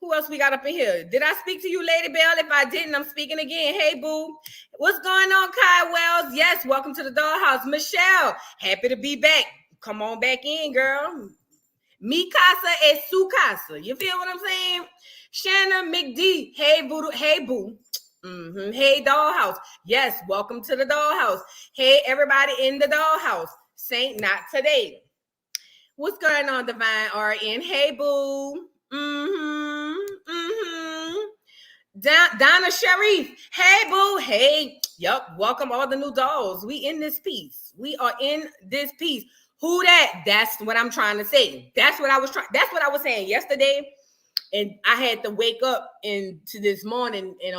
Who else we got up in here? Did I speak to you, Lady Bell? If I didn't, I'm speaking again. Hey, boo. What's going on, Kai Wells? Yes, welcome to the dollhouse. Michelle, happy to be back. Come on back in, girl. Mi casa es su casa. You feel what I'm saying? Shanna McD. Hey, boo. Hey, boo. Mm-hmm. Hey, dollhouse. Yes, welcome to the dollhouse. Hey, everybody in the dollhouse. Saint, not today. What's going on, Divine RN? Hey, boo. Donna Sharif. Hey, boo. Hey. Yup. Welcome all the new dolls. We in this piece. We are in this piece. Who that? That's what I'm trying to say. That's what I was saying yesterday. And I had to wake up into this morning and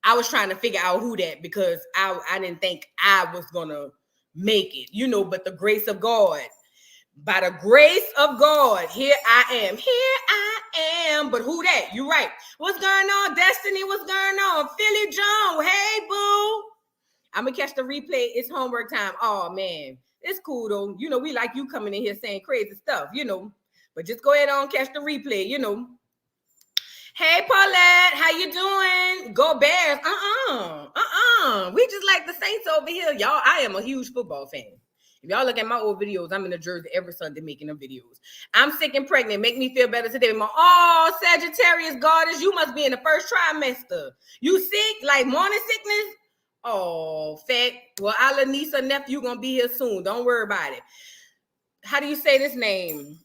I was trying to figure out who that, because I didn't think I was gonna make it, but the grace of God. By the grace of God, here I am. But who that? You right. What's going on, Destiny? What's going on? Philly Joan. Hey, boo. I'm gonna catch the replay. It's homework time. Oh man, it's cool though. We like you coming in here saying crazy stuff, But just go ahead on, catch the replay, Hey, Paulette, how you doing? Go Bears. We just like the Saints over here, y'all. I am a huge football fan. If y'all look at my old videos, I'm in a jersey every Sunday making them videos. I'm sick and pregnant. Make me feel better today. Sagittarius goddess, you must be in the first trimester. You sick? Like morning sickness? Oh, fat. Well, Alanisa nephew gonna be here soon. Don't worry about it. How do you say this name?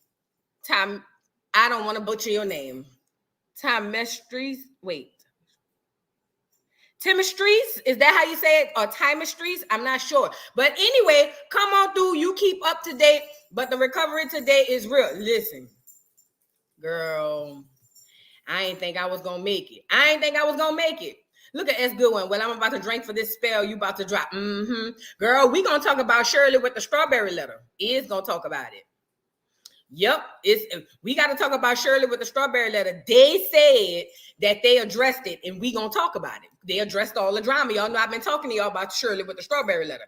Time. I don't want to butcher your name. Timestries. Wait. Timestries? Is that how you say it? Or Timestries? I'm not sure. But anyway, come on through. You keep up to date. But the recovery today is real. Listen, girl, I ain't think I was going to make it. Look at S. Goodwin. Well, I'm about to drink for this spell. You about to drop. Girl, we going to talk about Shirley with the strawberry letter. Is going to talk about it. Yep, we got to talk about Shirley with the strawberry letter. They said that they addressed it, and we gonna talk about it. They addressed all the drama. Y'all know I've been talking to y'all about Shirley with the strawberry letter.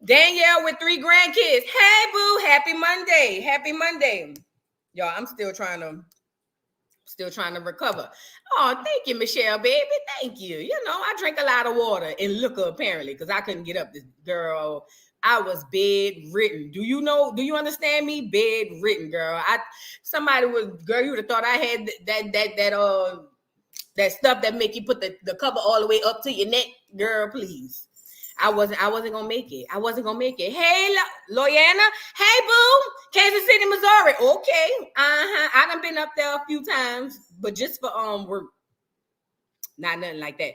Danielle with 3 grandkids. Hey, boo, happy Monday. Y'all, I'm still trying to recover. Oh, thank you, Michelle, baby. Thank you. I drink a lot of water and liquor apparently because I couldn't get up. This girl, I was bedridden. Do you understand me? Bedridden, girl. You would have thought I had that stuff that make you put the cover all the way up to your neck. Girl, please. I wasn't gonna make it. Hey, Loyana. Hey, boo. Kansas City, Missouri. Okay. I done been up there a few times, but just for work. Not nothing like that.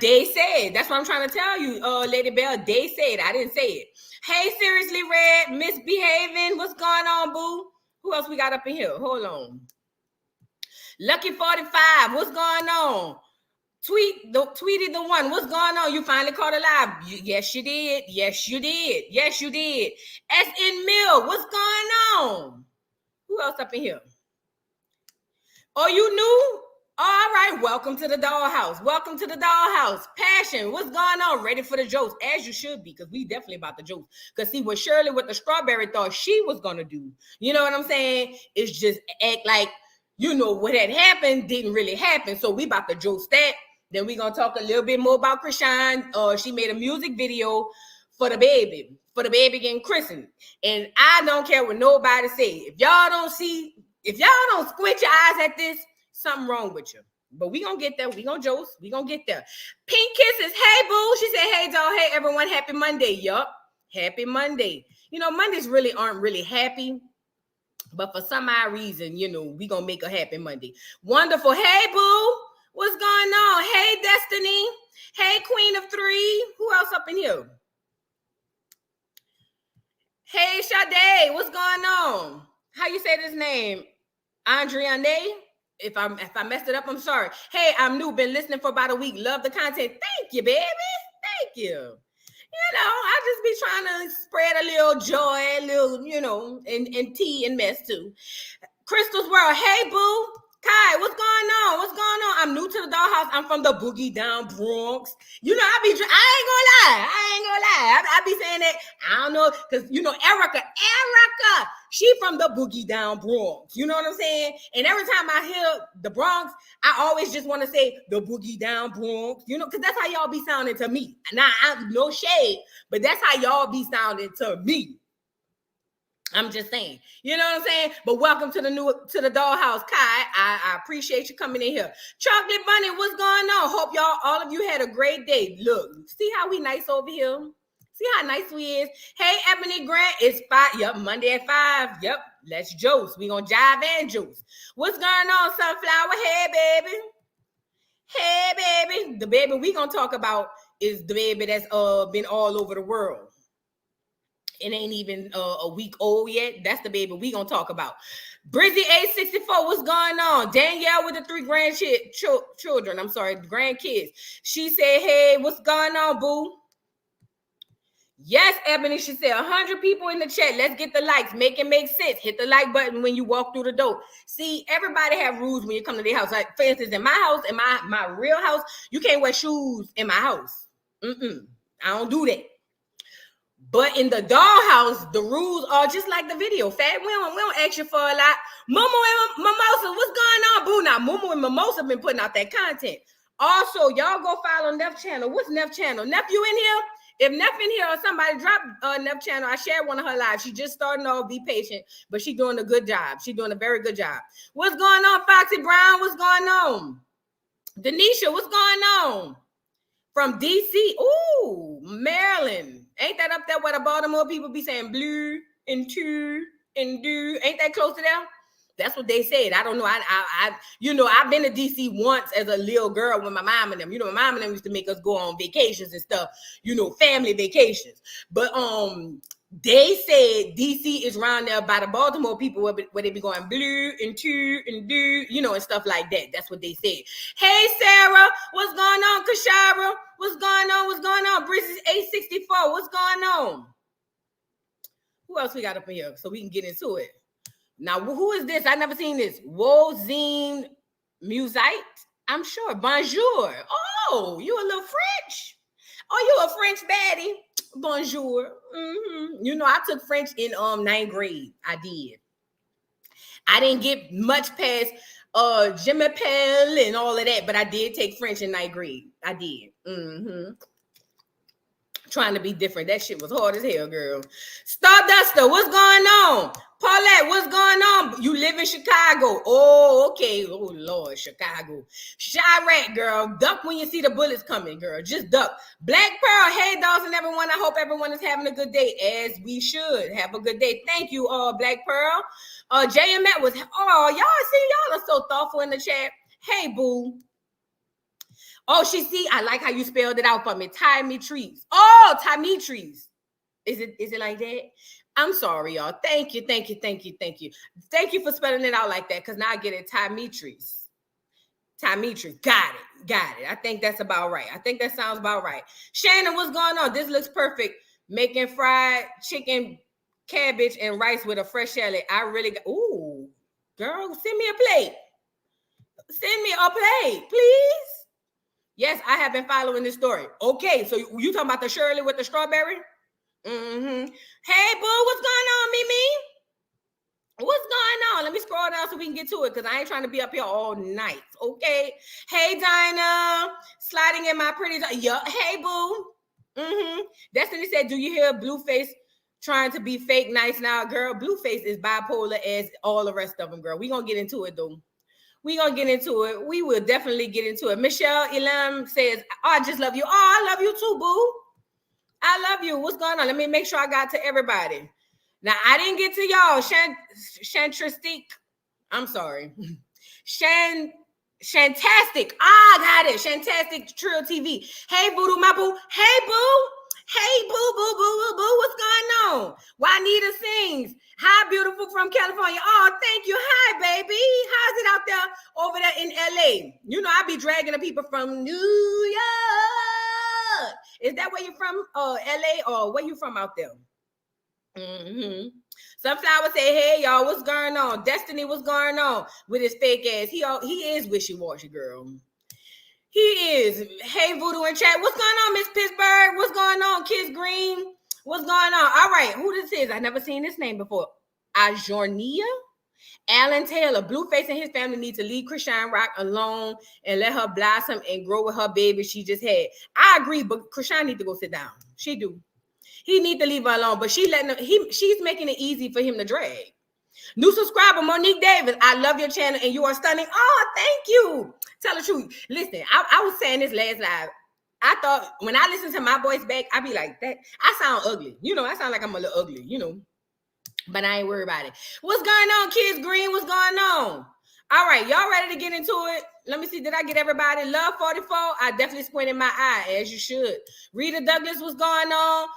They said. That's what I'm trying to tell you, Lady Bell. They said. I didn't say it. Hey, Seriously Red, misbehaving. What's going on, boo? Who else we got up in here? Hold on. Lucky 45. What's going on? Tweety the one. What's going on? You finally caught alive. Yes, you did. SN Mill. What's going on? Who else up in here? Oh, you knew? All right, welcome to the dollhouse. Passion, what's going on? Ready for the jokes, as you should be, because we definitely about the jokes. Because see, what Shirley with the strawberry thought she was going to do, you know what I'm saying? It's just act like, what had happened didn't really happen. So we about to joke that. Then we going to talk a little bit more about Chrisean. She made a music video for the baby getting christened. And I don't care what nobody say. If y'all don't squint your eyes at this, something wrong with you. But we gonna get there. We gonna Joce. We gonna get there. Pink kisses. Hey, boo. She said, hey, doll. Hey, everyone. Happy Monday. Yup. Happy Monday. Mondays really aren't really happy. But for some odd reason, we gonna make a happy Monday. Wonderful. Hey, boo. What's going on? Hey, Destiny. Hey, Queen of 3. Who else up in here? Hey, Sade. What's going on? How you say this name? Andriane? If I messed it up, I'm sorry. Hey, I'm new. Been listening for about a week. Love the content. Thank you, baby. Thank you. I just be trying to spread a little joy, a little, and tea and mess too. Crystal's World. Hey, boo. Kai, what's going on? What's going on? I'm new to the dollhouse. I'm from the boogie down Bronx. You know, I ain't gonna lie. I be saying that. I don't know, because you know, Erica, she from the boogie down Bronx. You know what I'm saying? And every time I hear the Bronx, I always just want to say the boogie down Bronx. You know, because that's how y'all be sounding to me. Now, I'm no shade, but that's how y'all be sounding to me. I'm just saying, you know what I'm saying? But welcome to the dollhouse, Kai. I appreciate you coming in here. Chocolate Bunny, what's going on? Hope all of you had a great day. Look, see how we nice over here? See how nice we is? Hey, Ebony Grant, it's 5. Yep, Monday at 5. Yep, let's Joce. We gonna jive and Joce. What's going on, Sunflower? Hey, baby. Hey, baby. The baby we gonna talk about is the baby that's been all over the world. It ain't even a week old yet. That's the baby we gonna talk about. Brizzy A64, what's going on? Danielle with the 3 grandchildren. I'm sorry, grandkids. She said, hey, what's going on, boo? Yes, Ebony, she said 100 people in the chat. Let's get the likes. Make it make sense. Hit the like button when you walk through the door. See, everybody have rules when you come to their house. Like, for instance, in my house, in my real house, you can't wear shoes in my house. I don't do that. But in the dollhouse, the rules are just like the video. Fat, we don't ask you for a lot. Momo and Mimosa, what's going on, boo? Now, Momo and Mimosa been putting out that content. Also, y'all go follow Neff channel. What's Neff channel? Neff, you in here? If Neff in here or somebody drop Neff channel, I shared one of her lives. She just starting off. Be patient, but she's doing a good job. She's doing a very good job. What's going on, Foxy Brown? What's going on? Denisha, what's going on? From DC. Ooh, Maryland. Ain't that up there where the Baltimore people be saying blue and two and do? Ain't that close to them? That's what they said. I don't know. I've been to DC once as a little girl with my mom and them. You know, my mom and them used to make us go on vacations and stuff, you know, family vacations. But they said DC is around there by the Baltimore people where they be going blue and two and do, you know, and stuff like that. That's what they said. Hey, Sarah, what's going on? Kashara, what's going on? What's going on? Bridges 864, what's going on? Who else we got up in here so we can get into it? Now, who is this? I never seen this. Wozine Musite? I'm sure. Bonjour. Oh, you a little French? Oh, you a French baddie? Bonjour. You know, I took French in 9th grade. I did. I didn't get much past je m'appelle and all of that, but I did take French in 9th grade. I did. Trying to be different. That shit was hard as hell, girl. Starduster, what's going on? Paulette, what's going on? You live in Chicago. Oh, okay. Oh, Lord, Chicago. Chirac, girl. Duck when you see the bullets coming, girl. Just duck. Black Pearl, hey, dolls and everyone. I hope everyone is having a good day, as we should. Have a good day. Thank you, Black Pearl. JMet was, y'all are so thoughtful in the chat. Hey, boo. Oh, I like how you spelled it out for me. Tymetries. Oh, Tymetries. Is it like that? I'm sorry, y'all. Thank you. Thank you for spelling it out like that, because now I get it. Tymetries. Got it. I think that's about right. I think that sounds about right. Shannon, what's going on? This looks perfect. Making fried chicken, cabbage, and rice with a fresh salad. Ooh, girl, send me a plate. Send me a plate, please. Yes, I have been following this story. Okay, so you talking about the Shirley with the strawberry? Hey, boo, what's going on, Mimi? What's going on? Let me scroll down so we can get to it, because I ain't trying to be up here all night, okay? Hey, Dinah, sliding in my pretty... Yeah, hey, boo. Destiny said, do you hear Blueface trying to be fake nice now? Girl, Blueface is bipolar as all the rest of them, girl. We gonna get into it, though. We gonna get into it. We will definitely get into it. Michelle Elam says, I just love you. Oh, I love you too, boo. I love you. What's going on? Let me make sure I got to everybody. Now, I didn't get to y'all. Shantastic. I'm sorry. Shantastic. I got it. Shantastic Trill TV. Hey, boo, my boo. Hey, boo. Hey, boo, boo, boo, boo, boo. What's going on? Juanita sings. Hi, beautiful from California. Oh, thank you. Hi, baby. How's it out there over there in LA? You know, I be dragging the people from New York. Is that where you're from? LA, or where you from out there? Sunflower say, hey, y'all, what's going on? Destiny, what's going on with his fake ass? He is wishy-washy, girl. He is. Hey, Voodoo in chat. What's going on, Miss Pittsburgh? What's going on, Kiss Green? What's going on? All right, who this is? I never seen this name before. Ajornia? Alan Taylor. Blueface and his family need to leave Chrisean Rock alone and let her blossom and grow with her baby she just had. I agree, but Chrisean need to go sit down. She do. He need to leave her alone, but she's making it easy for him to drag. New subscriber, Monique Davis. I love your channel and you are stunning. Oh, thank you. Tell the truth. Listen, I was saying this last live. I thought when I listen to my voice back, I be like, that I sound ugly. I sound like I'm a little ugly, but I ain't worried about it. What's going on, Kids Green? What's going on? All right, y'all ready to get into it? Let me see. Did I get everybody? Love 44. I definitely squinted my eye, as you should. Rita Douglas, what's going on?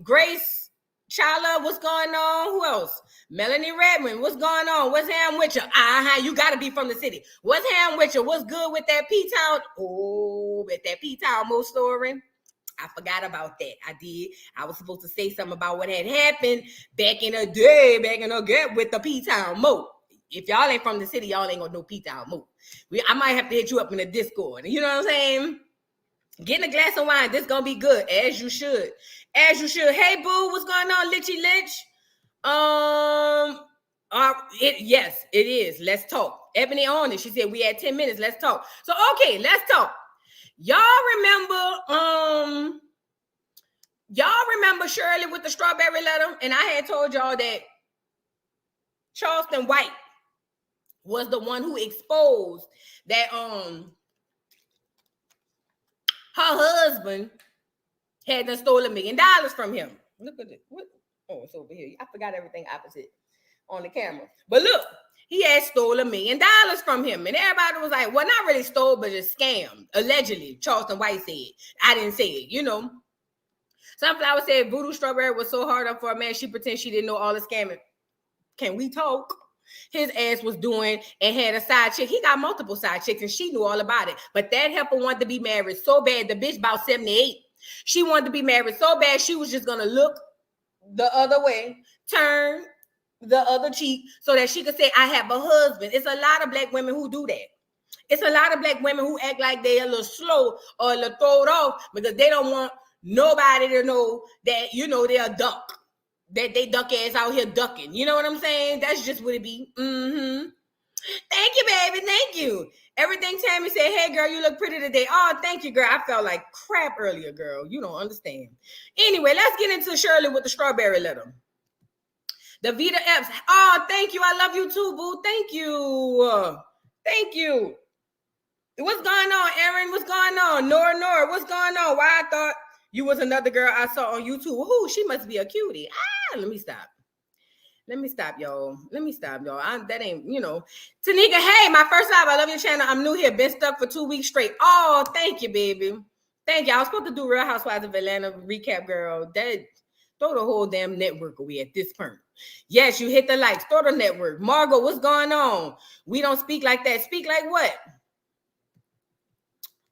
Grace Chala, what's going on? Who else? Melanie Redmond, what's going on? What's ham with you? You got to be from the city. What's ham with you? What's good with that P-Town? Oh, with that P-Town Mo story. I forgot about that. I did. I was supposed to say something about what had happened back in the day with the P-Town Mo. If y'all ain't from the city, y'all ain't gonna know P-Town Mo. I might have to hit you up in the Discord. You know what I'm saying? Getting a glass of wine. This gonna be good, as you should. As you should. Hey, boo, what's going on, Litchy Lynch? Yes, it is. Let's talk. Ebony on it. She said we had 10 minutes. Let's talk. So okay, let's talk. Y'all remember Shirley with the strawberry letter? And I had told y'all that Charleston White was the one who exposed that her husband had done stole $1 million from him. Look at it. Oh, it's over here. I forgot everything opposite on the camera. But look, he had stole $1 million from him. And everybody was like, well, not really stole, but just scammed. Allegedly, Charleston White said. I didn't say it, Sunflower said Voodoo Strawberry was so hard up for a man, she pretends she didn't know all the scamming. Can we talk? His ass was doing and had a side chick. He got multiple side chicks and she knew all about it. But that heifer wanted to be married so bad. The bitch about 78. She wanted to be married so bad she was just going to look the other way, turn the other cheek so that she could say, I have a husband. It's a lot of black women who do that. It's a lot of black women who act like they're a little slow or a little thrown off because they don't want nobody to know that, they're a duck. That they duck ass out here ducking. You know what I'm saying? That's just what it be. Thank you, baby. Thank you. Everything Tammy said, hey, girl, you look pretty today. Oh, thank you, girl. I felt like crap earlier, girl. You don't understand. Anyway, let's get into Shirley with the strawberry letter. The Vita Epps. Oh, thank you. I love you too, boo. Thank you. Thank you. What's going on, Aaron? What's going on? Nora, what's going on? Why I thought you was another girl I saw on YouTube. Who? She must be a cutie. Let me stop, y'all. That ain't, Tanika, hey, my first live. I love your channel. I'm new here. Been stuck for 2 weeks straight. Oh, thank you, baby. Thank you. I was supposed to do Real Housewives of Atlanta recap, girl. Throw the whole damn network away at this point. Yes, you hit the likes. Throw the network. Margot, what's going on? We don't speak like that. Speak like what?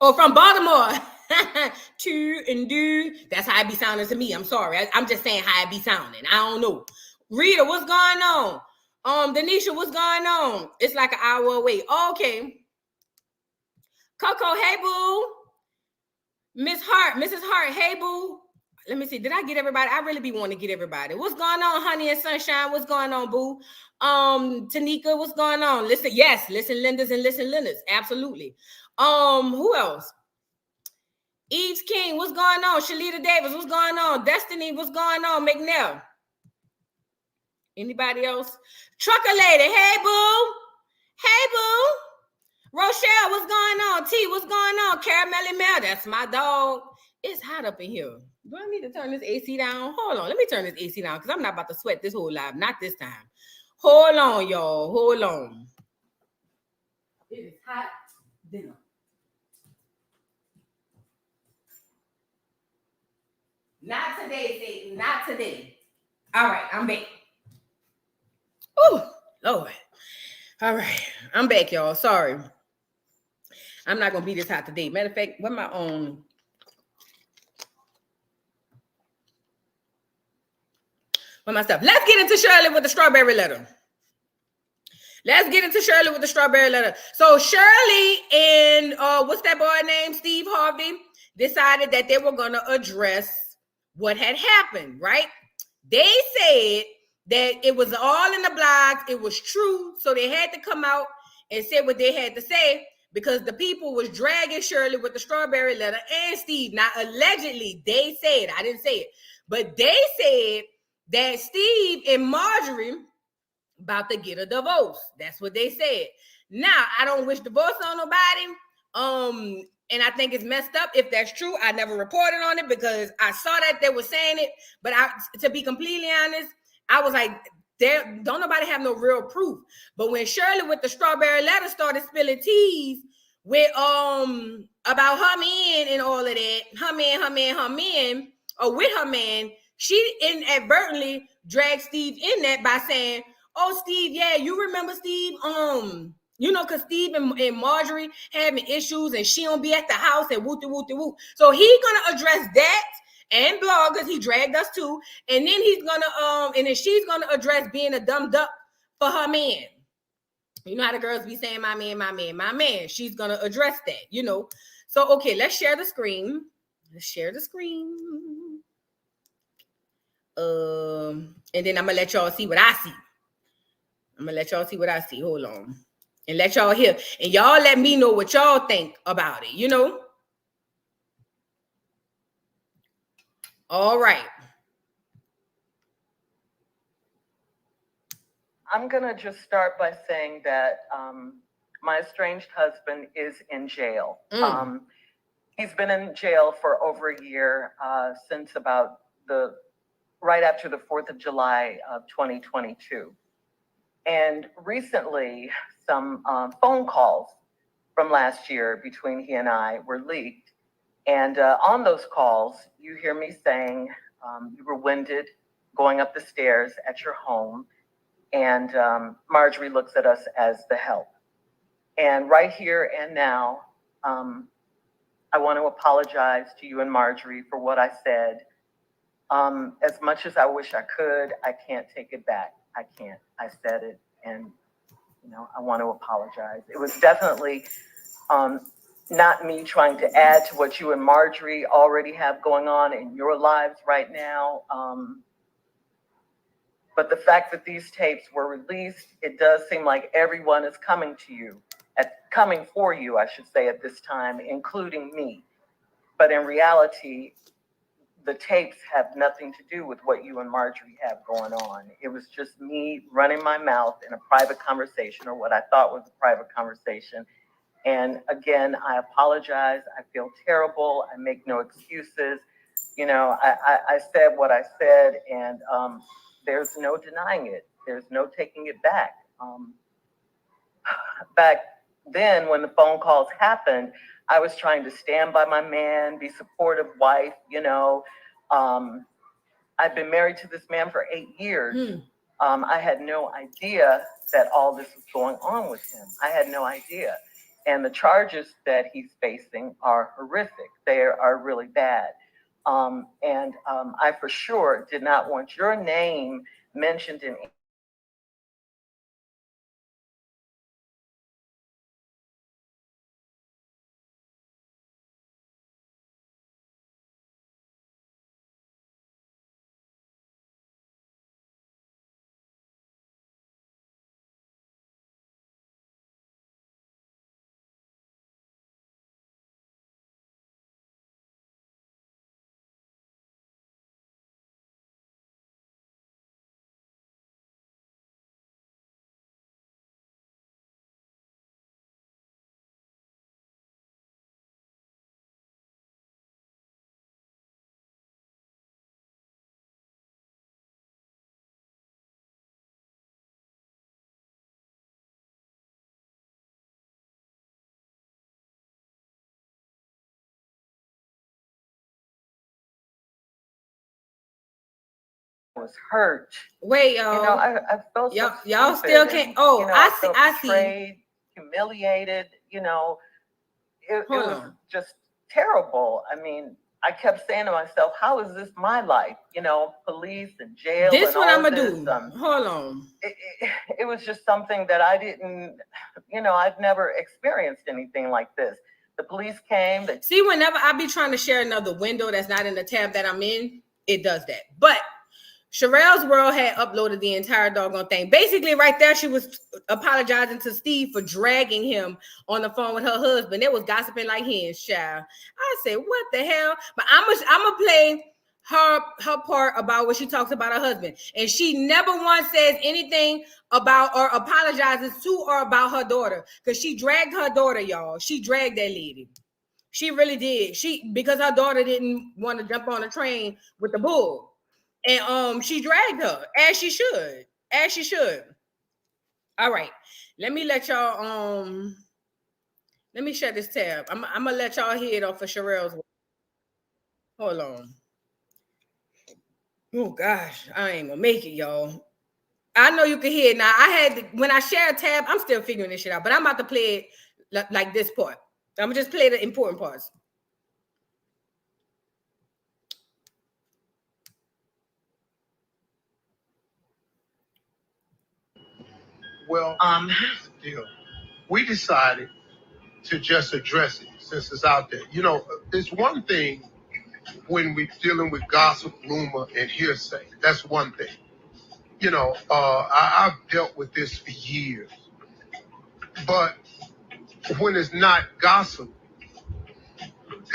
Oh, from Baltimore. To and do. That's how it be sounding to me. I'm sorry. I'm just saying how it be sounding. I don't know. Rita, what's going on? Denisha, what's going on? It's like an hour away. Okay. Coco, hey boo. Mrs. Hart, hey boo. Let me see. Did I get everybody? I really be wanting to get everybody. What's going on, honey and sunshine? What's going on, boo? Tanika, what's going on? Listen, Lindas and listen Lindas. Absolutely. Who else? Eves King, what's going on? Shalita Davis, what's going on? Destiny, what's going on? McNeil. Anybody else? Trucker Lady, hey boo. Hey boo. Rochelle, what's going on? T, what's going on? Caramelly Mel, that's my dog. It's hot up in here. Do I need to turn this AC down? Hold on, let me turn this AC down because I'm not about to sweat this whole live. Not this time. Hold on, y'all. Hold on. It is hot dinner. Not today, Satan. Not today. All right, I'm back. Oh, Lord. All right, I'm back, y'all. Sorry. I'm not going to be this hot today. Matter of fact, what my own... with my stuff. Let's get into Shirley with the strawberry letter. So Shirley and what's that boy named? Steve Harvey decided that they were going to address what had happened, right? They said that it was all in the blogs. It was true. So they had to come out and say what they had to say because the people was dragging Shirley with the strawberry letter and Steve. Now, allegedly, they said, I didn't say it, but they said that Steve and Marjorie about to get a divorce. That's what they said. Now, I don't wish divorce on nobody. And I think it's messed up if that's true. I never reported on it because I saw that they were saying it. But to be completely honest, I was like, don't nobody have no real proof. But when Shirley with the strawberry letter started spilling teas with about her man and all of that, her man, or with her man, she inadvertently dragged Steve in that by saying, "Oh, Steve, yeah, you remember Steve? Because Steve and Marjorie having issues and she don't be at the house and woo. So he's gonna address that and bloggers. He dragged us too, and then he's gonna and then she's gonna address being a dumb duck for her man. You know how the girls be saying my man. She's gonna address that, So okay, let's share the screen. And then I'm gonna let y'all see what I see. Hold on. And let y'all hear. And y'all let me know what y'all think about it, All right. I'm going to just start by saying that my estranged husband is in jail. He's been in jail for over a year since about right after the 4th of July of 2022. And recently, some phone calls from last year between he and I were leaked. And on those calls, you hear me saying you were winded going up the stairs at your home. And Marjorie looks at us as the help. And right here and now, I want to apologize to you and Marjorie for what I said. As much as I wish I could, I can't take it back. I can't. I said it, and I want to apologize. It was definitely not me trying to add to what you and Marjorie already have going on in your lives right now. But the fact that these tapes were released, it does seem like everyone is coming for you, I should say, at this time, including me. But in reality, the tapes have nothing to do with what you and Marjorie have going on. It was just me running my mouth in a private conversation, or what I thought was a private conversation. And again, I apologize. I feel terrible. I make no excuses. I said what I said, and there's no denying it. There's no taking it back. Back then, when the phone calls happened, I was trying to stand by my man, be supportive wife, I've been married to this man for 8 years. I had no idea that all this was going on with him. I had no idea. And the charges that he's facing are horrific. They are really bad. And I for sure did not want your name mentioned in was hurt. Wait, y'all. I felt so y'all still can't. I see. Betrayed, humiliated. It was just terrible. I mean, I kept saying to myself, how is this my life? You know, police and jail. This and what all I'm gonna this. do. Hold on. It was just something that I didn't, you know, I've never experienced anything like this. The police came. See, whenever I be trying to share another window that's not in the tab that I'm in, it does that. But Sherelle's World had uploaded the entire doggone thing. Basically, right there, she was apologizing to Steve for dragging him on the phone with her husband. It was gossiping like hens, child. I said, what the hell? But I'm gonna play her part about what she talks about her husband. And she never once says anything about or apologizes to or about her daughter. Because she dragged her daughter, y'all. She dragged that lady. She really did. Because her daughter didn't want to jump on a train with the bull. And she dragged her, as she should. All right. Let me let y'all let me shut this tab. I'm gonna let y'all hear it off of Sherelle's. Hold on. Oh gosh, I ain't gonna make it, y'all. I know you can hear it now. When I share a tab, I'm still figuring this shit out, but I'm about to play it like this part. I'm gonna just play the important parts. Well, here's the deal. We decided to just address it since it's out there. You know, it's one thing when we're dealing with gossip, rumor, and hearsay. That's one thing. You know, I've dealt with this for years. But when it's not gossip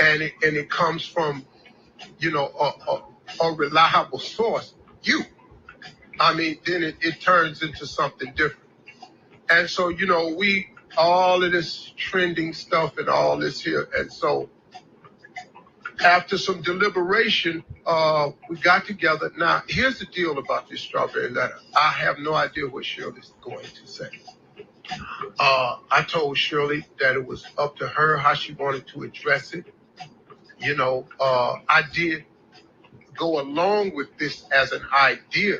and it comes from, you know, a reliable source, then it turns into something different. And so, you know, all of this trending stuff and all this here. And so after some deliberation, we got together. Now, here's the deal about this strawberry letter. I have no idea what Shirley's going to say. I told Shirley that it was up to her how she wanted to address it. You know, I did go along with this as an idea.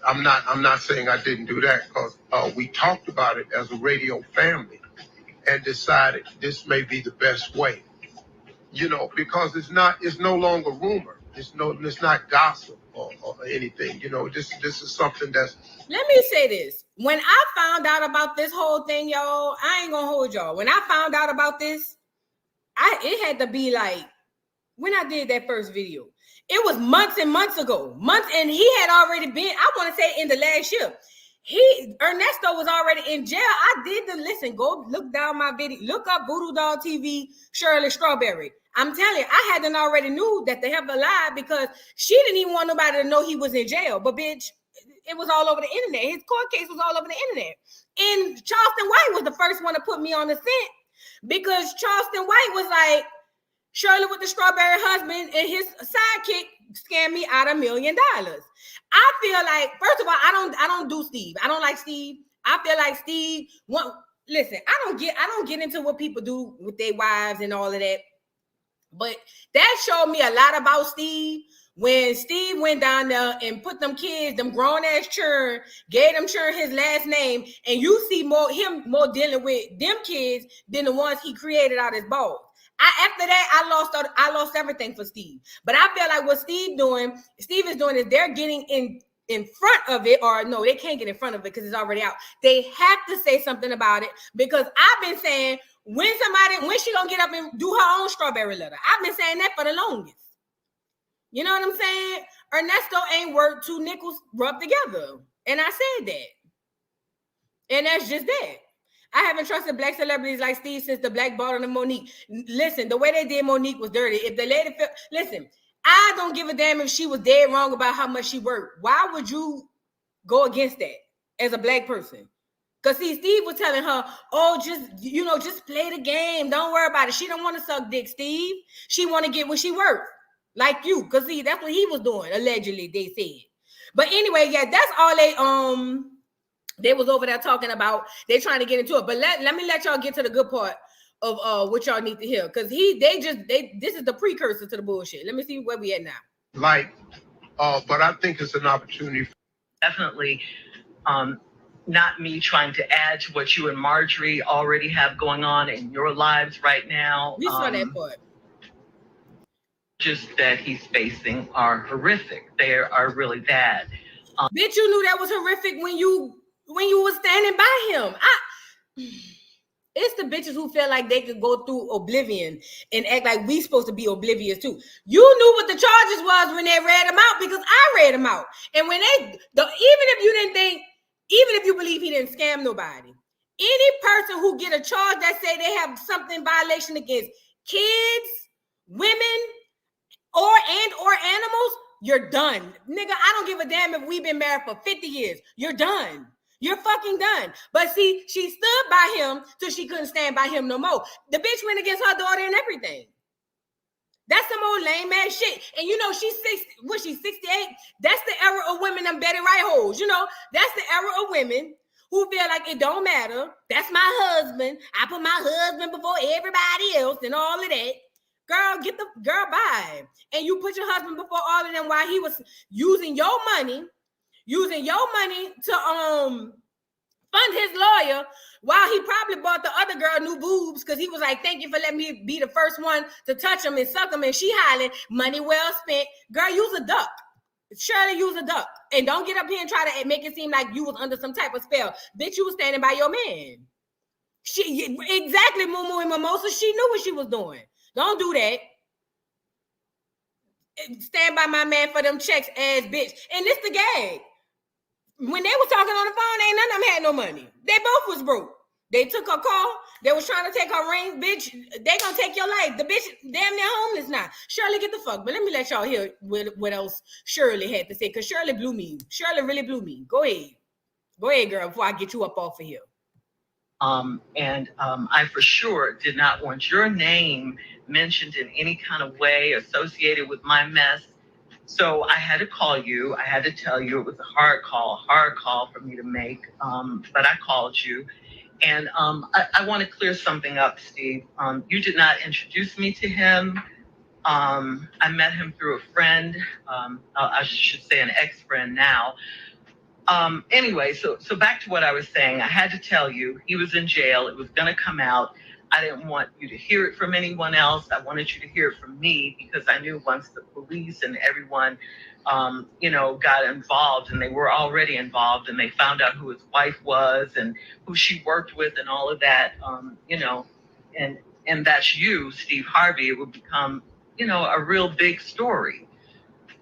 I'm not saying I didn't do that, because we talked about it as a radio family and decided this may be the best way. You know, because it's no longer rumor. It's not gossip or anything. You know, this is something that's. Let me say this. When I found out about this whole thing, y'all, I ain't gonna hold y'all. When I found out about this, it had to be like when I did that first video. It was months and months ago. And he had already been, I want to say, in the last year. Ernesto was already in jail. Go look down my video. Look up Voodoo Doll TV, Shirley Strawberry. I'm telling you, I hadn't already knew that they have a lie because she didn't even want nobody to know he was in jail. But bitch, it was all over the internet. His court case was all over the internet. And Charleston White was the first one to put me on the scent because Charleston White was like, Shirley with the strawberry husband and his sidekick scammed me out $1 million. I feel like, first of all, I don't do Steve. I don't like Steve. I feel like Steve. Listen, I don't get into what people do with their wives and all of that. But that showed me a lot about Steve. When Steve went down there and put them kids, them grown ass children, gave them children his last name, and you see him more dealing with them kids than the ones he created out his balls. After that, I lost everything for Steve. But I feel like what Steve is doing is they're getting in front of it, or no, they can't get in front of it because it's already out. They have to say something about it because I've been saying when she gonna get up and do her own strawberry letter. I've been saying that for the longest. You know what I'm saying? Ernesto ain't worth two nickels rubbed together. And I said that. And that's just that. I haven't trusted black celebrities like Steve since the black bottle of Monique. Listen, the way they did Monique was dirty. If the lady listen, I don't give a damn if she was dead wrong about how much she worked. Why would you go against that as a black person? Because see, Steve was telling her, just play the game. Don't worry about it. She don't want to suck dick, Steve. She want to get what she worth. Like you. Because see, that's what he was doing, allegedly, they said. But anyway, yeah, that's all they was over there talking about. They're trying to get into it. But let me let y'all get to the good part of what y'all need to hear. Because this is the precursor to the bullshit. Let me see where we at now. But I think it's an opportunity. Definitely not me trying to add to what you and Marjorie already have going on in your lives right now. We saw that part. Just that he's facing are horrific. They are really bad. Bitch, you knew that was horrific when you was standing by him. It's the bitches who feel like they could go through oblivion and act like we supposed to be oblivious too. You knew what the charges was when they read them out because I read them out. And when even if you believe he didn't scam nobody, any person who get a charge that say they have something violation against kids, women, or animals, you're done. Nigga, I don't give a damn if we've been married for 50 years. You're done. You're fucking done. But see, she stood by him till she couldn't stand by him no more. The bitch went against her daughter and everything. That's some old lame ass shit. And you know, she's 68? That's the era of women, them Betty Wright hoes. You know, that's the era of women who feel like it don't matter. That's my husband. I put my husband before everybody else and all of that. Girl, bye. And you put your husband before all of them while he was using your money to fund his lawyer while he probably bought the other girl new boobs because he was like, thank you for letting me be the first one to touch him and suck him. And she hollering, money well spent. Girl, use a duck. Shirley, use a duck. And don't get up here and try to make it seem like you was under some type of spell. Bitch, you was standing by your man. Exactly, Moo and Mimosa. She knew what she was doing. Don't do that. Stand by my man for them checks, ass bitch. And this the gag. When they was talking on the phone, ain't none of them had no money. They both was broke. They took her car. They was trying to take her ring. Bitch, they gonna take your life. The bitch damn near homeless now. Shirley, get the fuck. But let me let y'all hear what else Shirley had to say. Because Shirley blew me. Shirley really blew me. Go ahead. Go ahead, girl, before I get you up off of here. I for sure did not want your name mentioned in any kind of way associated with my mess. So I had to call you. I had to tell you it was a hard call for me to make. But I called you. And I want to clear something up, Steve. You did not introduce me to him. I met him through a friend. I should say an ex-friend now. Anyway, so back to what I was saying. I had to tell you, he was in jail. It was going to come out. I didn't want you to hear it from anyone else. I wanted you to hear it from me because I knew once the police and everyone, got involved, and they were already involved, and they found out who his wife was and who she worked with and all of that, and that's you, Steve Harvey, it would become, a real big story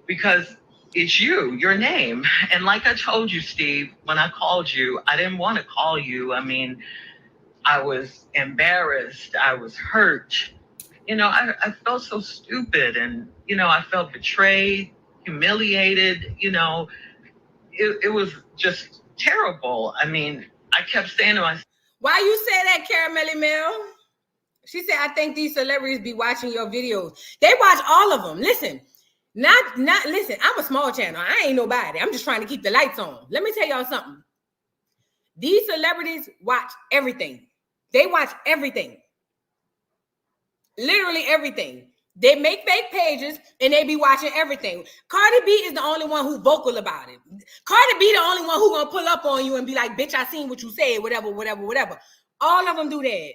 because it's your name. And like I told you, Steve, when I called you, I didn't want to call you. I mean, I was embarrassed. I was hurt. I felt so stupid and, I felt betrayed, humiliated. It was just terrible. I mean, I kept saying to myself, why you say that, Caramelly Mel? She said, I think these celebrities be watching your videos. They watch all of them. Listen, listen, I'm a small channel. I ain't nobody. I'm just trying to keep the lights on. Let me tell y'all something. These celebrities watch everything. They watch everything. Literally everything. They make fake pages and they be watching everything. Cardi B is the only one who vocal about it. Cardi B the only one who gonna pull up on you and be like, bitch, I seen what you said, whatever. All of them do that.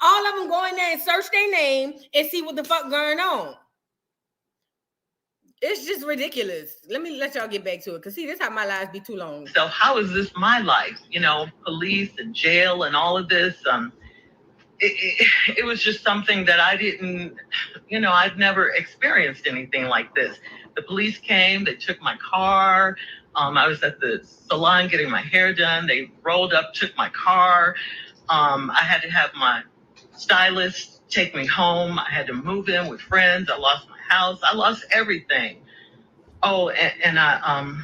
All of them go in there and search their name and see what the fuck going on. It's just ridiculous. Let me let y'all get back to it. Because see, this how my lives be too long. So how is this my life? Police and jail and all of this. It was just something that I didn't, I'd never experienced anything like this. The police came, they took my car. I was at the salon getting my hair done. They rolled up, took my car. I had to have my stylist take me home. I had to move in with friends. I lost my house. I lost everything. Oh, and I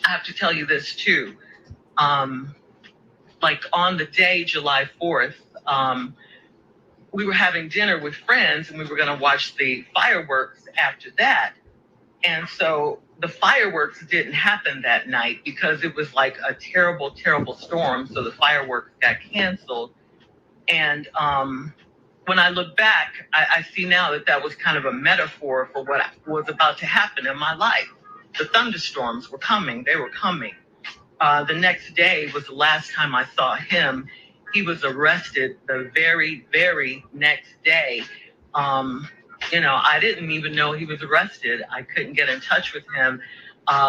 have to tell you this too. Like on the day, July 4th, we were having dinner with friends and we were going to watch the fireworks after that. And so the fireworks didn't happen that night because it was like a terrible, terrible storm. So the fireworks got canceled. And when I look back, I see now that was kind of a metaphor for what was about to happen in my life. The thunderstorms were coming. They were coming. The next day was the last time I saw him. He was arrested the very, very next day. I didn't even know he was arrested. I couldn't get in touch with him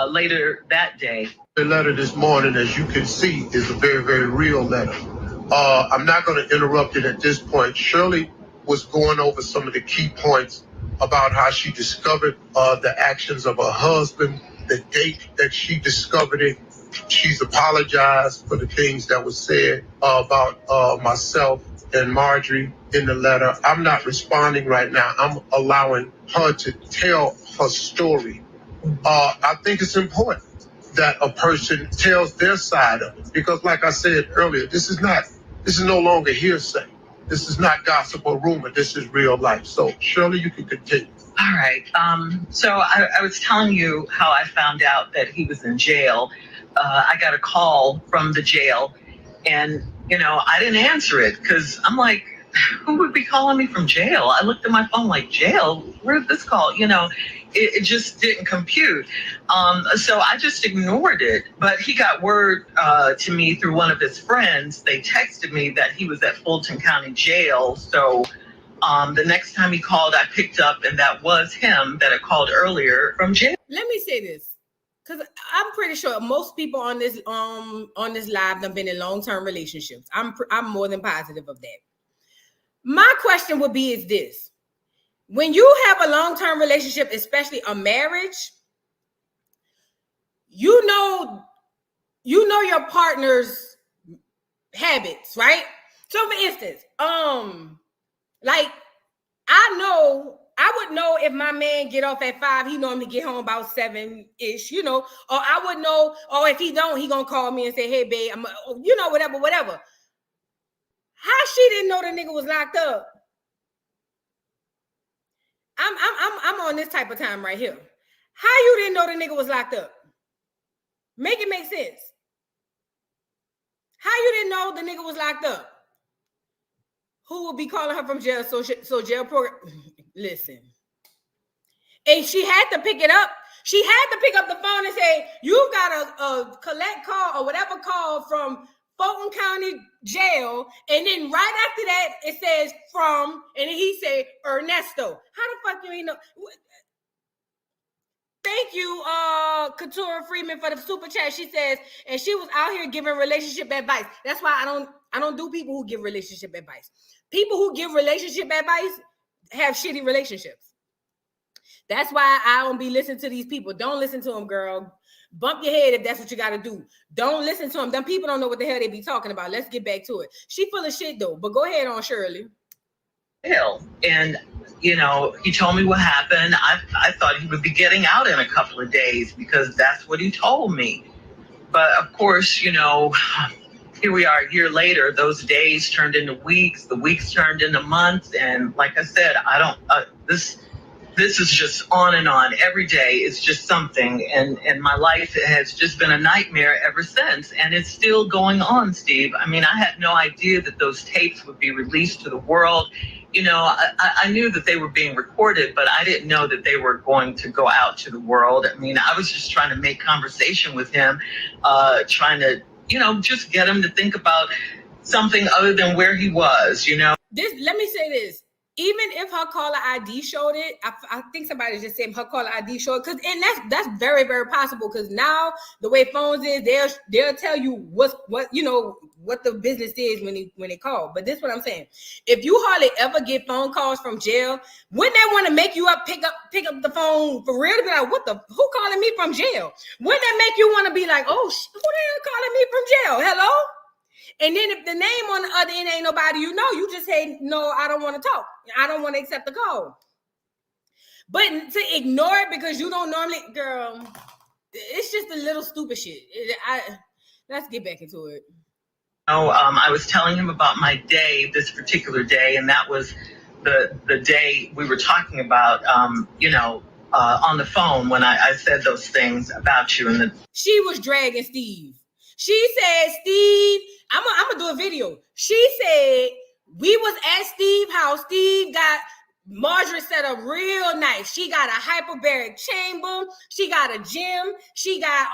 later that day. The letter this morning, as you can see, is a very, very real letter. I'm not going to interrupt it at this point. Shirley was going over some of the key points about how she discovered the actions of her husband, the date that she discovered it. She's apologized for the things that was said about myself and Marjorie in the letter. I'm not responding right now. I'm allowing her to tell her story. I think it's important that a person tells their side of it, because like I said earlier, this is no longer hearsay. This is not gossip or rumor. This is real life. So Shirley, you can continue. All right. So I was telling you how I found out that he was in jail. I got a call from the jail, and I didn't answer it because I'm like, who would be calling me from jail? I looked at my phone like, jail? Where's this call? It just didn't compute. So I just ignored it. But he got word to me through one of his friends. They texted me that he was at Fulton County Jail. So the next time he called, I picked up, and that was him that had called earlier from jail. Let me say this, because I'm pretty sure most people on this live have been in long-term relationships. I'm more than positive of that. My question would be is this. When you have a long-term relationship, especially a marriage, you know your partner's habits, right? So for instance, like I would know if my man get off at 5, he normally get home about 7-ish, or I would know, or if he don't, he gonna call me and say, hey babe, I'm whatever. How she didn't know the nigga was locked up? I'm on this type of time right here. How you didn't know the nigga was locked up? Make it make sense. How you didn't know the nigga was locked up? Who will be calling her from jail? So jail program. Listen. And she had to pick it up. She had to pick up the phone and say, you got a collect call or whatever call from Fulton County Jail, and then right after that it says from, and then he said Ernesto. How the fuck you ain't know? Thank you, Katura Freeman, for the super chat. She says, and she was out here giving relationship advice. That's why I don't do people who give relationship advice. People who give relationship advice have shitty relationships. That's why I don't be listening to these people. Don't listen to them, girl. Bump your head if that's what you got to do. Don't listen to them. Them people don't know what the hell they be talking about. Let's get back to it. She full of shit though, but go ahead on, Shirley. Hell, and he told me what happened. I thought he would be getting out in a couple of days because that's what he told me. But of course, here we are a year later. Those days turned into weeks. The weeks turned into months. And like I said, this is just on and on. Every day is just something. And my life has just been a nightmare ever since. And it's still going on, Steve. I mean, I had no idea that those tapes would be released to the world. I knew that they were being recorded, but I didn't know that they were going to go out to the world. I mean, I was just trying to make conversation with him, trying to, just get him to think about something other than where he was, Let me say this. Even if her caller ID showed it, I think somebody just said her caller ID showed it, and that's very, very possible, because now the way phones is, they'll tell you what the business is when they call. But this is what I'm saying. If you hardly ever get phone calls from jail, wouldn't they want to make you pick up the phone for real to be like, who calling me from jail? Wouldn't that make you want to be like, oh, who the hell calling me from jail? Hello? And then if the name on the other end ain't nobody you just say, no, I don't want to talk. I don't want to accept the call. But to ignore it because you don't normally, girl, it's just a little stupid shit. Let's get back into it. I was telling him about my day, this particular day, and that was the day we were talking about, on the phone when I said those things about you. She was dragging Steve. She said, Steve, I'm gonna do a video. She said we was at Steve's house. Steve got Marjorie set up real nice. She got a hyperbaric chamber. She got a gym. She got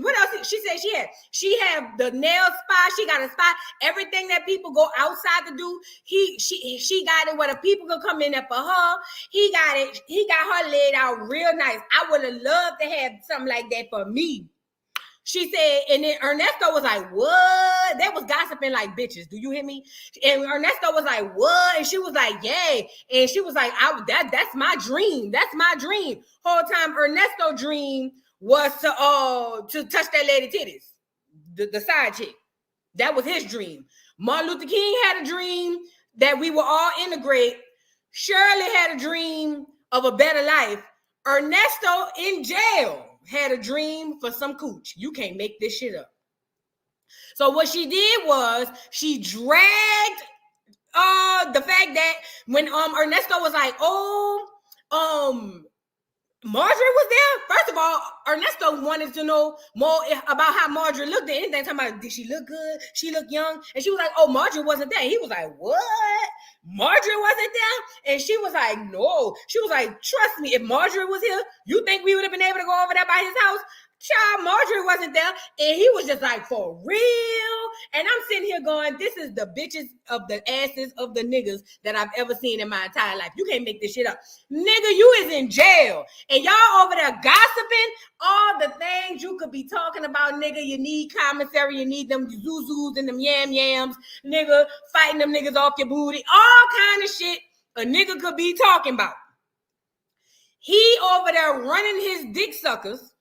what else? She said she had the nail spa. She got a spa. Everything that people go outside to do, she got it where the people could come in there for her. He got it. He got her laid out real nice. I would have loved to have something like that for me. She said, and then Ernesto was like, what? They was gossiping like bitches. Do you hear me? And Ernesto was like, what? And she was like, yay. And she was like, that's my dream. That's my dream. Whole time Ernesto's dream was to touch that lady titties. The side chick. That was his dream. Martin Luther King had a dream that we will all integrate. Shirley had a dream of a better life. Ernesto in jail had a dream for some cooch. You can't make this shit up. So what she did was she dragged the fact that when Ernesto was like, Marjorie was there. First of all, Ernesto wanted to know more about how Marjorie looked at anything. Talking about, did she look good? She looked young. And she was like, oh, Marjorie wasn't there. He was like, what? Marjorie wasn't there? And she was like, no. She was like, trust me, if Marjorie was here, you think we would have been able to go over there by his house? Child, Marjorie wasn't there. And he was just like, for real? And I'm sitting here going, this is the bitches of the asses of the niggas that I've ever seen in my entire life. You can't make this shit up. Nigga, you is in jail. And y'all over there gossiping all the things you could be talking about, nigga. You need commissary. You need them zuzus and them yams, nigga, fighting them niggas off your booty. All kind of shit a nigga could be talking about. He over there running his dick suckers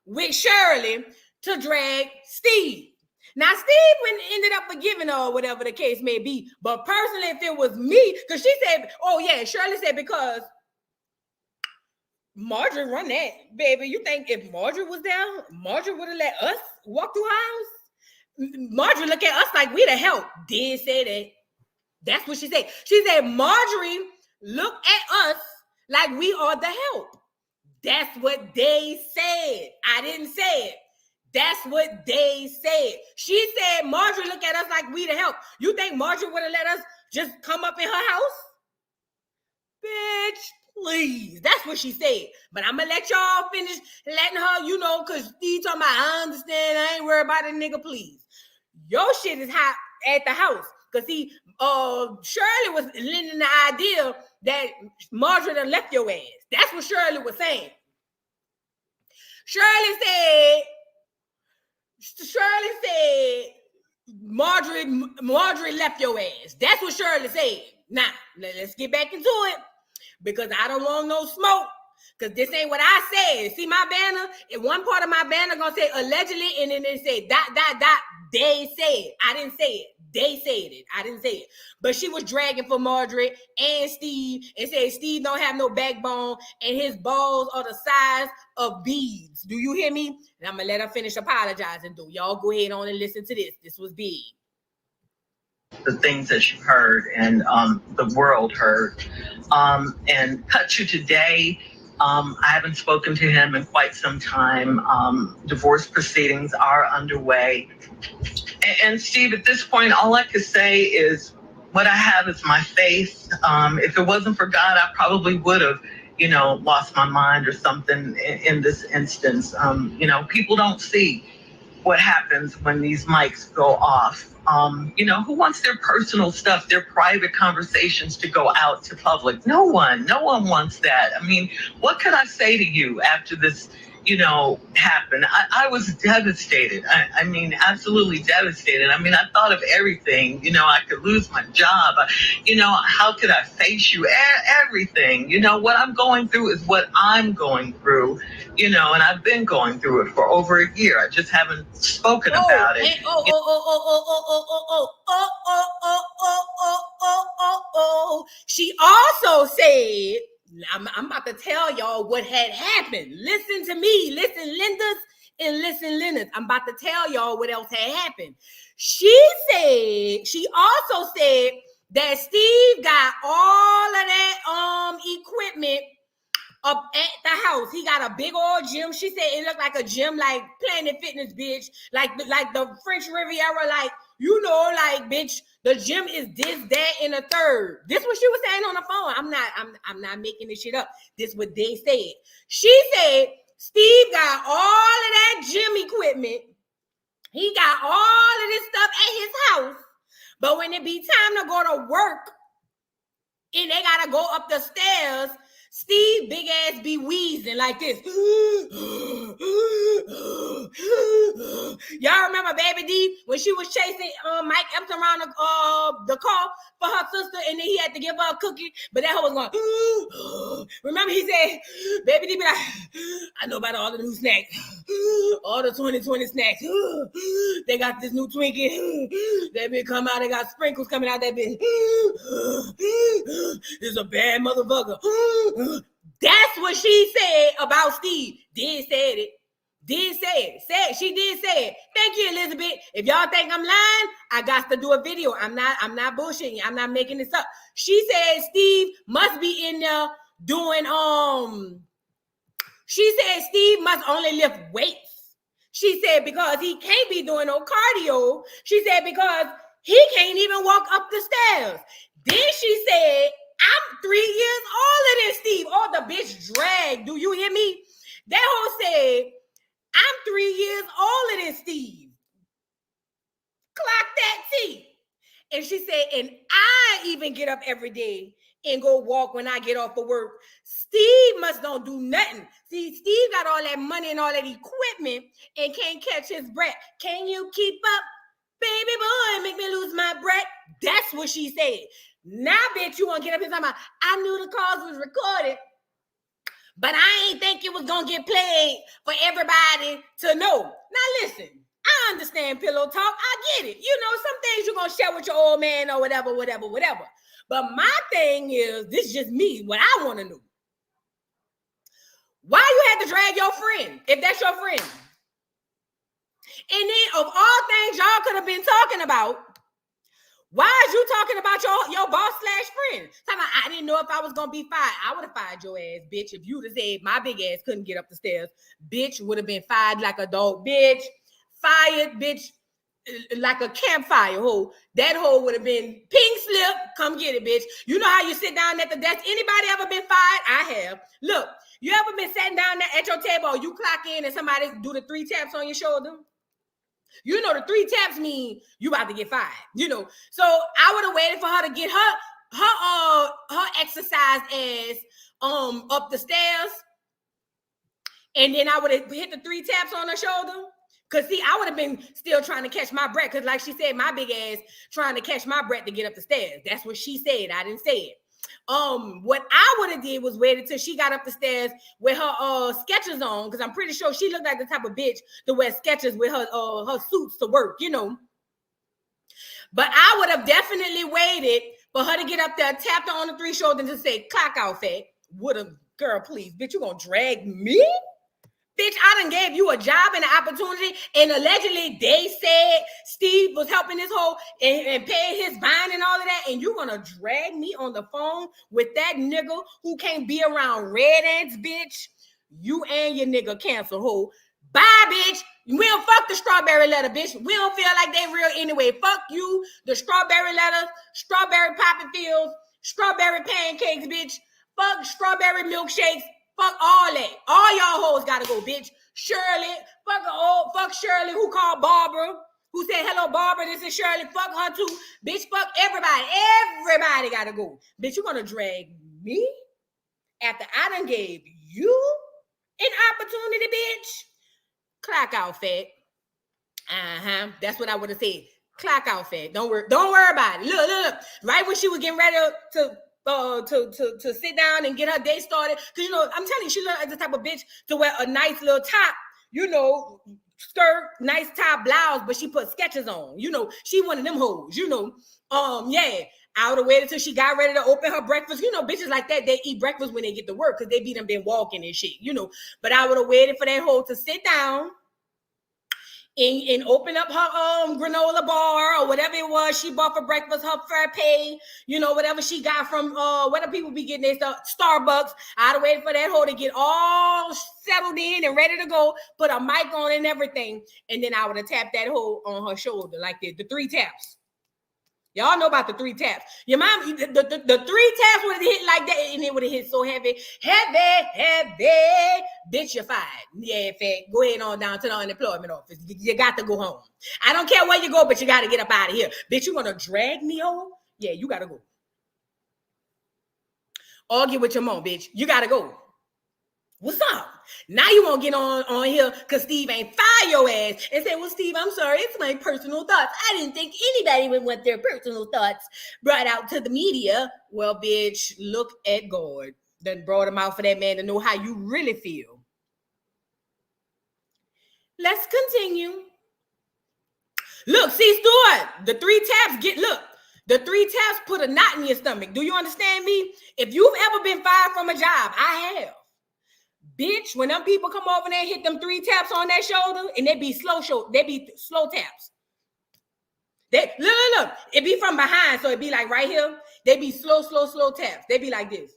with Shirley to drag Steve. Now, Steve ended up forgiving her or whatever the case may be. But personally, if it was me, because she said, oh yeah, Shirley said, because Marjorie run that, baby. You think if Marjorie was there, Marjorie would have let us walk through her house? Marjorie look at us like we the help. Did say that. That's what she said. She said, Marjorie look at us like we are the help. That's what they said. I didn't say it. That's what they said. She said, Marjorie look at us like we the help. You think Marjorie would have let us just come up in her house? Bitch, please. That's what she said. But I'm going to let y'all finish letting her, because Steve talking about, I understand. I ain't worried about it, nigga, please. Your shit is hot at the house. Because Shirley was lending the idea that Marjorie done left your ass. That's what Shirley was saying. Shirley said, Marjorie left your ass. That's what Shirley said. Now, let's get back into it because I don't want no smoke because this ain't what I said. See my banner? In one part of my banner gonna say allegedly and then it say ... They said. I didn't say it. They said it. I didn't say it. But she was dragging for Marjorie and Steve and said Steve don't have no backbone and his balls are the size of beads. Do you hear me? And I'm going to let her finish apologizing. Do y'all go ahead on and listen to this. This was big. The things that you heard and the world heard. And cut to today, I haven't spoken to him in quite some time. Divorce proceedings are underway. And Steve, at this point, all I could say is what I have is my faith. If it wasn't for God, I probably would have, lost my mind or something in this instance. People don't see what happens when these mics go off. Who wants their personal stuff, their private conversations to go out to public? No one wants that. I mean, what could I say to you after this, happened? I was devastated. I mean, absolutely devastated. I mean, I thought of everything, I could lose my job. How could I face you? Everything, what I'm going through is what I'm going through, and I've been going through it for over a year. I just haven't spoken about it. She also said, I'm about to tell y'all what had happened. Listen to me. Listen, Lindas and listen, Lindas. I'm about to tell y'all what else had happened. She also said that Steve got all of that equipment up at the house. He got a big old gym. She said it looked like a gym, like Planet Fitness, bitch. Like the French Riviera, like you know, like, bitch, the gym is this, that, and a third. This what she was saying on the phone. I'm not making this shit up. This what they said. She said Steve got all of that gym equipment. He got all of this stuff at his house. But when it be time to go to work and they gotta go up the stairs, Steve big ass be wheezing like this. Y'all remember Baby D when she was chasing Mike Epps around the car for her sister, and then he had to give her a cookie, but that hoe was going. Remember he said, Baby D be like, I know about all the new snacks, all the 2020 snacks. They got this new Twinkie. That bitch come out, they got sprinkles coming out that bitch. This is a bad motherfucker. That's what she said about Steve. She did say it. Thank you, Elizabeth. If y'all think I'm lying, I got to do a video. I'm not bullshitting. I'm not making this up. She said Steve must be in there doing she said Steve must only lift weights. She said because he can't be doing no cardio. She said because he can't even walk up the stairs. Then she said, I'm 3 years older than Steve. Oh, the bitch dragged. Do you hear me? That hoe said, I'm 3 years older than Steve. Clock that T. And she said, and I even get up every day and go walk when I get off of work. Steve must don't do nothing. See, Steve got all that money and all that equipment and can't catch his breath. Can you keep up? Baby boy, make me lose my breath. That's what she said. Now, bitch, you want to get up and talk about, I knew the calls was recorded, but I ain't think it was going to get played for everybody to know. Now, listen, I understand pillow talk. I get it. You know, some things you're going to share with your old man or whatever. But my thing is, this is just me, what I want to know. Why you had to drag your friend, if that's your friend? And then, of all things y'all could have been talking about, why is you talking about your boss / friend? Talking about, I didn't know if I was going to be fired. I would have fired your ass, bitch. If you would have said my big ass couldn't get up the stairs, bitch would have been fired like a dog, bitch. Fired, bitch, like a campfire hoe. That hoe would have been pink slip. Come get it, bitch. You know how you sit down at the desk? Anybody ever been fired? I have. Look, you ever been sitting down there at your table or you clock in and somebody do the 3 taps on your shoulder? You know the 3 taps mean you about to get fired, you know. So I would have waited for her to get her exercise ass up the stairs. And then I would have hit the 3 taps on her shoulder. Cause see, I would have been still trying to catch my breath. Cause like she said, my big ass trying to catch my breath to get up the stairs. That's what she said. I didn't say it. What I would have did was waited till she got up the stairs with her Skechers on, because I'm pretty sure she looked like the type of bitch to wear Skechers with her suits to work, you know. But I would have definitely waited for her to get up there, tapped her on the 3 shoulders and say, clock out, fat. Would have, girl, please, bitch, you gonna drag me? Bitch, I done gave you a job and an opportunity, and allegedly they said Steve was helping this hoe and paying his fine and all of that, and you gonna drag me on the phone with that nigga who can't be around red ants, bitch? You and your nigga cancel, hoe. Bye, bitch. We don't fuck the strawberry letter, bitch. We don't feel like they real anyway. Fuck you, the strawberry letters, strawberry poppy fields, strawberry pancakes, bitch. Fuck strawberry milkshakes. Fuck all that. All y'all hoes gotta go, bitch. Shirley, fuck Shirley who called Barbara, who said, hello, Barbara, this is Shirley. Fuck her too. Bitch, fuck everybody. Everybody gotta go. Bitch, you gonna drag me after I done gave you an opportunity, bitch? Clock out, fat. That's what I would have said. Clock out, fat. Don't worry about it. Look. Right when she was getting ready to sit down and get her day started. Because, you know, I'm telling you, she looked like the type of bitch to wear a nice little top, you know, skirt, nice top, blouse, but she put Skechers on. You know, she one of them hoes, you know. Yeah, I would have waited till she got ready to open her breakfast. You know, bitches like that, they eat breakfast when they get to work because they been walking and shit, you know. But I would have waited for that hoe to sit down and open up her granola bar or whatever it was she bought for breakfast, her fair pay, you know, whatever she got from whatever people be getting their stuff, Starbucks. I'd have waited for that hoe to get all settled in and ready to go, put a mic on and everything, and then I would have tapped that hoe on her shoulder like the 3 taps. Y'all know about the 3 taps. Your mom, the 3 taps would have hit like that, and it would have hit so heavy. Bitch, you're fired. Yeah, fat. Go ahead on down to the unemployment office. You got to go home. I don't care where you go, but you got to get up out of here. Bitch, you want to drag me home? Yeah, you got to go. Argue with your mom, bitch. You got to go. What's up? Now you won't get on here because Steve ain't fire your ass and say, well, Steve, I'm sorry. It's my personal thoughts. I didn't think anybody would want their personal thoughts brought out to the media. Well, bitch, look at God. Done brought them out for that man to know how you really feel. Let's continue. Look, see, Stuart, the 3 taps the 3 taps put a knot in your stomach. Do you understand me? If you've ever been fired from a job, I have. Bitch, when them people come over there and hit them 3 taps on that shoulder, and they be slow taps. Look. It be from behind, so it be like right here. They be slow taps. They be like this.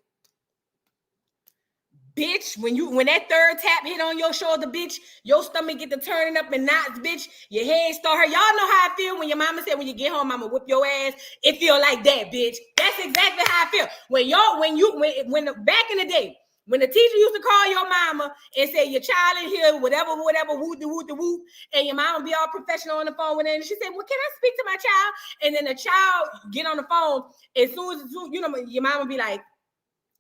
Bitch, when that 3rd tap hit on your shoulder, bitch, your stomach get to turning up in knots, bitch. Your head start hurt. Y'all know how I feel when your mama said when you get home, I'ma whip your ass. It feel like that, bitch. That's exactly how I feel. When back in the day, when the teacher used to call your mama and say your child in here, whatever, whoop, and your mama be all professional on the phone with her, and she said, well, can I speak to my child? And then the child get on the phone, as soon as you know, your mama be like,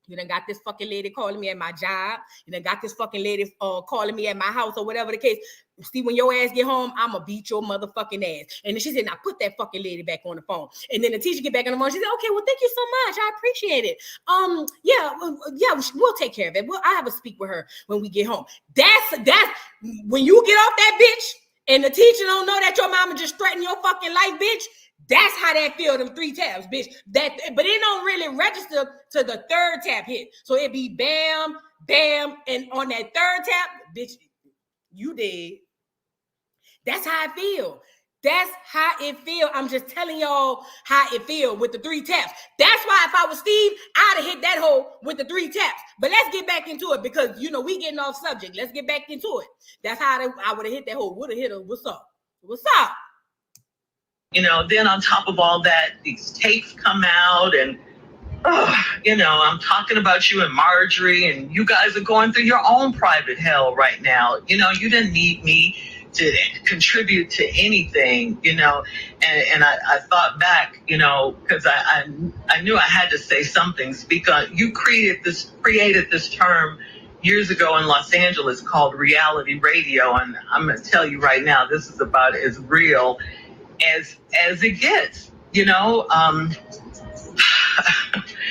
you done got this fucking lady calling me at my job. You done got this fucking lady calling me at my house or whatever the case. See, when your ass get home, I'ma beat your motherfucking ass. And then she said, now put that fucking lady back on the phone. And then the teacher get back on the phone. She said, okay, well, thank you so much. I appreciate it. Yeah, we'll take care of it. I have a speak with her when we get home. That's when you get off that bitch and the teacher don't know that your mama just threatened your fucking life, bitch. That's how that feel, them 3 taps, bitch. But it don't really register to the 3rd tap hit. So it be bam, bam, and on that 3rd tap, bitch, you dead. That's how I feel. That's how it feel. I'm just telling y'all how it feel with the 3 taps. That's why if I was Steve, I'd have hit that hole with the 3 taps. But let's get back into it because, you know, we getting off subject. Let's get back into it. That's how I would have hit that hole. Would have hit her. What's up? What's up? You know, then on top of all that, these tapes come out and, you know, I'm talking about you and Marjorie and you guys are going through your own private hell right now. You know, you didn't need me to contribute to anything, you know, and I thought back, you know, because I knew I had to say something, speak on. You created this term years ago in Los Angeles called reality radio, and I'm going to tell you right now, this is about as real as it gets, you know.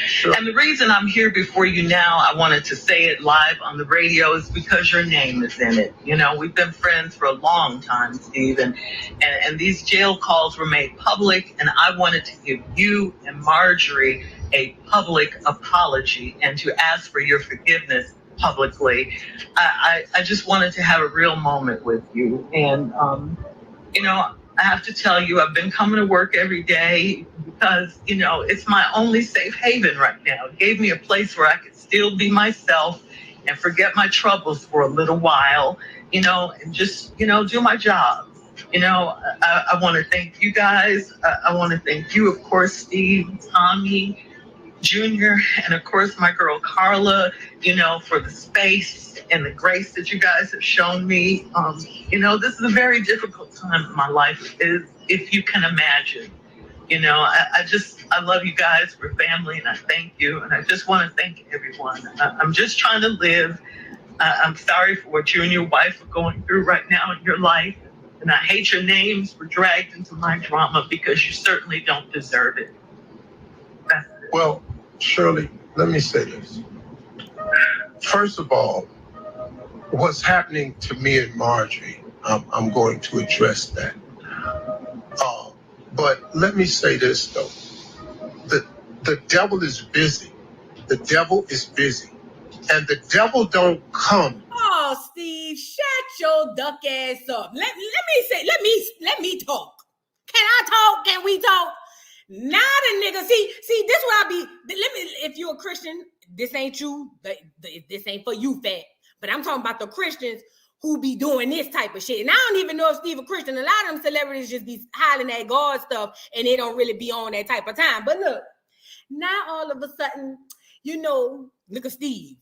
Sure. And the reason I'm here before you now, I wanted to say it live on the radio, is because your name is in it. You know, we've been friends for a long time, Steve, and these jail calls were made public, and I wanted to give you and Marjorie a public apology and to ask for your forgiveness publicly. I just wanted to have a real moment with you, and you know, I have to tell you, I've been coming to work every day because, you know, it's my only safe haven right now. It gave me a place where I could still be myself and forget my troubles for a little while, you know, and just, you know, do my job. You know, I want to thank you guys. I want to thank you, of course, Steve, Tommy, Junior, and of course my girl Carla, you know, for the space and the grace that you guys have shown me. You know, this is a very difficult time in my life, if you can imagine. You know, I love you guys. We're family, and I thank you. And I just want to thank everyone. I'm just trying to live. I'm sorry for what you and your wife are going through right now in your life. And I hate your names were dragged into my drama because you certainly don't deserve it. That's it. Well, Shirley, let me say this. First of all, what's happening to me and Marjorie, I'm going to address that. But let me say this, though. The devil is busy. The devil is busy. And the devil don't come. Oh, Steve, shut your duck ass up. Let me talk. Can I talk? Can we talk? Not a nigga. See, this what I be. If you're a Christian, this ain't you. This ain't for you, fat. But I'm talking about the Christians who be doing this type of shit. And I don't even know if Steve a Christian. A lot of them celebrities just be hollering at God stuff and they don't really be on that type of time. But look, now all of a sudden, look at Steve.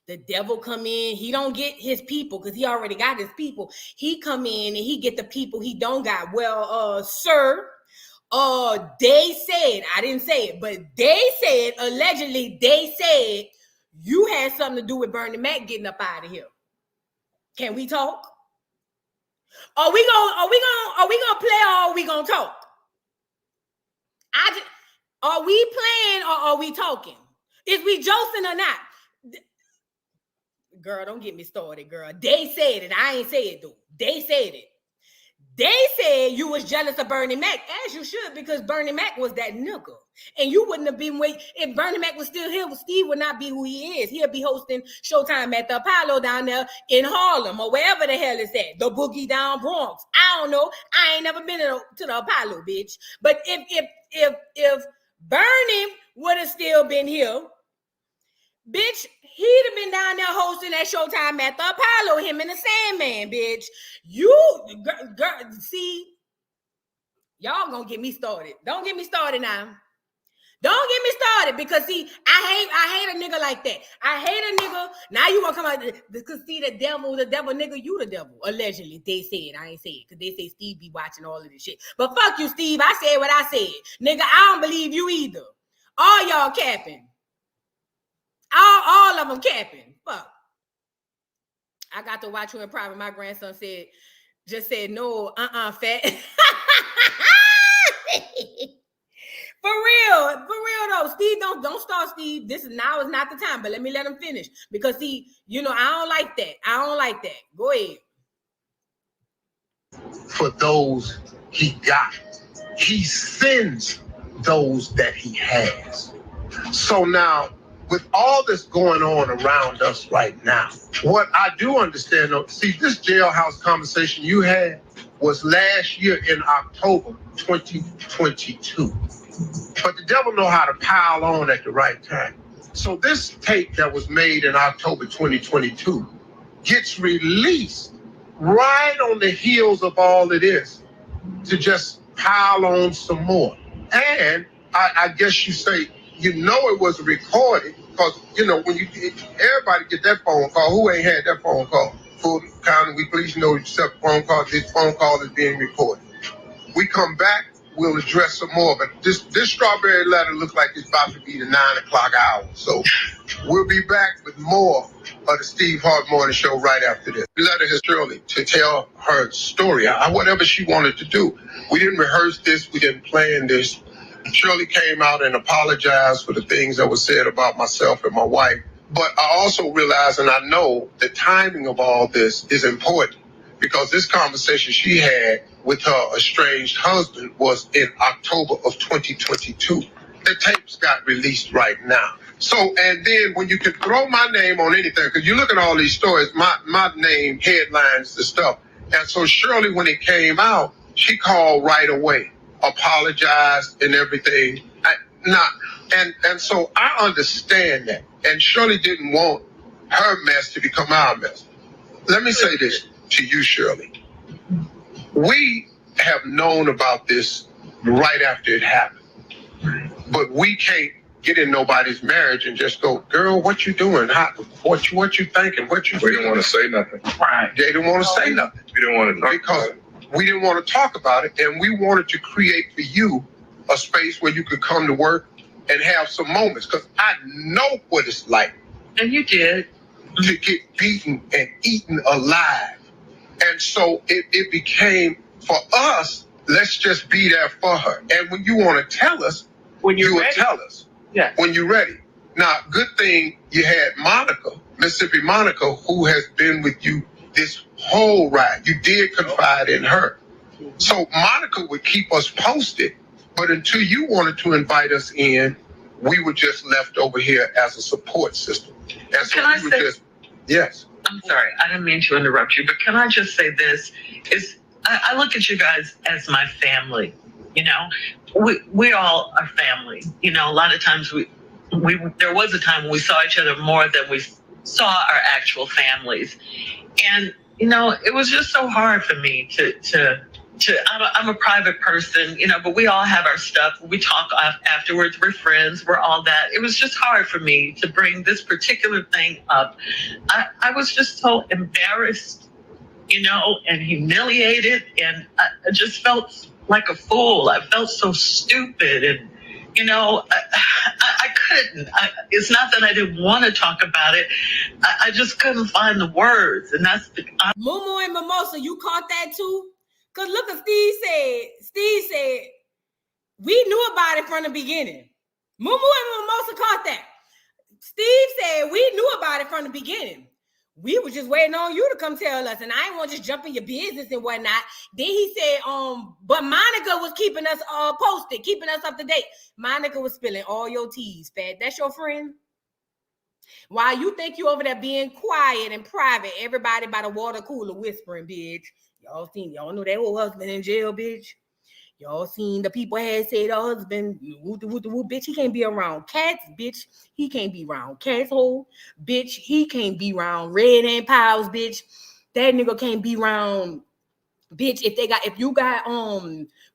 The devil come in, he don't get his people because he already got his people. He come in and he get the people he don't got. Well, sir, they said, I didn't say it, but they said, allegedly, they said you had something to do with Bernie Mac getting up out of here. Can we talk? Are we gonna play or are we gonna talk? Are we playing or are we talking? Is we josing or not? Girl, don't get me started, girl. They said it. I ain't say it, though. They said it. They said you was jealous of Bernie Mac, as you should, because Bernie Mac was that nigga. And you wouldn't have been if Bernie Mac was still here, Steve would not be who he is. He'll be hosting Showtime at the Apollo down there in Harlem or wherever the hell it's at. The Boogie Down Bronx. I don't know. I ain't never been to the Apollo, bitch. But if Bernie would have still been here, bitch, he'd have been down there hosting that Showtime at the Apollo, him and the Sandman, bitch. Girl, see, y'all gonna get me started. Don't get me started now. Don't get me started because, see, I hate a nigga like that. I hate a nigga. Now you gonna come out because, see, the devil, nigga, you the devil. Allegedly, they said. I ain't say it because they say Steve be watching all of this shit. But fuck you, Steve. I said what I said. Nigga, I don't believe you either. All y'all capping. All of them capping. Fuck. I got to watch you in private. My grandson just said no, fat. For real though. Steve, don't start, Steve. Now is not the time, but let me let him finish. Because see, I don't like that. Go ahead. For those he got, he sends those that he has. So now, with all this going on around us right now, what I do understand, though, see, this jailhouse conversation you had was last year in October 2022. But the devil know how to pile on at the right time. So this tape that was made in October 2022 gets released right on the heels of all of this to just pile on some more. And I guess you say, it was recorded because, when everybody get that phone call, who ain't had that phone call? Full county, we please know except phone call, this phone call is being recorded. We come back, we'll address some more, but this strawberry letter looks like it's about to be the 9 o'clock hour. So we'll be back with more of the Steve Hart Morning Show right after this. We let her Shirley to tell her story, whatever she wanted to do. We didn't rehearse this, we didn't plan this. Shirley came out and apologized for the things that were said about myself and my wife. But I also realize, and I know, the timing of all this is important because this conversation she had with her estranged husband was in October of 2022. The tapes got released right now. So, and then when you can throw my name on anything, because you look at all these stories, my name headlines the stuff. And so Shirley, when it came out, she called right away, apologized and everything. And so I understand that. And Shirley didn't want her mess to become our mess. Let me say this to you, Shirley. We have known about this right after it happened. But we can't get in nobody's marriage and just go, girl, what you doing? What you thinking? We didn't want to say nothing. Right. They didn't want to say nothing. We didn't want to talk about it. We didn't want to talk about it, and we wanted to create for you a space where you could come to work and have some moments, because I know what it's like. And you did. To get beaten and eaten alive. And so it became, for us, let's just be there for her. And when you want to tell us, you will tell us. Yeah. When you're ready. Now, good thing you had Monica, Mississippi Monica, who has been with you this whole ride. You did confide in her. So Monica would keep us posted, but until you wanted to invite us in, we were just left over here as a support system. And so Can I say, yes. I'm sorry, I didn't mean to interrupt you, but can I just say this? I look at you guys as my family. You know, we all are family. You know, a lot of times there was a time when we saw each other more than we saw our actual families, and you know, it was just so hard for me to. I'm a private person, you know, but we all have our stuff. We talk afterwards. We're friends. We're all that. It was just hard for me to bring this particular thing up. I was just so embarrassed, you know, and humiliated, and I just felt like a fool. I felt so stupid, and you know, I couldn't. It's not that I didn't want to talk about it. I just couldn't find the words, and that's Mumu and Mimosa, you caught that too? Because look what Steve said, we knew about it from the beginning. Mumu and Mimosa caught that. Steve said, we knew about it from the beginning. We were just waiting on you to come tell us. And I didn't want to just jump in your business and whatnot. Then he said, but Monica was keeping us posted, keeping us up to date. Monica was spilling all your teas, Fat. That's your friend? While you think you over there being quiet and private, everybody by the water cooler whispering, bitch. Y'all know that whole husband in jail, bitch. Y'all seen the people had said the husband, bitch, he can't be around cats, bitch. He can't be around cats hole, bitch. He can't be around red hand piles, bitch. That nigga can't be around, bitch. If you got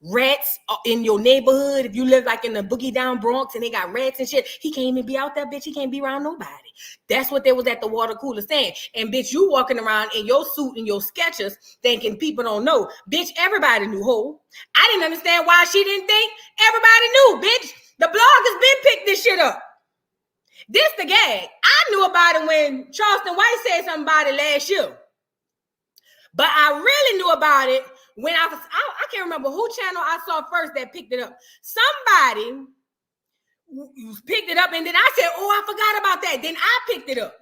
rats in your neighborhood, if you live like in the boogie down Bronx and they got rats and shit, he can't even be out there, bitch. He can't be around nobody. That's what they was at the water cooler saying. And bitch, you walking around in your suit and your Skechers thinking people don't know. Bitch, everybody knew who. I didn't understand why she didn't think everybody knew, bitch. The blog has been picked this shit up. This the gag. I knew about it when Charleston White said something about it last year. But I really knew about it when I can't remember who channel I saw first that picked it up. Somebody picked it up, and then I said, oh, I forgot about that. Then I picked it up.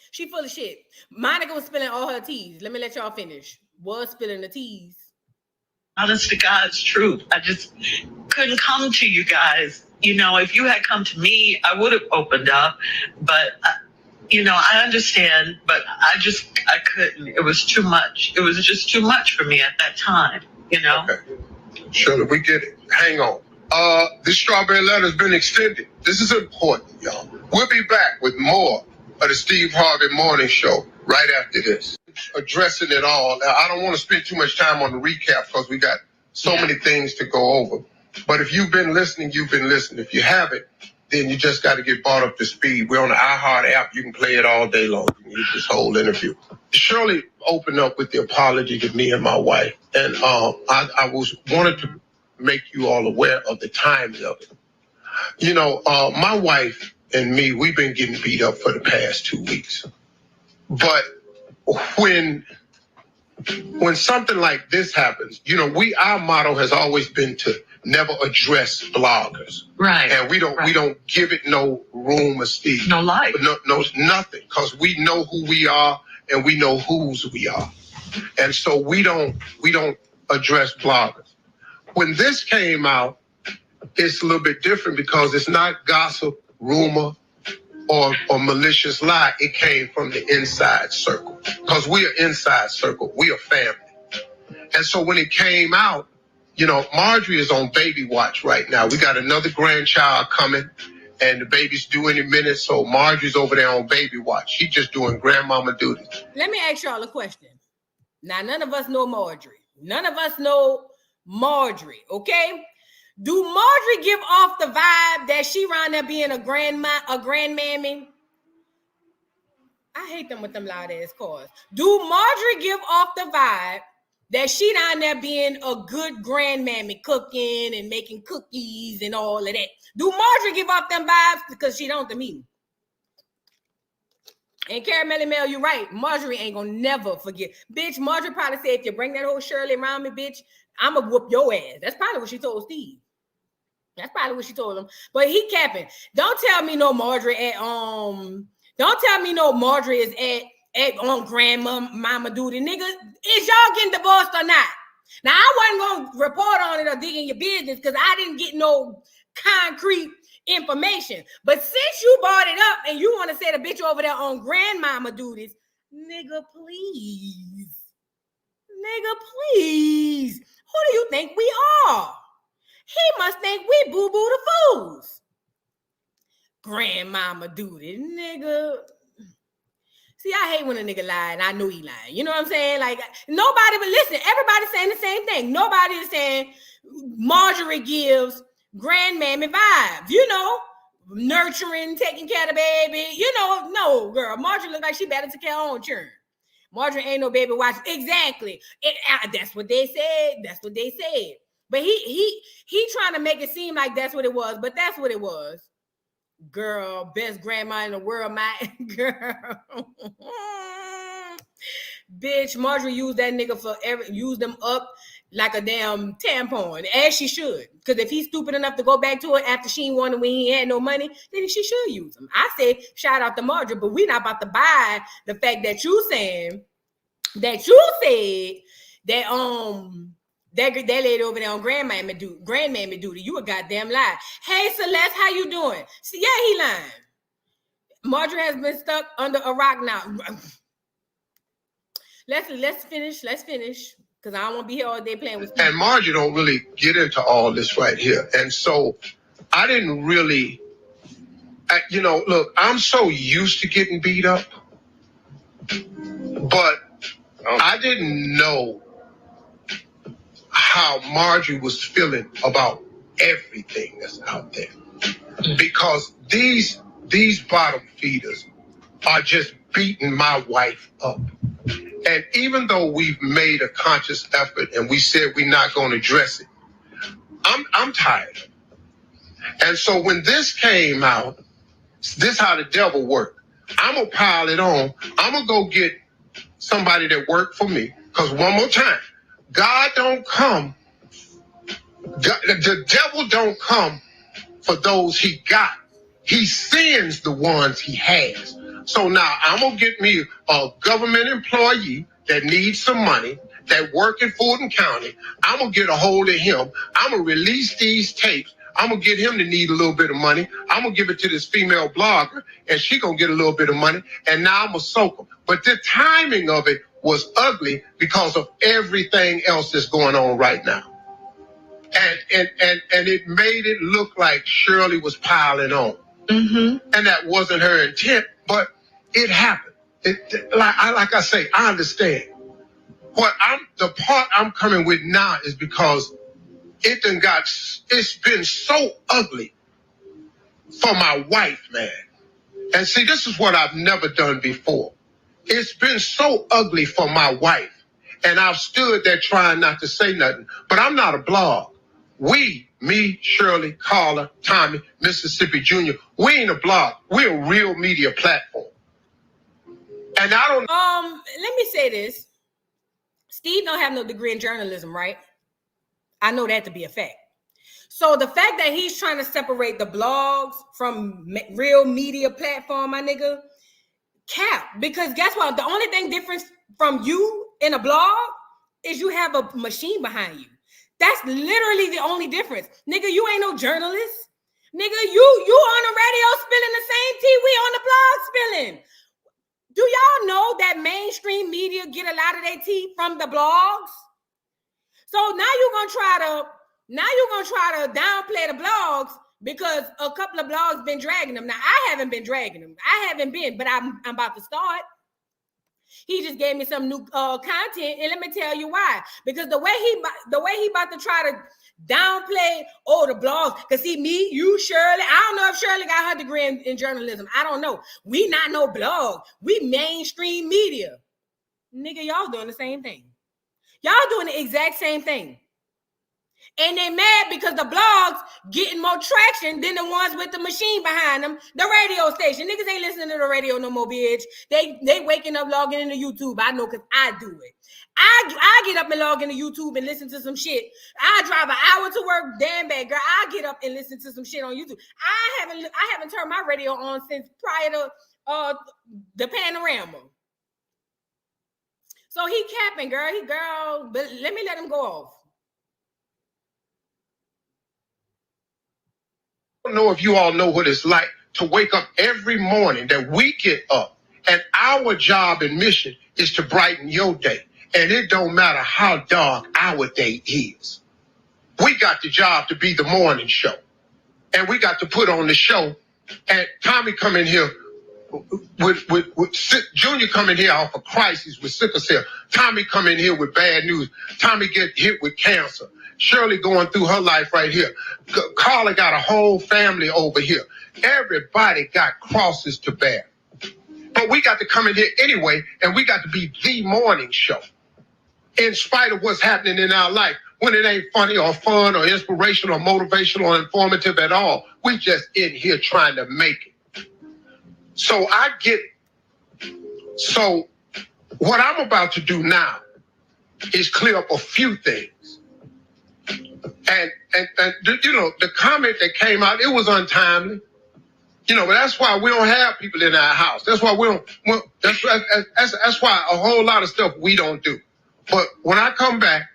She full of shit. Monica was spilling all her teas. Let me let y'all finish. Was spilling the teas. Honest to God's truth. I just couldn't come to you guys. You know, if you had come to me, I would have opened up. But, you know, I understand, but I couldn't. It was too much. It was just too much for me at that time, you know? Okay. Shirley, we get it. Hang on. This strawberry letter has been extended. This is important, y'all. We'll be back with more of the Steve Harvey Morning Show right after this. Addressing it all. Now, I don't want to spend too much time on the recap because we got so many things to go over. But if you've been listening, you've been listening. If you haven't, then you just got to get brought up to speed. We're on the iHeart app. You can play it all day long. You can use this whole interview. Shirley opened up with the apology to me and my wife. And I wanted to make you all aware of the timing of it. You know, my wife and me, we've been getting beat up for the past 2 weeks. But when something like this happens, you know, our motto has always been to never address bloggers. Right. And we don't give it no room or speed. No life. No, nothing. Because we know who we are and we know whose we are. And so we don't address bloggers. When this came out, it's a little bit different because it's not gossip, rumor, or malicious lie. It came from the inside circle. Because we are inside circle. We are family. And so when it came out, you know, Marjorie is on baby watch right now. We got another grandchild coming, and the baby's due any minute. So Marjorie's over there on baby watch. She's just doing grandmama duty. Let me ask y'all a question. Now, none of us know Marjorie. None of us know Marjorie, okay? Do Marjorie give off the vibe that she around there being a grandmammy? I hate them with them loud ass cars. Do Marjorie give off the vibe that she down there being a good grandmammy, cooking and making cookies and all of that? Do Marjorie give off them vibes? Because she don't to me. And Caramelly Mel, you're right. Marjorie ain't gonna never forget. Bitch, Marjorie probably said, if you bring that whole Shirley around me, bitch, I'm gonna whoop your ass. That's probably what she told Steve. That's probably what she told him. But he capping. Don't tell me no Marjorie at don't tell me no Marjorie is at on grandmama duty. Nigga, is y'all getting divorced or not? Now I wasn't gonna report on it or dig in your business because I didn't get no concrete information. But since you brought it up and you want to say the bitch over there on grandmama duties, nigga, please. Nigga, please. Who do you think we are? He must think we boo-boo the fools. Grandmama duty, nigga. See, I hate when a nigga lie and I know he lying. You know what I'm saying? Like, nobody, but listen, everybody's saying the same thing. Nobody is saying Marjorie gives grandmammy vibes. You know, nurturing, taking care of the baby. You know, no, girl. Marjorie looks like she better take care of her own children. Marjorie ain't no baby watch. Exactly. That's what they said. That's what they said. But he trying to make it seem like that's what it was. But that's what it was. Girl, best grandma in the world, my girl. Bitch, Marjorie used that nigga used them up like a damn tampon, as she should. Because if he's stupid enough to go back to her after she ain't wanted when he had no money, then she should use him. I say shout out to Marjorie, but we not about to buy the fact that you saying that you said that that lady over there on grandmammy duty, you a goddamn lie. Hey Celeste, how you doing? See, yeah, he lying. Marjorie has been stuck under a rock now. Let's finish. Because I don't want to be here all day playing with you. And Marjorie don't really get into all this right here. And so I didn't really, look, I'm so used to getting beat up, but I didn't know how Marjorie was feeling about everything that's out there. Because these bottom feeders are just beating my wife up. And even though we've made a conscious effort and we said we're not going to address it, I'm tired. And so when this came out, this is how the devil worked. I'm going to pile it on. I'm going to go get somebody that worked for me. Because one more time, God don't come. The devil don't come for those he got. He sends the ones he has. So now I'm going to get me a government employee that needs some money, that work in Fulton County. I'm going to get a hold of him. I'm going to release these tapes. I'm going to get him to need a little bit of money. I'm going to give it to this female blogger, and she going to get a little bit of money. And now I'm going to soak him. But the timing of it was ugly because of everything else that's going on right now. And it made it look like Shirley was piling on. Mm-hmm. And that wasn't her intent, but it happened. Like I say, I understand. The part I'm coming with now is because it's been so ugly for my wife, man. And see, this is what I've never done before. It's been so ugly for my wife. And I've stood there trying not to say nothing, but I'm not a blog. Me, Shirley, Carla, Tommy, Mississippi Jr., we ain't a blog. We're a real media platform. And I don't... Let me say this. Steve don't have no degree in journalism, right? I know that to be a fact. So the fact that he's trying to separate the blogs from real media platform, my nigga, cap. Because guess what? The only thing different from you in a blog is you have a machine behind you. That's literally the only difference. Nigga, you ain't no journalist. Nigga, you on the radio spilling the same tea we on the blog spilling. Do y'all know that mainstream media get a lot of their tea from the blogs? So now you're gonna try to downplay the blogs because a couple of blogs been dragging them. Now I haven't been dragging them. But I'm about to start. He just gave me some new content, and let me tell you why. Because the way he about to try to downplay the blogs. Because see, me, you, Shirley, I don't know if Shirley got her degree in journalism. I don't know. We not no blog. We mainstream media. Nigga, y'all doing the same thing. Y'all doing the exact same thing. And they mad because the blogs getting more traction than the ones with the machine behind them, the radio station. Niggas ain't listening to the radio no more, bitch. They waking up, logging into YouTube. I know because I do it. I get up and log into YouTube and listen to some shit. I drive an hour to work, damn bad, girl. I get up and listen to some shit on YouTube. I haven't turned my radio on since prior to the panorama. So he capping, girl. But let me let him go off. don't know if you all know what it's like to wake up every morning that we get up, and our job and mission is to brighten your day. And it don't matter how dark our day is. We got the job to be the morning show. And we got to put on the show. And Tommy come in here with Junior come in here off of crisis with sickle cell. Tommy come in here with bad news. Tommy get hit with cancer. Shirley going through her life right here. Carla got a whole family over here. Everybody got crosses to bear. But we got to come in here anyway, and we got to be the morning show. In spite of what's happening in our life, when it ain't funny or fun or inspirational or motivational or informative at all, we just in here trying to make it. So what I'm about to do now is clear up a few things. And you know, the comment that came out, it was untimely. You know, but that's why we don't have people in our house. That's why that's why a whole lot of stuff we don't do. But when I come back,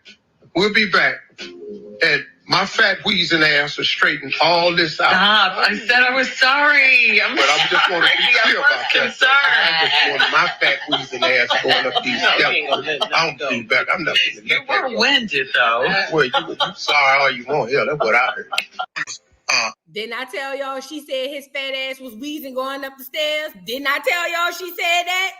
we'll be back, and my fat wheezing ass will straighten all this out. Stop. I said I was sorry. But I just want to be clear about that. I just want my fat wheezing ass going up these steps. I don't feel back. I'm not feeling You were winded, though. Well, you sorry all you want. Hell, that's what I heard. Didn't I tell y'all she said his fat ass was wheezing going up the stairs? Didn't I tell y'all she said that?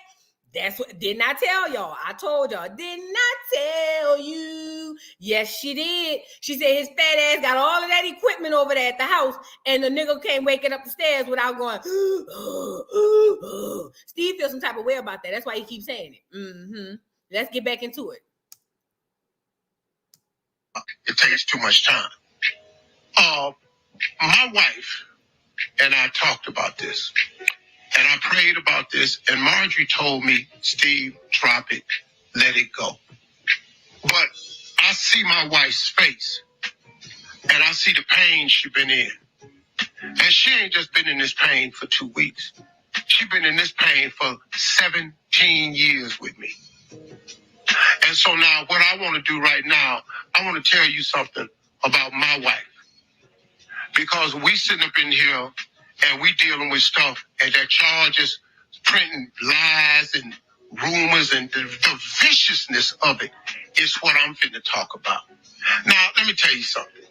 That's what, didn't I tell y'all? I told y'all. Didn't I tell you? Yes, she did. She said his fat ass got all of that equipment over there at the house, and the nigga came waking up the stairs without going, Steve feels some type of way about that. That's why he keeps saying it. Let's get back into it. It takes too much time. My wife and I talked about this, and I prayed about this, and Marjorie told me, Steve, drop it, let it go. But I see my wife's face, and I see the pain she's been in. And she ain't just been in this pain for 2 weeks. She's been in this pain for 17 years with me. And so now what I want to do right now, I want to tell you something about my wife. Because we sitting up in here and we dealing with stuff, and that y'all just printing lies and rumors, and the viciousness of it is what I'm finna talk about. Now, let me tell you something.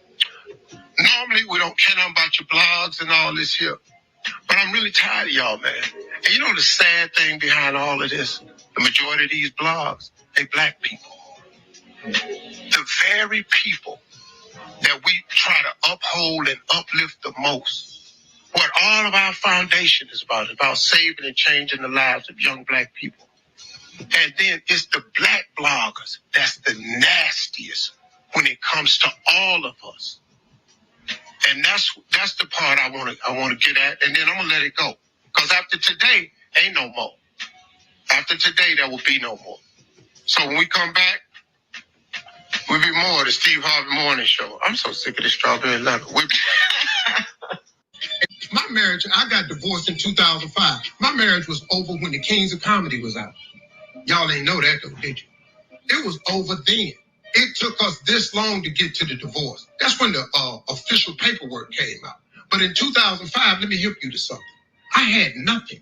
Normally, we don't care nothing about your blogs and all this here, but I'm really tired of y'all, man. And you know the sad thing behind all of this? The majority of these blogs, they black people. The very people that we try to uphold and uplift the most. What all of our foundation is about saving and changing the lives of young black people. And then it's the black bloggers that's the nastiest when it comes to all of us. And that's the part I want to get at, and then I'm gonna let it go. Because after today, ain't no more. After today, there will be no more. So when we come back, we'll be more of the Steve Harvey Morning Show. I'm so sick of this strawberry leather. We'll be right. My marriage, I got divorced in 2005. My marriage was over when the Kings of Comedy was out. Y'all ain't know that though, did you? It was over then. It took us this long to get to the divorce. That's when the official paperwork came out. But in 2005, let me hip you to something. I had nothing.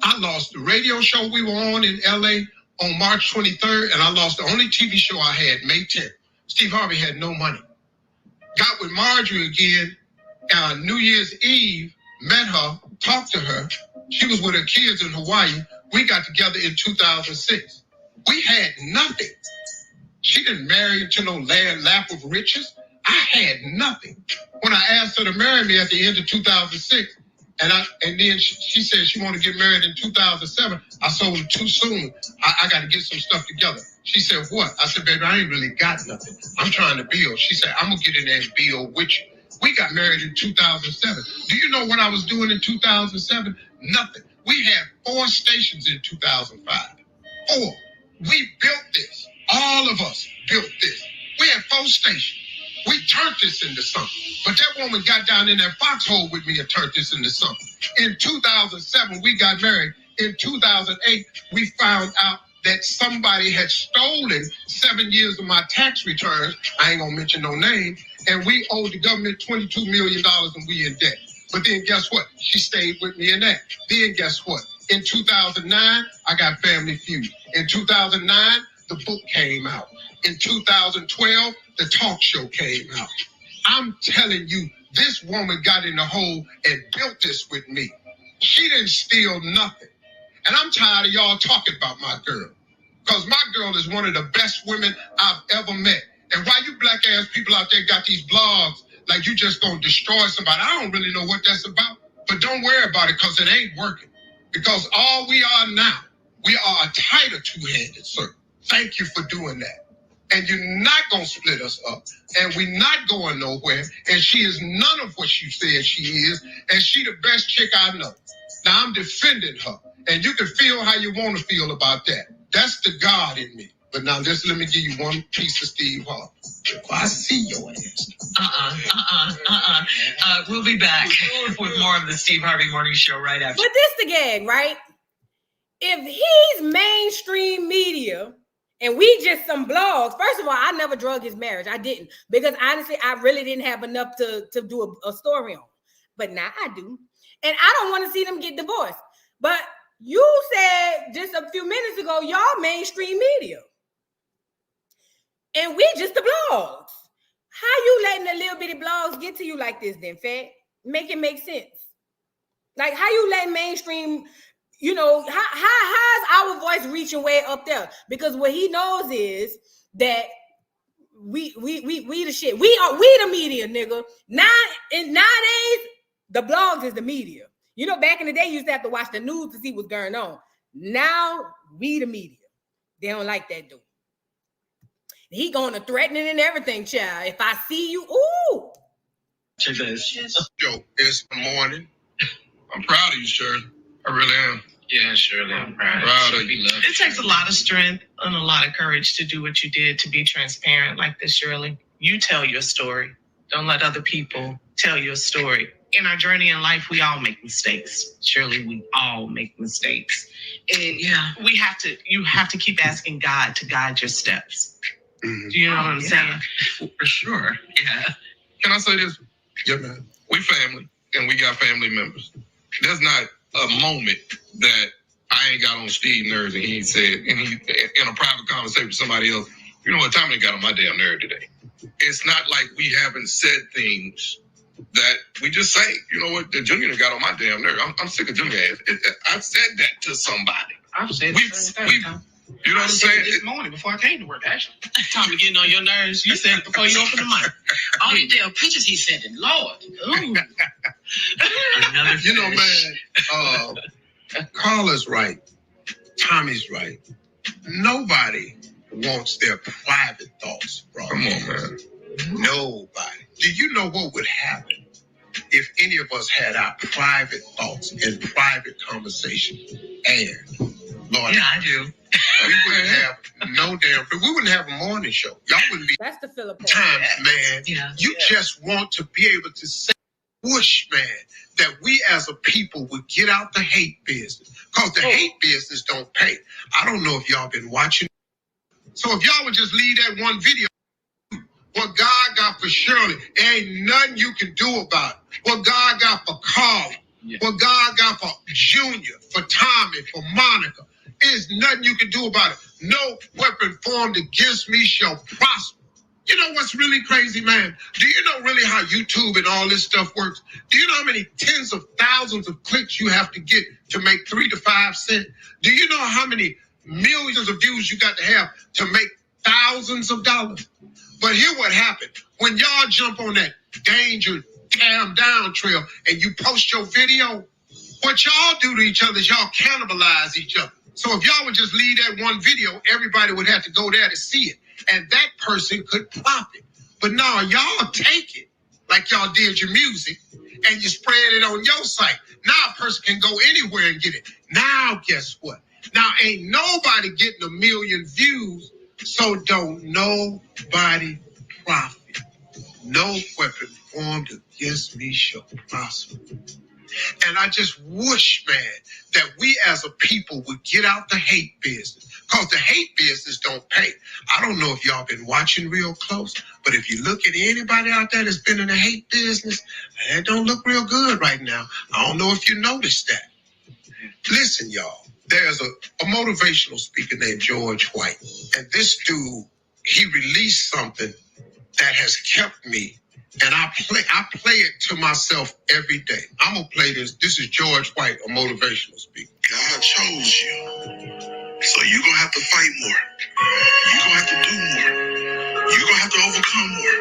I lost the radio show we were on in LA on March 23rd, and I lost the only TV show I had May 10th. Steve Harvey had no money. Got with Marjorie again on New Year's Eve, met her, talked to her. She was with her kids in Hawaii. We got together in 2006. We had nothing. She didn't marry into no lap of riches. I had nothing. When I asked her to marry me at the end of 2006, and then she said she wanted to get married in 2007. I told her too soon. I got to get some stuff together. She said, what? I said, baby, I ain't really got nothing. I'm trying to build. She said, I'm going to get in there and build with you. We got married in 2007. Do you know what I was doing in 2007? Nothing. We had 4 stations in 2005. 4. We built this. All of us built this. We had 4 stations. We turned this into something. But that woman got down in that foxhole with me and turned this into something. In 2007, we got married. In 2008, we found out that somebody had stolen 7 years of my tax returns. I ain't gonna mention no name. And we owed the government $22 million and we in debt. But then guess what? She stayed with me in that. Then guess what? In 2009, I got Family Feud. In 2009, the book came out. In 2012, the talk show came out. I'm telling you, this woman got in the hole and built this with me. She didn't steal nothing. And I'm tired of y'all talking about my girl. Because my girl is one of the best women I've ever met. And why you black ass people out there got these blogs like you just gonna destroy somebody? I don't really know what that's about. But don't worry about it because it ain't working. Because all we are now, we are a tighter two-handed circle. Thank you for doing that. And you're not going to split us up. And we're not going nowhere. And she is none of what you said she is. And she the best chick I know. Now, I'm defending her. And you can feel how you want to feel about that. That's the God in me. But now, just let me give you one piece of Steve Harvey. If I see your ass. We'll be back with more of the Steve Harvey Morning Show right after. But this the gag, right? If he's mainstream media and we just some blogs, first of all, I never drug his marriage. I didn't. Because honestly, I really didn't have enough to do a story on. But now I do. And I don't want to see them get divorced. But you said just a few minutes ago, y'all mainstream media. And we just the blogs. How you letting the little bitty blogs get to you like this then, Fat? Make it make sense. Like, how you letting mainstream, you know, how's our voice reaching way up there? Because what he knows is that we the shit. We the media, nigga. Nowadays, the blogs is the media. You know, back in the day, you used to have to watch the news to see what's going on. Now, we the media. They don't like that dude. He going to threatening and everything, child. If I see you, ooh. Yo, it's the morning. I'm proud of you, Shirley. I really am. Yeah, Shirley, I'm proud of you. It takes a lot of strength and a lot of courage to do what you did, to be transparent like this, Shirley. You tell your story. Don't let other people tell your story. In our journey in life, we all make mistakes. Shirley, we all make mistakes. And you have to keep asking God to guide your steps. Mm-hmm. Do you know what I'm saying? For sure. Yeah. Can I say this? Yeah, man. We family, and we got family members. There's not a moment that I ain't got on Steve's nerves and he said, and he in a private conversation with somebody else, you know what, Tommy got on my damn nerve today. It's not like we haven't said things that we just say, you know what, the Junior got on my damn nerve. I'm sick of Junior ass. I've said that to somebody. I've said it. You know what I'm saying? This morning before I came to work, actually. Tommy getting on your nerves. You said it before you opened the mic. All the damn pictures he sending, Lord. Ooh. You know, man, Carla's right. Tommy's right. Nobody wants their private thoughts brought. Come on, man. Nobody. Do you know what would happen if any of us had our private thoughts and private conversation aired? Lord, yeah, I do. We wouldn't have no damn. We wouldn't have a morning show. Y'all wouldn't be. That's the Philip. Times, man. Yeah. You just want to be able to say, whoosh, man, that we as a people would get out the hate business. Because the hate business don't pay. I don't know if y'all been watching. So if y'all would just leave that one video, what God got for Shirley, there ain't nothing you can do about it. What God got for Carla, what God got for Junior, for Tommy, for Monica, is nothing you can do about it. No weapon formed against me shall prosper. You know what's really crazy, man? Do you know really how YouTube and all this stuff works? Do you know how many tens of thousands of clicks you have to get to make 3 to 5 cents? Do you know how many millions of views you got to have to make thousands of dollars? But here what happened. When y'all jump on that danger tam down trail and you post your video, what y'all do to each other is y'all cannibalize each other. So if y'all would just leave that one video, everybody would have to go there to see it. And that person could profit. But no, y'all take it like y'all did your music and you spread it on your site. Now a person can go anywhere and get it. Now guess what? Now ain't nobody getting 1 million views, so don't nobody profit. No weapon formed against me shall prosper. And I just wish, man, that we as a people would get out the hate business. Because the hate business don't pay. I don't know if y'all been watching real close, but if you look at anybody out there that's been in the hate business, it don't look real good right now. I don't know if you noticed that. Listen, y'all, there's a motivational speaker named George White. And this dude, he released something that has kept me. And I play it to myself every day. I'm going to play this. This is George White, a motivational speaker. God chose you. So you're going to have to fight more. You're going to have to do more. You're going to have to overcome more.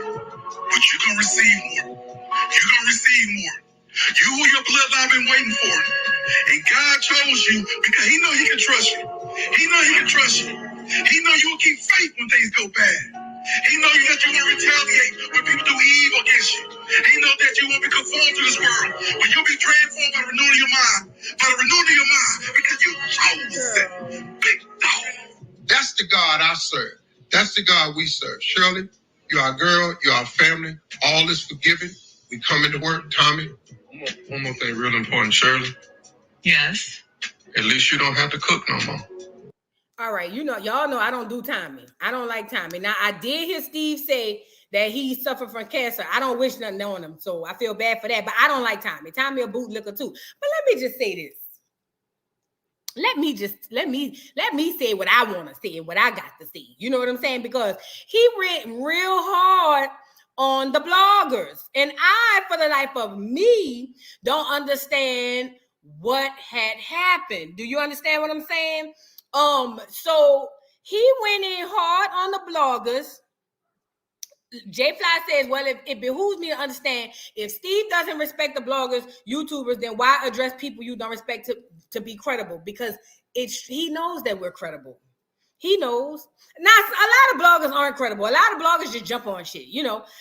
But you're going to receive more. You're going to receive more. You who your bloodline been waiting for. And God chose you because he know he can trust you. He know he can trust you. He know you will keep faith when things go bad. He know that you won't retaliate when people do evil against you. He know that you won't be conformed to this world, but you'll be transformed by the renewing of your mind. By the renewing of your mind, because you chose it. Big dog. That's the God I serve. That's the God we serve. Shirley, you're our girl. You're our family. All is forgiven. We come into work. Tommy. One more thing real important, Shirley. Yes. At least you don't have to cook no more. All right, y'all know I don't do timing. I don't like timing. Now, I did hear Steve say that he suffered from cancer. I don't wish nothing on him, so I feel bad for that. But I don't like timing. Tommy a bootlicker too. But let me just say this. Let me say what I want to say and what I got to say. You know what I'm saying? Because he went real hard on the bloggers, and I, for the life of me, don't understand what had happened. Do you understand what I'm saying? So he went in hard on the bloggers. J Fly says, well, it behooves me to understand if Steve doesn't respect the bloggers, YouTubers, then why address people you don't respect to be credible? Because he knows that we're credible. He knows. Now, a lot of bloggers aren't credible. A lot of bloggers just jump on shit,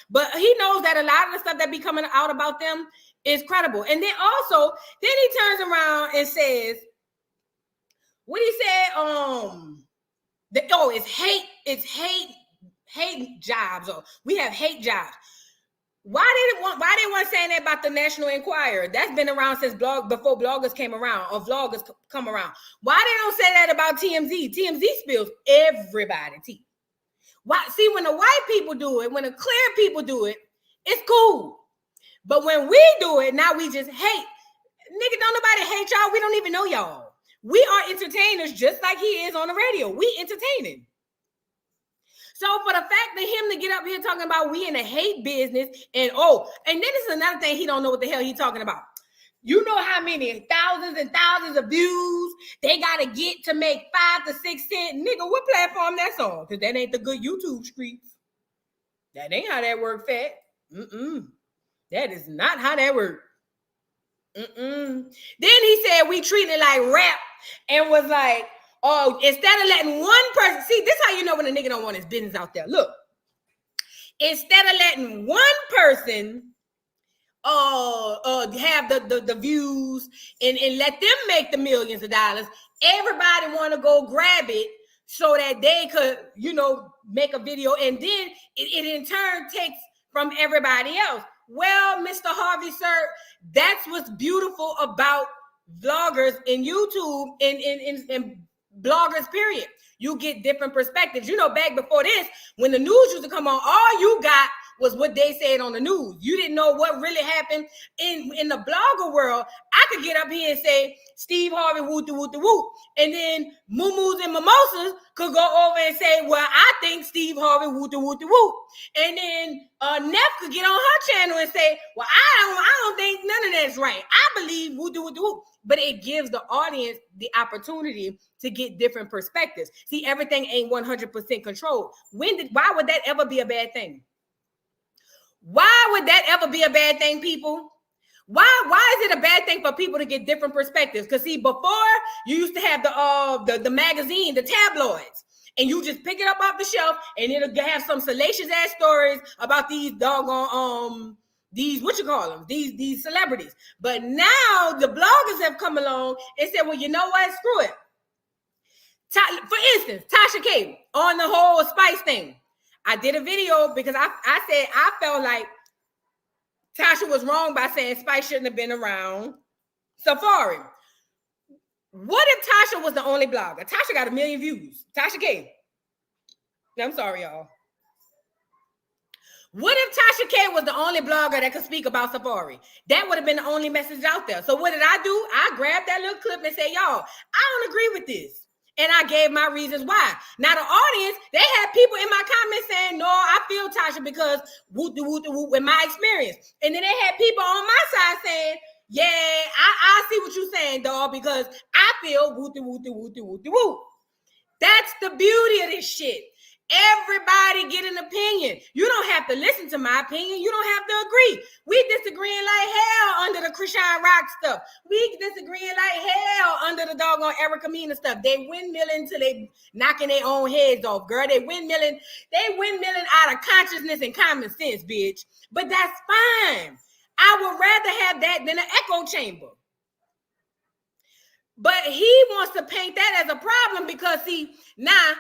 but he knows that a lot of the stuff that be coming out about them is credible. And then he turns around and says, what he said, it's hate jobs, or we have hate jobs. Why they want saying that about the National Enquirer? That's been around since before bloggers came around, or vloggers come around. Why they don't say that about TMZ? TMZ spills everybody tea. Why? See, when the white people do it, when the clear people do it, it's cool. But when we do it, now we just hate. Nigga, don't nobody hate y'all. We don't even know y'all. We are entertainers just like he is on the radio. We entertaining. So for the fact that him to get up here talking about we in a hate business and then this is another thing he don't know what the hell he talking about. You know how many thousands and thousands of views they got to get to make 5 to 6 cents? Nigga, what platform that's on? Because that ain't the good YouTube streets. That ain't how that work, fat. That is not how that work. Then he said we treat it like rap and was like, instead of letting one person, see, this is how you know when a nigga don't want his business out there. Look, instead of letting one person have the views and let them make the millions of dollars, everybody want to go grab it so that they could, make a video, and then it in turn takes from everybody else. Well, Mr. Harvey, sir, that's what's beautiful about vloggers and YouTube and bloggers, period. You get different perspectives. Back before this, when the news used to come on, all you got was what they said on the news. You didn't know what really happened in the blogger world. I could get up here and say, Steve Harvey, woo. And then Moo-Moos and Mimosas could go over and say, well, I think Steve Harvey, woo. And then Neff could get on her channel and say, well, I don't think none of that's right. I believe woo. But it gives the audience the opportunity to get different perspectives. See, everything ain't 100% controlled. Why would that ever be a bad thing? Why would that ever be a bad thing, people? Why is it a bad thing for people to get different perspectives? Because see, before you used to have the magazine, the tabloids, and you just pick it up off the shelf, and it'll have some salacious ass stories about these doggone these these celebrities. But now the bloggers have come along and said, well, you know what? Screw it. For instance, Tasha K on the whole Spice thing. I did a video because I said I felt like Tasha was wrong by saying Spice shouldn't have been around. Safari. What if Tasha was the only blogger? Tasha got 1 million views. Tasha K. I'm sorry, y'all. What if Tasha K was the only blogger that could speak about Safari? That would have been the only message out there. So what did I do? I grabbed that little clip and said, y'all, I don't agree with this. And I gave my reasons why. Now the audience, they had people in my comments saying, no, I feel Tasha because woo in my experience. And then they had people on my side saying, yeah, I see what you're saying, dog, because I feel woo. That's the beauty of this shit. Everybody get an opinion. You don't have to listen to my opinion. You don't have to agree. We disagreeing like hell under the Chrisean Rock stuff. We disagreeing like hell under the doggone Erica Mena stuff. They windmilling till they knocking their own heads off, girl. They windmilling out of consciousness and common sense, bitch. But that's fine. I would rather have that than an echo chamber. But he wants to paint that as a problem because, see, now,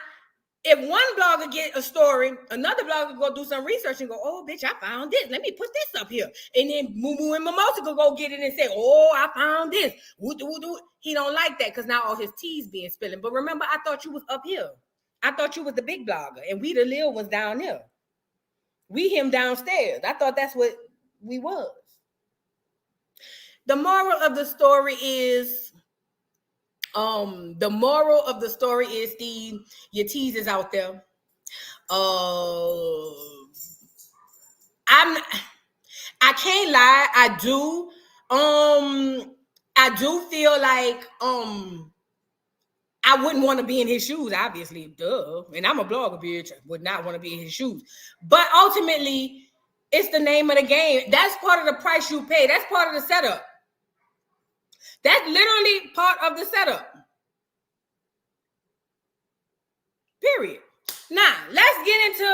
if one blogger get a story, another blogger go do some research and go, oh, bitch, I found this. Let me put this up here. And then Moo and Mimosa could go get it and say, oh, I found this. He don't like that because now all his tea's being spilling. But remember, I thought you was up here. I thought you was the big blogger. And we the little ones down here. We him downstairs. I thought that's what we was. The moral of the story is... the moral of the story is your teasers out there. I can't lie. I do feel like I wouldn't want to be in his shoes, obviously. Duh. And I'm a blogger, bitch. I would not want to be in his shoes. But ultimately, it's the name of the game. That's part of the price you pay. That's part of the setup. That's literally part of the setup. Period. Now, let's get into,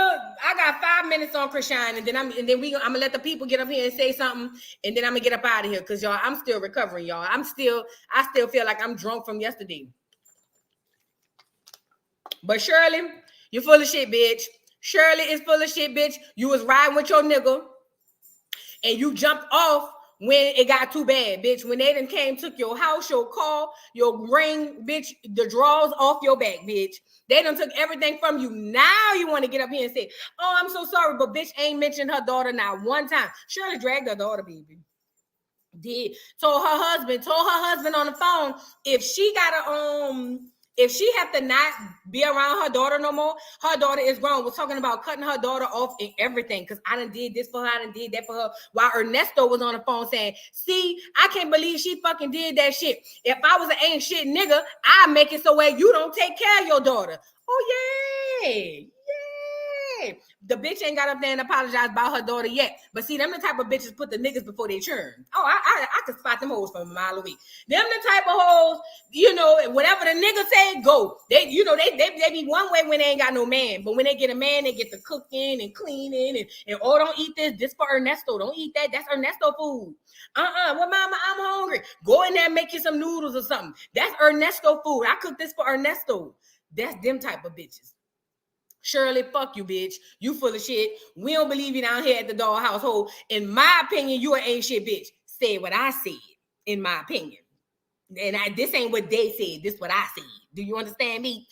I got 5 minutes on Chrisean, and then I'm gonna let the people get up here and say something, and then I'm gonna get up out of here because y'all, I'm still recovering, y'all. I still feel like I'm drunk from yesterday. But Shirley, you're full of shit, bitch. Shirley is full of shit, bitch. You was riding with your nigga, and you jumped off when it got too bad, bitch. When they done came, took your house, your car, your ring, bitch, the drawers off your back, bitch. They done took everything from you. Now you want to get up here and say, oh, I'm so sorry, but bitch ain't mentioned her daughter not one time. Shirley dragged her daughter, baby. Told her husband on the phone, if she have to not be around her daughter no more, her daughter is grown. We're talking about cutting her daughter off and everything because I done did this for her, I done did that for her. While Ernesto was on the phone saying, see, I can't believe she fucking did that shit. If I was an ain't shit nigga, I'd make it so where you don't take care of your daughter. Oh, yay. Yay. The bitch ain't got up there and apologized about her daughter yet. But see, them the type of bitches put the niggas before they churn. Oh, I could spot them hoes from a mile away. Them the type of hoes, you know, whatever the nigga say, go. They, you know, they be one way when they ain't got no man. But when they get a man, they get to cooking and cleaning and oh, don't eat this. This for Ernesto. Don't eat that. That's Ernesto food. Well, mama, I'm hungry. Go in there and make you some noodles or something. That's Ernesto food. I cook this for Ernesto. That's them type of bitches. Shirley, fuck you, bitch. You full of shit. We don't believe you down here at the dollhouse household. In my opinion, you an ain't shit bitch. Say what I said, in my opinion. And this ain't what they said. This what I said. Do you understand me?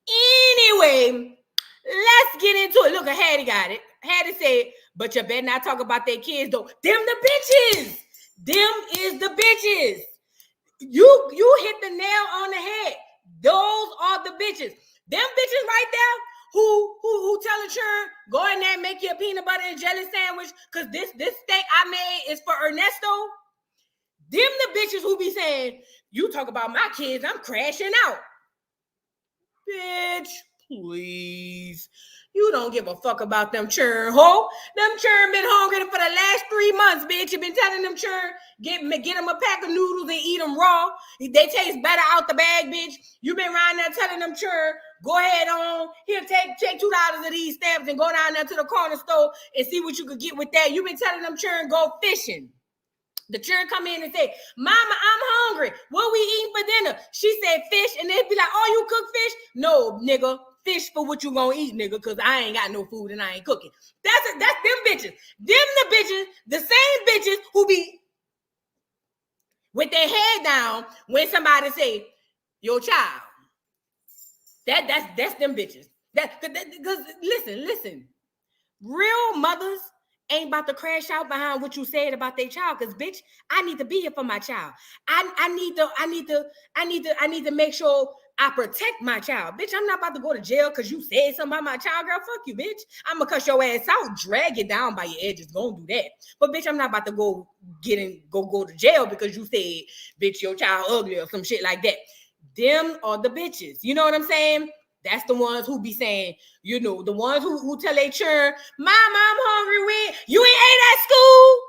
Anyway, let's get into it. Look, Hattie got it. Hattie said, but you better not talk about their kids, though. Them the bitches. Them is the bitches. You hit the nail on the head. Those are the bitches. Them bitches right there who tell a churn, go in there and make you a peanut butter and jelly sandwich because this steak I made is for Ernesto. Them the bitches who be saying, you talk about my kids, I'm crashing out. Bitch, please. You don't give a fuck about them churn, ho. Them churn been hungry for the last 3 months, bitch. You been telling them churn, get them a pack of noodles and eat them raw. They taste better out the bag, bitch. You been around there telling them churn, go ahead on, here, take $2 of these stamps and go down there to the corner store and see what you could get with that. You been telling them churn, go fishing. The churn come in and say, mama, I'm hungry. What we eating for dinner? She said fish, and they'd be like, oh, you cook fish? No, nigga. Fish for what you gonna eat, nigga, because I ain't got no food and I ain't cooking. That's them bitches. Them the bitches, the same bitches who be with their head down when somebody say, your child. That's them bitches. Because listen. Real mothers ain't about to crash out behind what you said about their child. Because bitch, I need to be here for my child. I need to make sure I protect my child. Bitch, I'm not about to go to jail because you said something about my child, girl. Fuck you, bitch. I'm gonna cuss your ass out, drag it down by your edges. Gonna do that. But bitch, I'm not about to go to jail because you said, bitch, your child ugly or some shit like that. Them are the bitches. You know what I'm saying? That's the ones who be saying, you know, the ones who tell their children, Mom, I'm hungry. You ain't ate at school?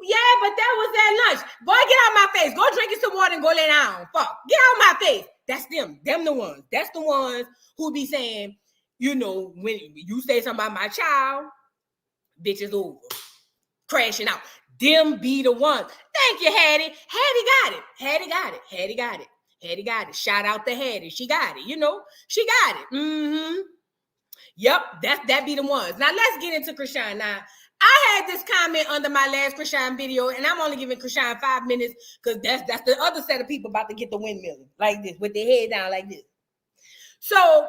Yeah, but that was at lunch. Boy, get out my face. Go drink you some water and go lay down. Fuck. Get out my face. That's them. Them the ones. That's the ones who be saying, you know, when you say something about my child, bitch is over. Crashing out. Them be the ones. Thank you, Hattie. Hattie got it. Hattie got it. Hattie got it. Hattie got it. Shout out to Hattie. She got it. You know, she got it. Mm-hmm. Yep, that be the ones. Now let's get into Chrisean. Now, I had this comment under my last Chrisean video, and I'm only giving Chrisean 5 minutes because that's the other set of people about to get the windmill like this with their head down like this. So,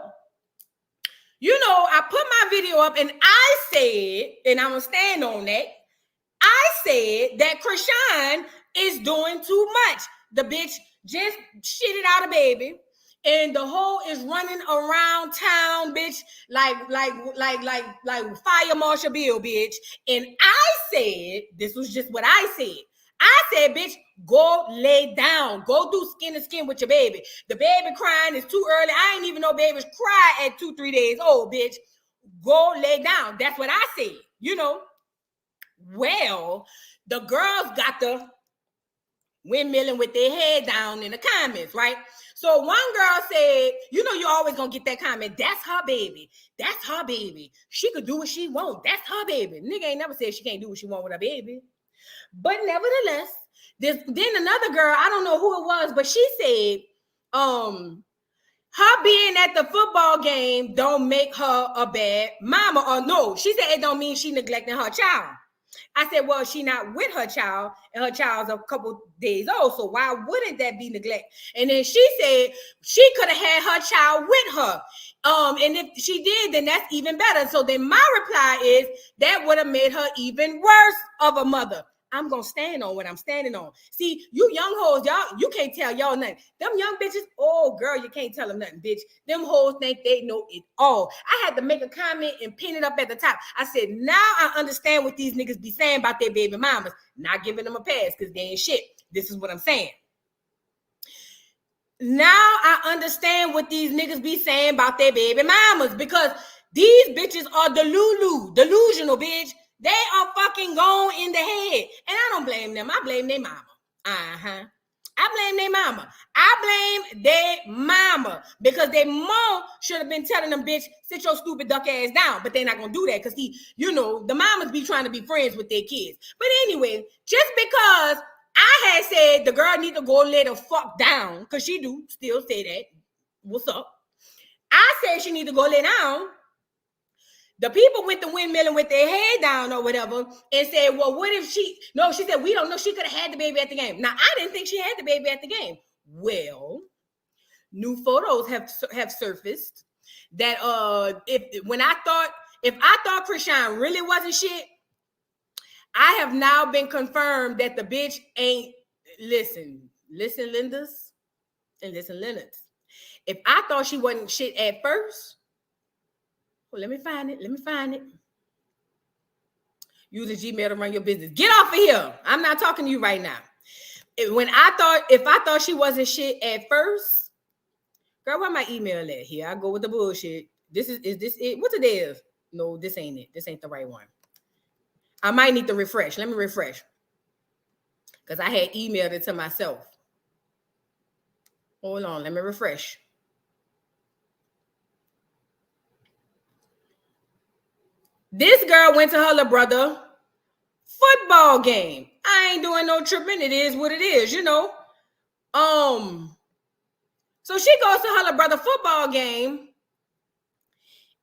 you know, I put my video up and I said, and I'm gonna stand on that. I said that Chrisean is doing too much. The bitch just shitted out a baby, and the hoe is running around town, bitch, like Fire Marshal Bill, bitch. And I said, this was just what I said. I said, bitch, go lay down. Go do skin to skin with your baby. The baby crying is too early. I ain't even know babies cry at 2-3 days old, bitch. Go lay down. That's what I said, you know. Well, the girls got the windmilling with their head down in the comments, right? So one girl said, you know, you're always gonna get that comment. That's her baby. That's her baby. She could do what she want. That's her baby. Nigga ain't never said she can't do what she want with her baby. But nevertheless, then another girl, I don't know who it was, but she said, her being at the football game don't make her a bad mama. Or no, she said it don't mean she neglecting her child. I said, well, she not with her child, and her child's a couple days old, so why wouldn't that be neglect? And then she said she could have had her child with her. And if she did, then that's even better. So then my reply is that would have made her even worse of a mother. I'm going to stand on what I'm standing on. See, you young hoes, y'all, you can't tell y'all nothing. Them young bitches, oh, girl, you can't tell them nothing, bitch. Them hoes think they know it all. I had to make a comment and pin it up at the top. I said, now I understand what these niggas be saying about their baby mamas. Not giving them a pass because they ain't shit. This is what I'm saying. Now I understand what these niggas be saying about their baby mamas because these bitches are delusional, bitch. They are fucking gone in the head. And I don't blame them. I blame their mama. I blame their mama. I blame their mama. Because their mom should have been telling them, bitch, sit your stupid duck ass down. But they're not going to do that. Because, you know, the mamas be trying to be friends with their kids. But anyway, just because I had said the girl need to go lay the fuck down. Because she do still say that. What's up? I said she need to go lay down. The people with the windmilling with their head down or whatever and said, well, what if she said, we don't know. She could have had the baby at the game. Now, I didn't think she had the baby at the game. Well, new photos have surfaced that if I thought Chrisean really wasn't shit, I have now been confirmed that the bitch ain't, listen, Lindas and listen, Leonards. If I thought she wasn't shit at first, let me find it. Use a Gmail to run your business. Get off of here. I'm not talking to you right now. If I thought she wasn't shit at first, girl, where my email at? Here I go with the bullshit. Is this it? What today is? No, this ain't it. This ain't the right one. I might need to refresh. Let me refresh. Because I had emailed it to myself. Hold on, let me refresh. This girl went to her little brother football game. I ain't doing no tripping. It is what it is, you know. So she goes to her little brother football game,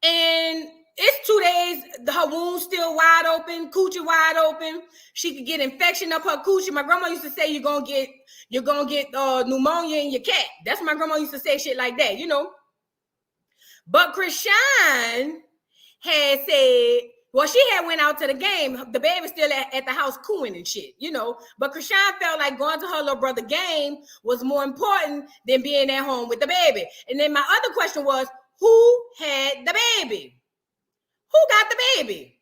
and it's 2 days. Her wound's still wide open, coochie wide open. She could get infection up her coochie. My grandma used to say you're gonna get pneumonia in your cat. That's what my grandma used to say, shit like that, you know. But Chrisean had said, well, she had went out to the game. The baby's still at the house cooing and shit, you know. But Chrisean felt like going to her little brother game was more important than being at home with the baby. And then my other question was, who had the baby? Who got the baby?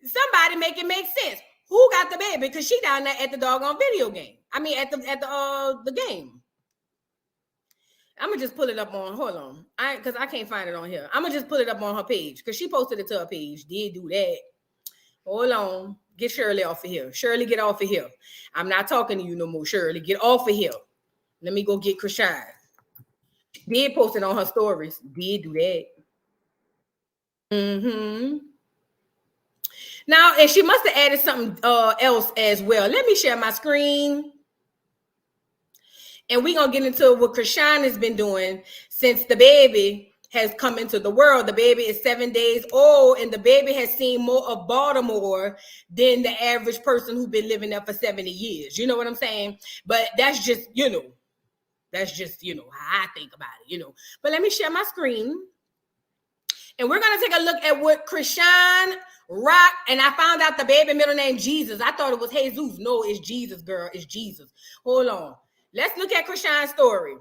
Somebody make it make sense. Who got the baby? Because she down there at the doggone video game. I mean, at the game. I'm gonna just pull it up on. Hold on, because I can't find it on here. I'm gonna just pull it up on her page because she posted it to her page. Did do that. Hold on. Get Shirley off of here. Shirley, get off of here. I'm not talking to you no more, Shirley. Get off of here. Let me go get Chrisean. Did post it on her stories. Did do that. Now, and she must have added something else as well. Let me share my screen. And we're going to get into what Chrisean has been doing since the baby has come into the world. The baby is 7 days old, and the baby has seen more of Baltimore than the average person who's been living there for 70 years. You know what I'm saying? But that's just, how I think about it, But let me share my screen. And we're going to take a look at what Chrisean rock. And I found out the baby middle name Jesus. I thought it was Jesus. No, it's Jesus, girl. It's Jesus. Hold on. Let's look at Chrisean's story.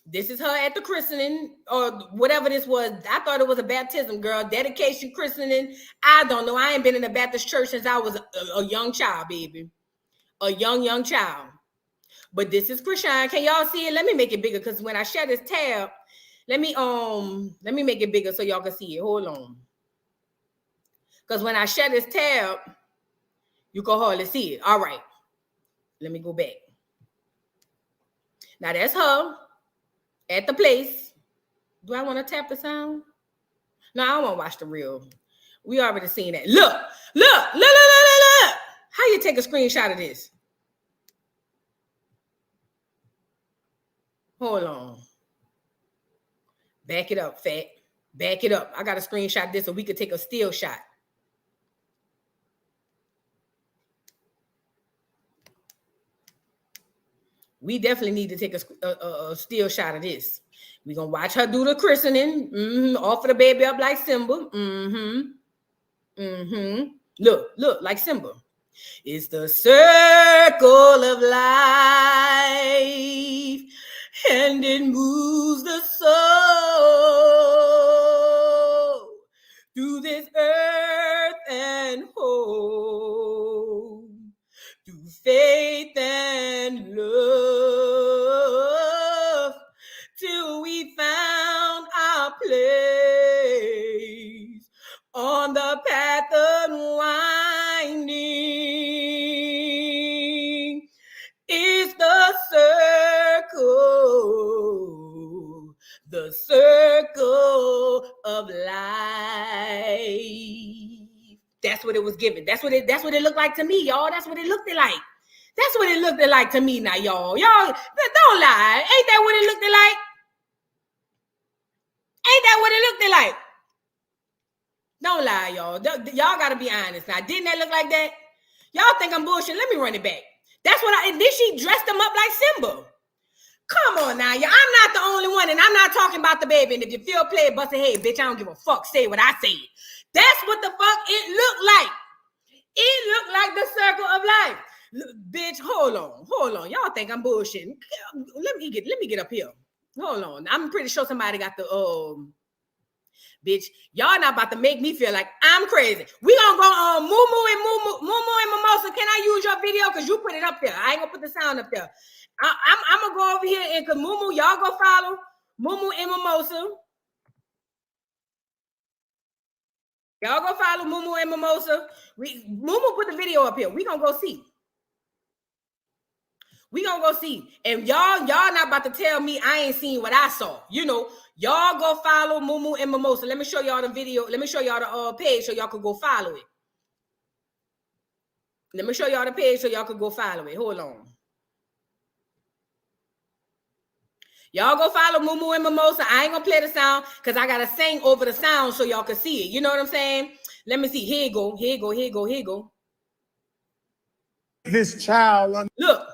This is her at the christening or whatever this was. I thought it was a baptism, girl. Dedication, christening. I don't know. I ain't been in a Baptist church since I was a young child, baby. A young child. But this is Chrisean. Can y'all see it? Let me make it bigger because when I share this tab, let me make it bigger so y'all can see it. Hold on. Because when I share this tab, you can hardly see it. All right. Let me go back. Now that's her at the place. Do I want to tap the sound? No, I don't want to watch the reel. We already seen that. Look. How you take a screenshot of this? Hold on. Back it up, fat. Back it up. I got to screenshot this so we could take a still shot. We definitely need to take a still shot of this. We're going to watch her do the christening. Offer the baby up like Simba. Look, like Simba. It's the circle of life, and it moves the soul through this earth and home, through faith and love, till we found our place on the path unwinding. It's the circle of life. That's what it was given. That's what it looked like to me, y'all. That's what it looked like. That's what it looked like to me now, y'all. Y'all, don't lie. Ain't that what it looked like? Ain't that what it looked like? Don't lie, y'all. Y'all got to be honest now. Didn't that look like that? Y'all think I'm bullshit? Let me run it back. That's what and then she dressed him up like Simba. Come on now, y'all. I'm not the only one, and I'm not talking about the baby. And if you feel play it, bust a head, bitch, I don't give a fuck. Say what I say. That's what the fuck it looked like. It looked like the circle of life. Look, bitch, hold on. Y'all think I'm bullshitting. Let me get up here. Hold on. I'm pretty sure somebody got the bitch. Y'all not about to make me feel like I'm crazy. We gonna go on Mumu and Mimosa. Can I use your video? Because you put it up there. I ain't gonna put the sound up there. I'm gonna go over here and cause Mumu, y'all go follow Mumu and Mimosa. Y'all go follow Mumu and Mimosa. Mumu put the video up here. We gonna go see. We gonna go see. And y'all not about to tell me I ain't seen what I saw. Y'all go follow Mumu and Mimosa. Let me show y'all the video. Let me show y'all the page so y'all could go follow it. Let me show y'all the page so y'all could go follow it. Hold on. Y'all go follow Moo and Mimosa. I ain't gonna play the sound because I gotta sing over the sound so y'all can see it. You know what I'm saying? Let me see. Here you go. Here you go. Here you go. Here you go. This child. Look.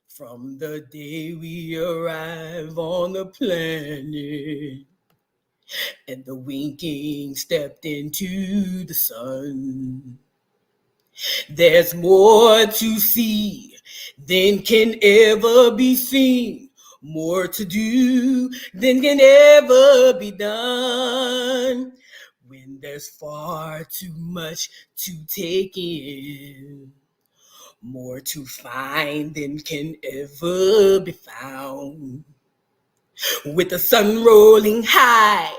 From the day we arrive on the planet and the winking stepped into the sun, there's more to see than can ever be seen, more to do than can ever be done. When there's far too much to take in, more to find than can ever be found. With the sun rolling high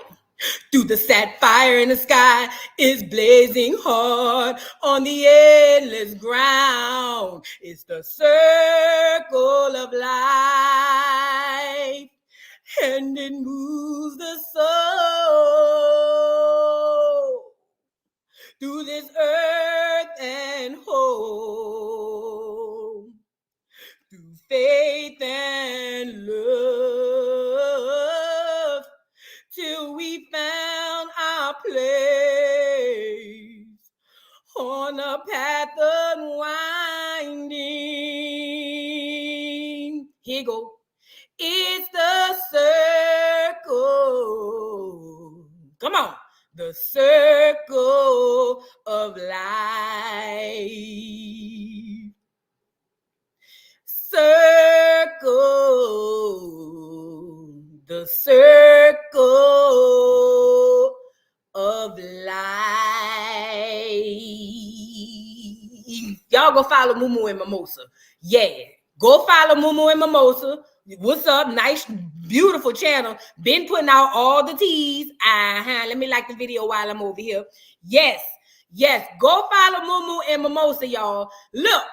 through the sapphire in the sky is blazing hard on the endless ground. It's the circle of life, and it moves the soul through this earth and home, through faith and love, till we found our place on a path unwinding. Here you go. It's the circle. Come on. The circle of life. Circle. The circle of life. Y'all go follow Moo and Mimosa. Yeah. Go follow Moo and Mimosa. What's up? Nice, beautiful channel. Been putting out all the teas. Let me like the video while I'm over here. Yes. Go follow Moo and Mimosa, y'all. Look,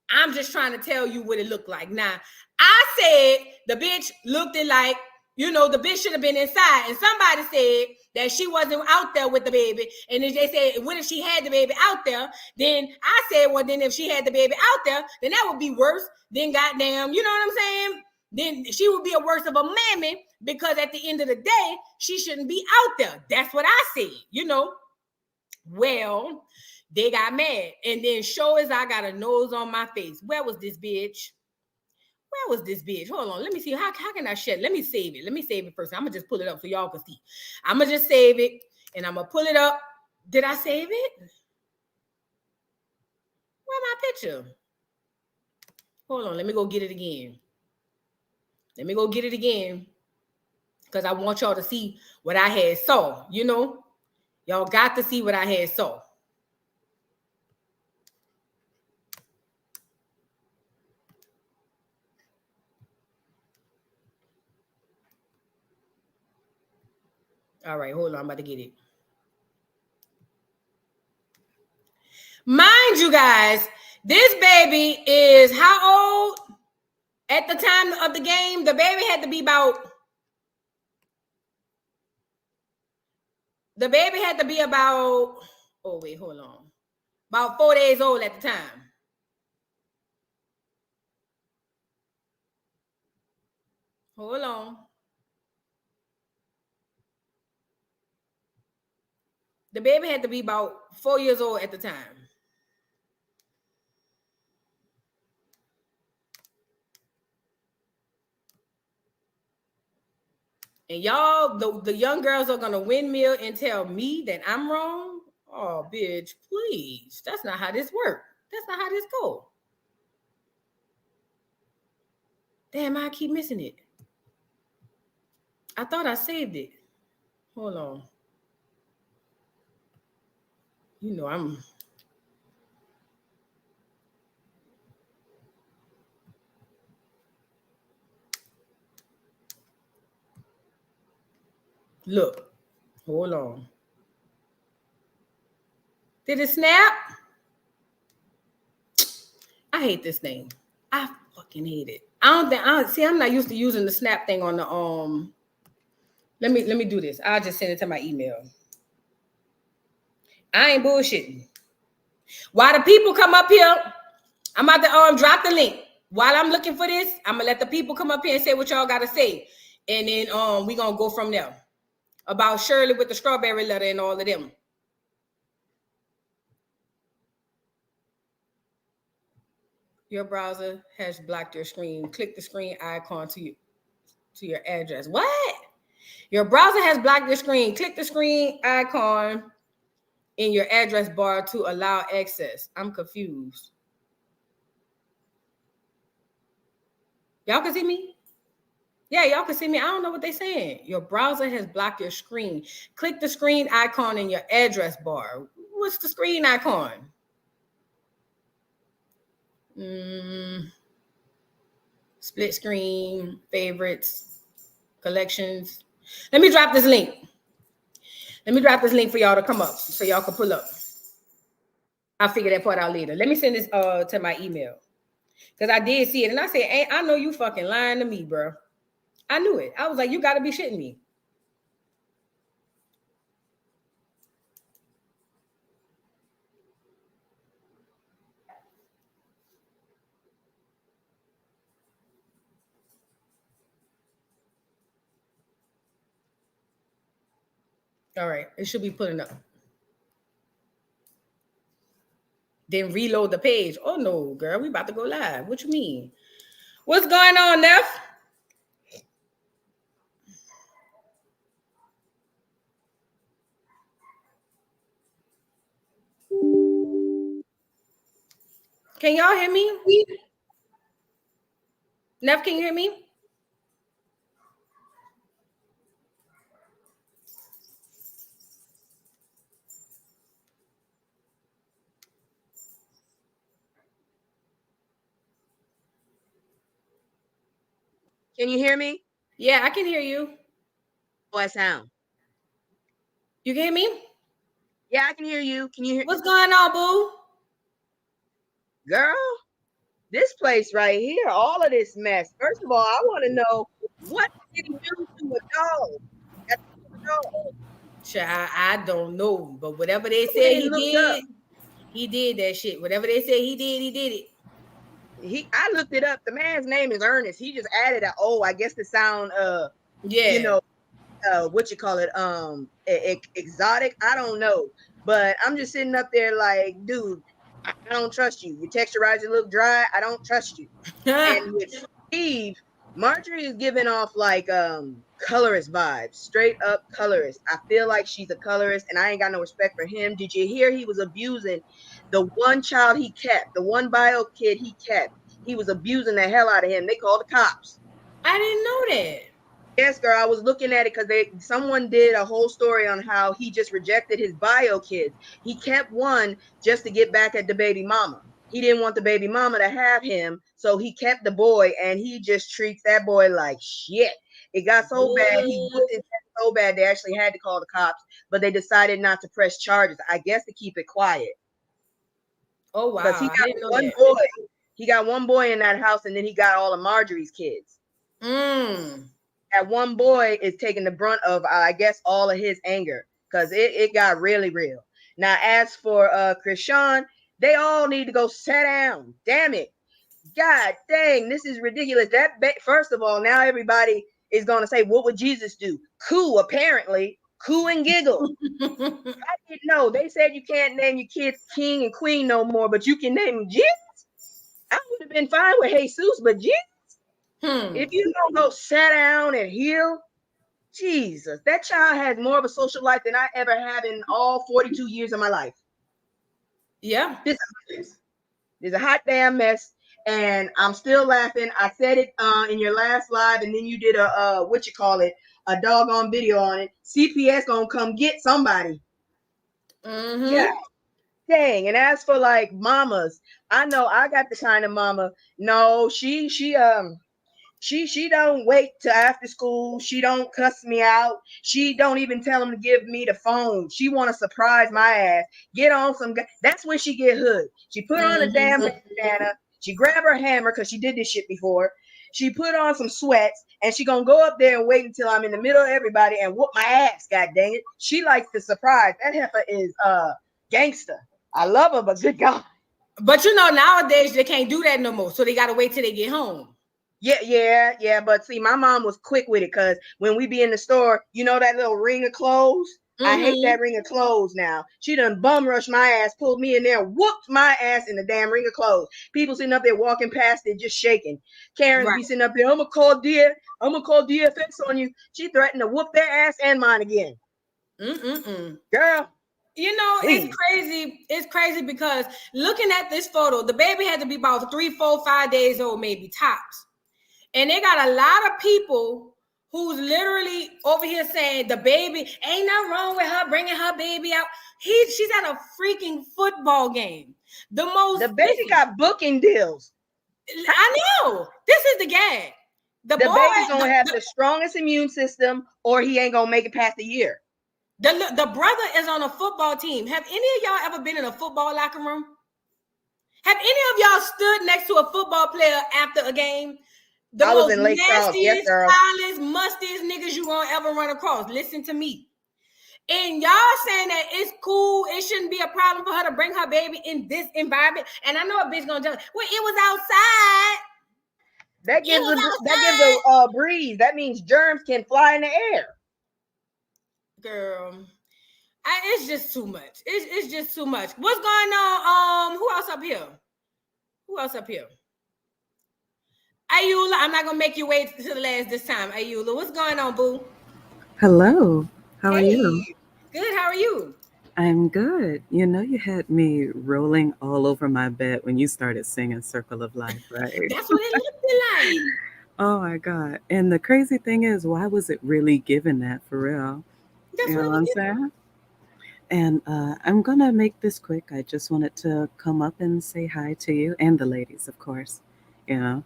I'm just trying to tell you what it looked like. Now, I said the bitch looked it like, you know, the bitch should have been inside. And somebody said that she wasn't out there with the baby. And then they said, what if she had the baby out there? Then I said, well, then if she had the baby out there, then that would be worse than goddamn, you know what I'm saying? Then she would be a worse of a mammy, because at the end of the day, she shouldn't be out there. That's what I said, you know. Well, they got mad. And then sure as I got a nose on my face. Where was this bitch? Where was this bitch? Hold on. Let me see. How can I share? Let me save it. Let me save it first. I'm going to just pull it up so y'all can see. I'm going to just save it. And I'm going to pull it up. Did I save it? Where's my picture? Hold on. Let me go get it again. Because I want y'all to see what I had saw. You know? Y'all got to see what I had saw. All right, hold on. I'm about to get it. Mind you guys, this baby is how old? At the time of the game, the baby had to be about... Oh, wait, hold on. About 4 days old at the time. Hold on. The baby had to be about 4 years old at the time. And y'all, the young girls are going to windmill and tell me that I'm wrong? Oh, bitch, please. That's not how this works. That's not how this goes. Damn, I keep missing it. I thought I saved it. Hold on. You know, I'm... Look. Hold on. Did it snap? I hate this thing. I fucking hate it. I'm not used to using the snap thing on the Let me do this. I'll just send it to my email. I ain't bullshitting. While the people come up here, I'm about to drop the link. while I'm looking for this, I'm gonna let the people come up here and say what y'all gotta say, and then we gonna go from there about Shirley with the strawberry letter and all of them. Your browser has blocked your screen. Click the screen icon to your address. What? Your browser has blocked your screen. Click the screen icon in your address bar to allow access. I'm confused. Y'all can see me? Yeah, y'all can see me. I don't know what they're saying. Your browser has blocked your screen. Click the screen icon in your address bar. What's the screen icon? Split screen, favorites, collections. Let me drop this link. Let me drop this link for y'all to come up so y'all can pull up. I'll figure that part out later. Let me send this to my email. Because I did see it. And I said, hey, I know you fucking lying to me, bro. I knew it. I was like, you got to be shitting me. All right. It should be pulling up. Then reload the page. Oh, no, girl. We about to go live. What you mean? What's going on, Neff? Can y'all hear me? Neff, can you hear me? Can you hear me? Yeah, I can hear you. What sound? You can hear me? Yeah, I can hear you. Can you hear? What's going on, boo? Girl, this place right here, all of this mess. First of all, I want to know what did he do to a dog? I don't know, but whatever they said he did that shit. Whatever they said he did it. I looked it up. The man's name is Ernest. He just added I guess the sound what you call it, exotic. I don't know, but I'm just sitting up there like, dude, I don't trust you. Your texturizer look dry. I don't trust you. And with Steve, Marjorie is giving off like colorist vibes, straight up colorist. I feel like she's a colorist, and I ain't got no respect for him. Did you hear he was abusing the one child he kept, the one bio kid he kept? He was abusing the hell out of him. They called the cops. I didn't know that. Yes, girl, I was looking at it because someone did a whole story on how he just rejected his bio kids. He kept one just to get back at the baby mama. He didn't want the baby mama to have him, so he kept the boy, and he just treats that boy like shit. It got so bad, he looked at so bad they actually had to call the cops, but they decided not to press charges, I guess to keep it quiet. Oh, wow. Because he got one boy. He got one boy in that house, and then he got all of Marjorie's kids. That one boy is taking the brunt of, I guess, all of his anger, because it got really real. Now, as for Chrisean, they all need to go sit down. Damn it. God dang, this is ridiculous. First of all, now everybody is going to say, what would Jesus do? Coo, apparently. Coo and giggle. I didn't know. They said you can't name your kids king and queen no more, but you can name them Jesus. I would have been fine with Jesus, but Jesus? If you don't go sit down and heal, Jesus, that child has more of a social life than I ever had in all 42 years of my life. Yeah. This is a hot damn mess, and I'm still laughing. I said it in your last live, and then you did a a doggone video on it. CPS gonna come get somebody. Yeah. Dang. And as for like mamas, I know I got the kind of mama. No, she don't wait till after school. She don't cuss me out. She don't even tell them to give me the phone. She want to surprise my ass. Get on some. That's when she get hood. She put on a damn bandana. She grab her hammer because she did this shit before. She put on some sweats, and she gonna go up there and wait until I'm in the middle of everybody and whoop my ass. God dang it. She likes the surprise. That heifer is gangster. I love her, but good God. But you know, nowadays they can't do that no more. So they gotta wait till they get home. Yeah. But see, my mom was quick with it because when we be in the store, you know that little ring of clothes? I hate that ring of clothes now. She done bum rushed my ass, pulled me in there, whooped my ass in the damn ring of clothes. People sitting up there walking past it, just shaking. Karens be sitting up there, I'm gonna call DFX on you. She threatened to whoop their ass and mine again. Girl. You know, please. It's crazy. It's crazy because looking at this photo, the baby had to be about 3, 4, 5 days old, maybe tops. And they got a lot of people who's literally over here saying the baby ain't nothing wrong with her bringing her baby out. She's at a freaking football game. The baby got booking deals. I know. This is the gag. The baby's gonna have the strongest immune system, or he ain't gonna make it past the year. The brother is on a football team. Have any of y'all ever been in a football locker room? Have any of y'all stood next to a football player after a game? The most nastiest, foulest, mustiest niggas you gonna ever run across. Listen to me. And y'all saying that it's cool, it shouldn't be a problem for her to bring her baby in this environment. And I know a bitch gonna tell me, well, it was outside. That gives a breeze. That means germs can fly in the air. Girl, it's just too much. It's just too much. What's going on? Who else up here? Ayula, I'm not gonna make you wait till the last this time. Ayula, what's going on, boo? Hello. How are you? Good. How are you? I'm good. You know, you had me rolling all over my bed when you started singing Circle of Life, right? That's what it looked like. Oh my God. And the crazy thing is, why was it really given that for real? That's what I'm saying. And I'm going to make this quick. I just wanted to come up and say hi to you and the ladies, of course. You know,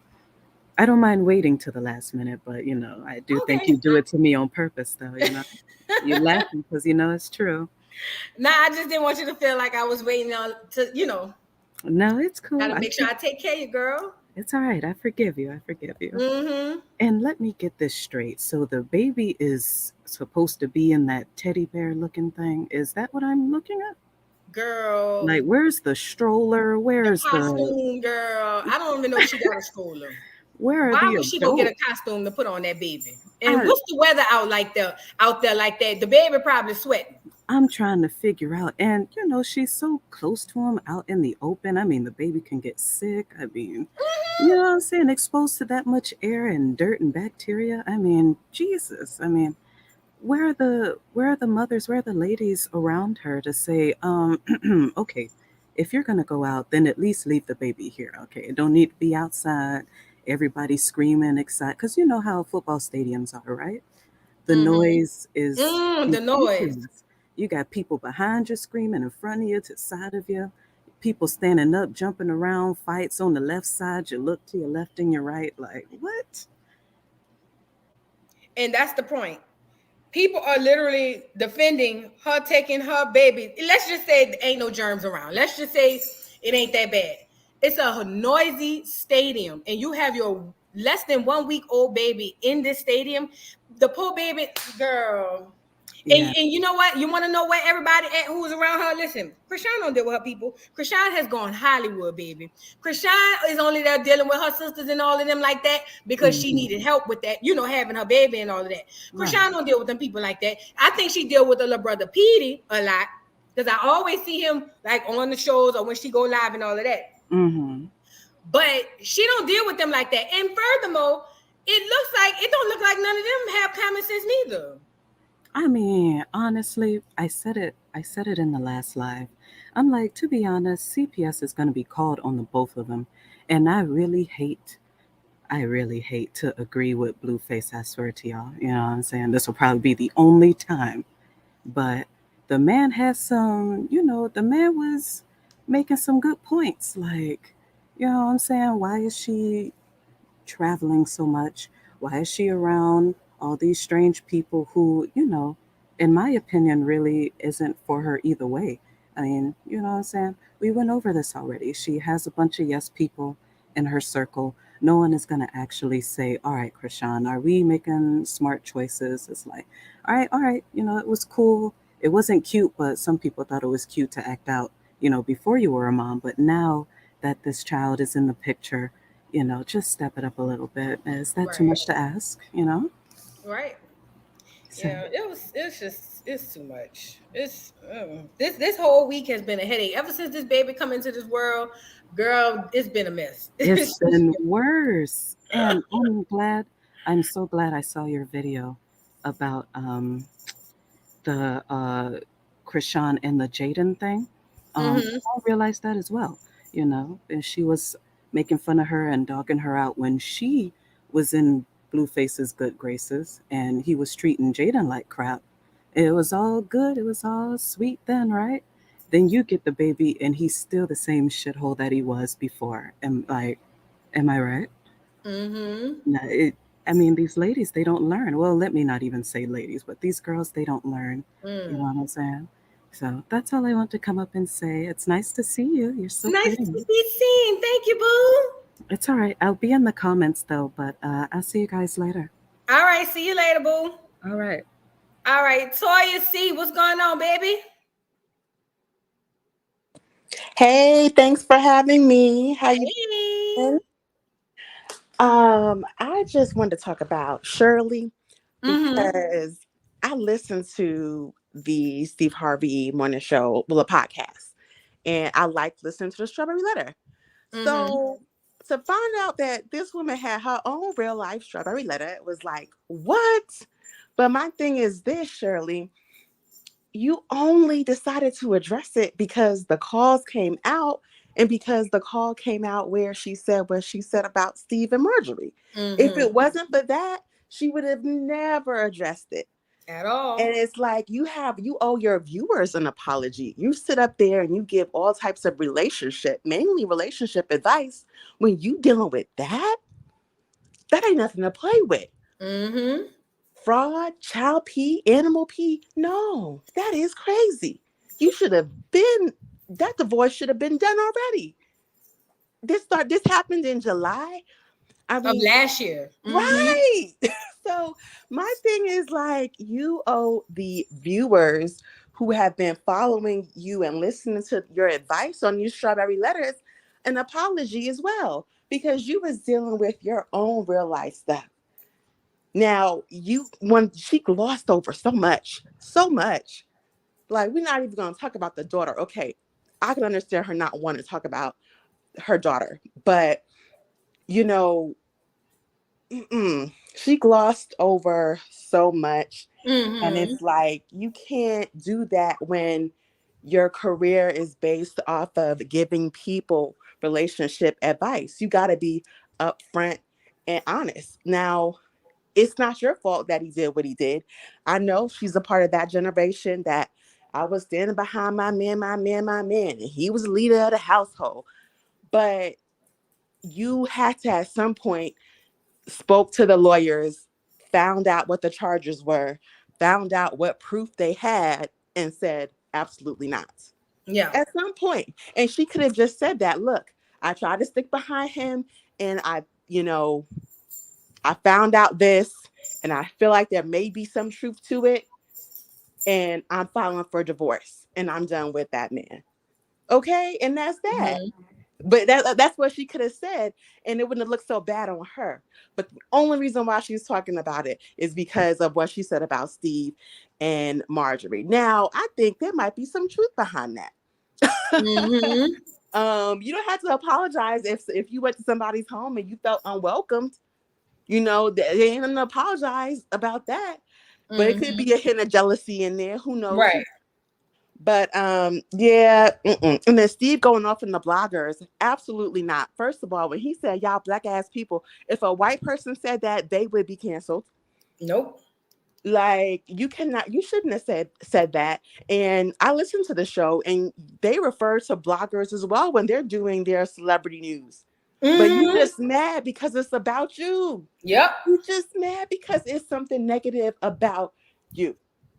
I don't mind waiting to the last minute, but, you know, I do think you do it to me on purpose, though. You know, you're laughing because you know it's true. Nah, I just didn't want you to feel like I was waiting on to, you know. No, it's cool. Gotta make sure I take care of you, girl. It's all right. I forgive you. Mm-hmm. And let me get this straight. So the baby is supposed to be in that teddy bear looking thing. Is that what I'm looking at? Girl. Like, where's the stroller? Where's the costume, girl? I don't even know if she got a stroller. Where are Why would she go get a costume to put on that baby? And what's the weather out there like that? The baby probably sweating. I'm trying to figure out. And, you know, she's so close to him out in the open. I mean, the baby can get sick. I mean, you know what I'm saying? Exposed to that much air and dirt and bacteria. I mean, Jesus. I mean, where are the mothers, where are the ladies around her to say, okay, if you're going to go out, then at least leave the baby here. Okay, it don't need to be outside. Everybody screaming, excited. Because you know how football stadiums are, right? The noise is... the noise. You got people behind you screaming, in front of you, to the side of you. People standing up, jumping around, fights on the left side. You look to your left and your right, like, what? And that's the point. People are literally defending her taking her baby. Let's just say there ain't no germs around. Let's just say it ain't that bad. It's a noisy stadium, and you have your less than 1 week old baby in this stadium. The poor baby, girl. Yeah. And you know what? You want to know where everybody at who's around her? Listen, Chrisean don't deal with her people. Chrisean has gone Hollywood, baby. Chrisean is only there dealing with her sisters and all of them like that because she needed help with that, you know, having her baby and all of that. Chrisean don't deal with them people like that. I think she deal with her little brother Petey a lot because I always see him like on the shows or when she go live and all of that. Mm-hmm. But she don't deal with them like that. And furthermore, it don't look like none of them have common sense neither. I mean, honestly, I said it in the last live. I'm like, to be honest, CPS is going to be called on the both of them. And I really hate to agree with Blueface. I swear to y'all, you know what I'm saying? This will probably be the only time. But the man has some, you know, the man was making some good points. Like, you know what I'm saying? Why is she traveling so much? Why is she around all these strange people who, you know, in my opinion, really isn't for her either way? I mean, you know what I'm saying? We went over this already. She has a bunch of yes people in her circle. No one is going to actually say, all right, Chrisean, are we making smart choices? It's like, all right, you know, it was cool. It wasn't cute, but some people thought it was cute to act out, you know, before you were a mom. But now that this child is in the picture, just step it up a little bit. Is that too Right. much to ask? Right. So, Yeah, it's too much. This whole week has been a headache. Ever since this baby come into this world, girl, it's been a mess. it's been worse. And I'm so glad I saw your video about the Chrisean and the Jaden thing. Mm-hmm. I realized that as well, and she was making fun of her and dogging her out when she was in Blueface's good graces and he was treating Jaden like crap. It was all good. It was all sweet then, right? Then you get the baby and he's still the same shithole that he was before. Am I right? Mm-hmm. No, these ladies, they don't learn. Well, let me not even say ladies, but these girls, they don't learn. You know what I'm saying? So that's all I want to come up and say. It's nice to see you. You're so Nice pretty. to be seen. Thank you, boo. It's all right. I'll be in the comments though, but I'll see you guys later. All right, see you later, boo. All right. All right, Toya C, what's going on, baby? Hey, thanks for having me. How you Hey. doing? I just wanted to talk about Shirley because I listened to the Steve Harvey morning show, well, a podcast, and I liked listening to the Strawberry Letter. So to find out that this woman had her own real life Strawberry Letter, it was like, what? But my thing is this, Shirley, you only decided to address it because the calls came out and because the call came out where she said what she said about Steve and Marjorie. If it wasn't for that, she would have never addressed it at all. And it's like you owe your viewers an apology. You sit up there and you give all types of mainly relationship advice. When you dealing with that ain't nothing to play with. Fraud, child pee, animal pee. No, that is crazy. That divorce should have been done already. This happened in July. Of last year. Right. So my thing is like, you owe the viewers who have been following you and listening to your advice on these Strawberry Letters an apology as well, because you was dealing with your own real life stuff. Now, when she glossed over so much, like we're not even going to talk about the daughter. Okay, I can understand her not wanting to talk about her daughter, but she glossed over so much. And it's like, you can't do that when your career is based off of giving people relationship advice. You got to be upfront and honest. Now, it's not your fault that he did what he did. I know she's a part of that generation that I was standing behind my man, and he was the leader of the household. But you had to, at some point, spoke to the lawyers, found out what the charges were, found out what proof they had, and said, absolutely not. Yeah. At some point. And she could have just said that, look, I tried to stick behind him and I found out this and I feel like there may be some truth to it. And I'm filing for divorce and I'm done with that man. Okay. And that's that. But that's what she could have said, and it wouldn't have looked so bad on her. But the only reason why she's talking about it is because of what she said about Steve and Marjorie. Now, I think there might be some truth behind that. You don't have to apologize if you went to somebody's home and you felt unwelcomed. They ain't gonna apologize about that. But it could be a hint of jealousy in there. Who knows? Right. But yeah. And then Steve going off in the bloggers, absolutely not. First of all, when he said y'all black ass people, if a white person said that, they would be canceled. Nope. Like you shouldn't have said that. And I listened to the show and they refer to bloggers as well when they're doing their celebrity news. But you just mad because it's about you. Yep. You just mad because it's something negative about you.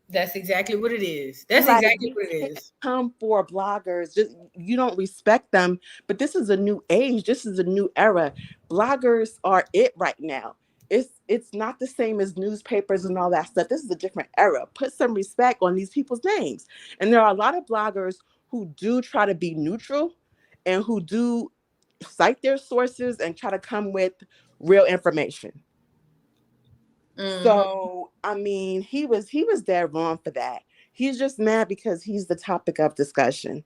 That's exactly what it is. That's like, exactly what it is. Come for bloggers. Just, you don't respect them. But this is a new age. This is a new era. Bloggers are it right now. It's not the same as newspapers and all that stuff. This is a different era. Put some respect on these people's names. And there are a lot of bloggers who do try to be neutral and who do cite their sources and try to come with real information. So, I mean, he was dead wrong for that. He's just mad because he's the topic of discussion.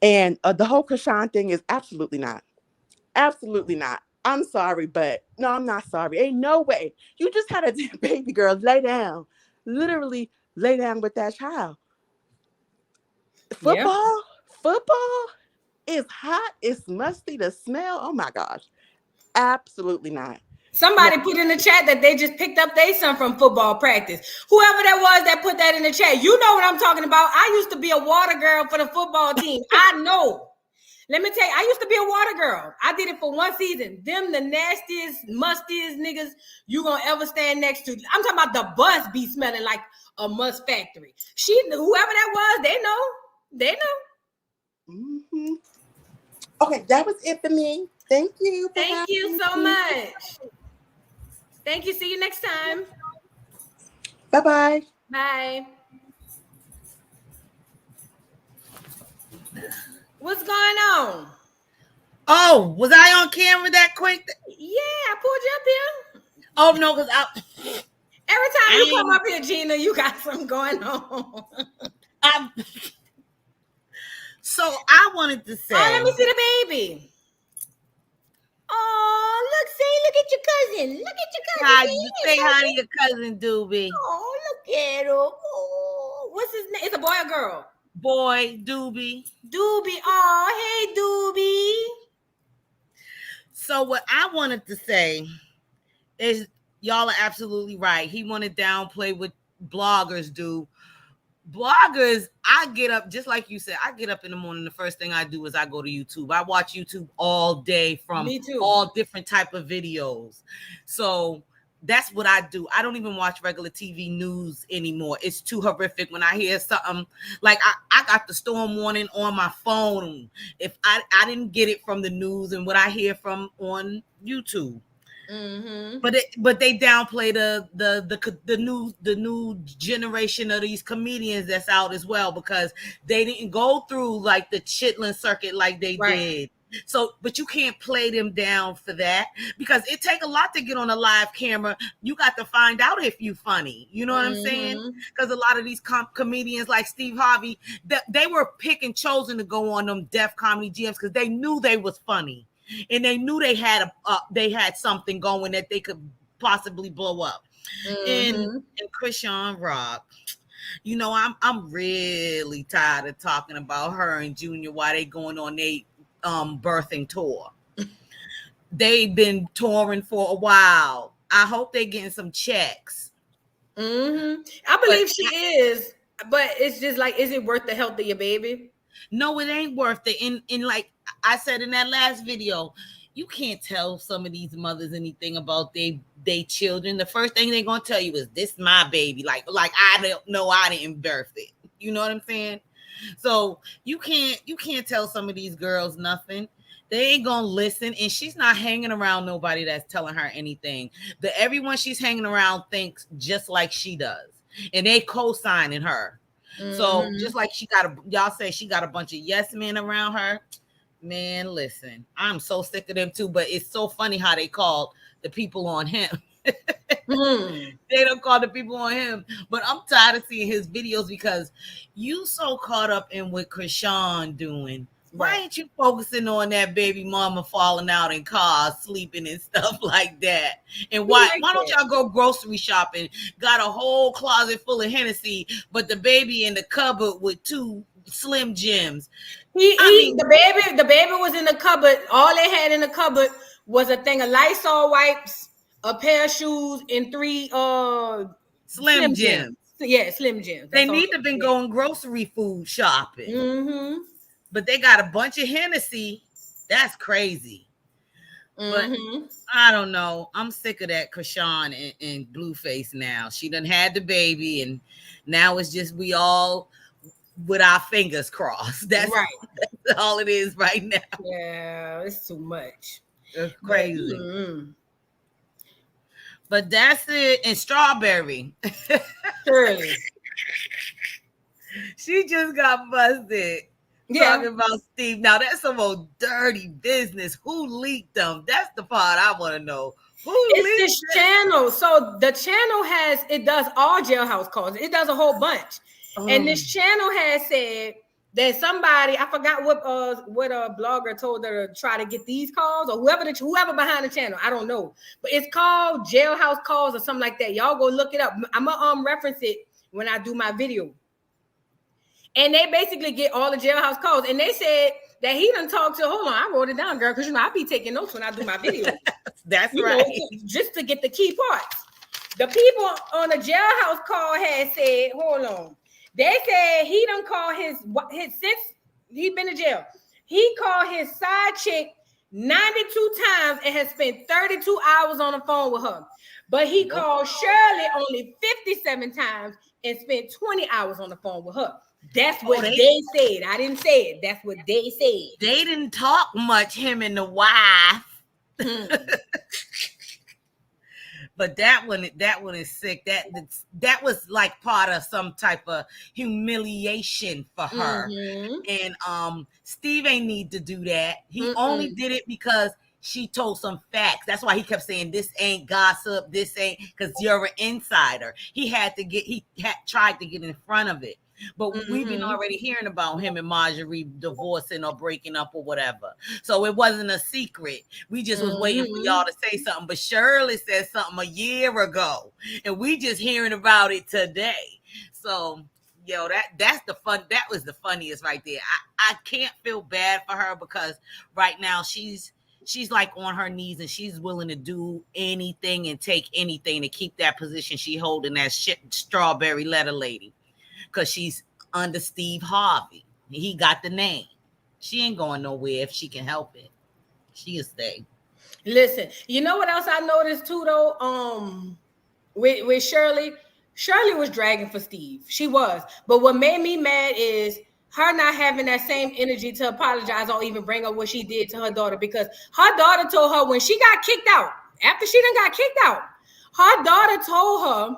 And the whole Chrisean thing is absolutely not. Absolutely not. I'm sorry, but no, I'm not sorry. Ain't no way. You just had a baby girl. Lay down. Literally lay down with that child. Football is hot. It's musty. The smell. Oh my gosh. Absolutely not. Somebody put in the chat that they just picked up their son from football practice. Whoever that was that put that in the chat, you know what I'm talking about. I used to be a water girl for the football team. I know. Let me tell you, I used to be a water girl. I did it for one season. Them the nastiest, mustiest niggas you gonna ever stand next to. I'm talking about the bus be smelling like a must factory. Whoever that was, they know. They know. Mm-hmm. Okay, that was it for me. Thank you. Thank you so much. Thank you. See you next time. Bye-bye. Bye. What's going on? Oh, was I on camera that quick? Yeah, I pulled you up here. Oh, no, because every time you come up here, Gina, you got something going on. So I wanted to say. Oh, let me see the baby. Oh, look at your cousin. Look at your cousin. Say hi to your cousin, Doobie. Oh, look at him. Oh, what's his name? It's a boy or girl? Boy, Doobie. Doobie. Oh, hey, Doobie. So what I wanted to say is y'all are absolutely right. He want to downplay what bloggers do. Bloggers, I get up, just like you said, I get up in the morning. The first thing I do is I go to YouTube. I watch YouTube all day from all different type of videos. So that's what I do. I don't even watch regular TV news anymore. It's too horrific when I hear something like I got the storm warning on my phone. If I didn't get it from the news and what I hear from on YouTube. Mm-hmm. But they downplay the new generation of these comedians that's out as well, because they didn't go through like the chitlin circuit like they did. So, but you can't play them down for that, because it take a lot to get on a live camera. You got to find out if you funny. You know what I'm saying? Because a lot of these comedians like Steve Harvey, they were pick and chosen to go on them Def Comedy Jams because they knew they was funny. And they knew they had something going that they could possibly blow up. And Chrisean Rock, you know, I'm really tired of talking about her and Junior while they going on their birthing tour. They've been touring for a while. I hope they're getting some checks. I believe she is, but it's just like, is it worth the health of your baby? No, it ain't worth it. And like I said in that last video, you can't tell some of these mothers anything about they children. The first thing they're gonna tell you is, this my baby. Like I don't know, I didn't birth it. You know what I'm saying? So you can't tell some of these girls nothing. They ain't gonna listen, and she's not hanging around nobody that's telling her anything. Everyone she's hanging around thinks just like she does, and they co-signing her. So just like y'all say she got a bunch of yes men around her. Man, listen, I'm so sick of them too. But it's so funny how they called the people on him. They don't call the people on him. But I'm tired of seeing his videos, because you so caught up in what Chrisean doing. Why ain't you focusing on that baby mama falling out in cars, sleeping and stuff like that? And why don't y'all go grocery shopping? Got a whole closet full of Hennessy, but the baby in the cupboard with 2 Slim Jims. The baby was in the cupboard. All they had in the cupboard was a thing of Lysol wipes, a pair of shoes, and 3 Slim Jims. Yeah, Slim Jims. They need to have been going grocery food shopping. But they got a bunch of Hennessy. That's crazy. But I don't know. I'm sick of that Chrisean and Blueface now. She done had the baby, and now it's just we all with our fingers crossed. That's right. That's all it is right now. Yeah, it's too much. It's crazy. But that's it. And Strawberry. Shirley. She just got busted talking about Steve. Now that's some old dirty business. Who leaked them? That's the part I want to know. It's this channel. So the channel does all jailhouse calls. It does a whole bunch. And this channel has said that somebody, I forgot what a blogger told her to try to get these calls, or whoever behind the channel, I don't know. But it's called Jailhouse Calls or something like that. Y'all go look it up. I'm gonna reference it when I do my video. And they basically get all the jailhouse calls. And they said that he done talked to, hold on, I wrote it down, girl, because I be taking notes when I do my video. That's right. Just to get the key parts. The people on the jailhouse call had said, hold on. They said he done called his since he been in jail. He called his side chick 92 times and has spent 32 hours on the phone with her. But he called Shirley only 57 times and spent 20 hours on the phone with her. That's what they said. I didn't say it. That's what they said. They didn't talk much, him and the wife. But that one is sick. That was like part of some type of humiliation for her. And Steve ain't need to do that. He only did it because she told some facts. That's why he kept saying this ain't gossip, this ain't, because you're an insider. He had tried to get in front of it. But we've been already hearing about him and Marjorie divorcing or breaking up or whatever. So it wasn't a secret. We just was waiting for y'all to say something. But Shirley said something a year ago, and we just hearing about it today. So, that was the funniest right there. I can't feel bad for her because right now she's like on her knees and she's willing to do anything and take anything to keep that position she holding as Strawberry letter lady. Because she's under Steve Harvey. He got the name. She ain't going nowhere if she can help it. She'll stay. Listen, you know what else I noticed too, though? With Shirley. Shirley was dragging for Steve. She was. But what made me mad is her not having that same energy to apologize or even bring up what she did to her daughter, because her daughter told her when she got kicked out, after she done got kicked out, her daughter told her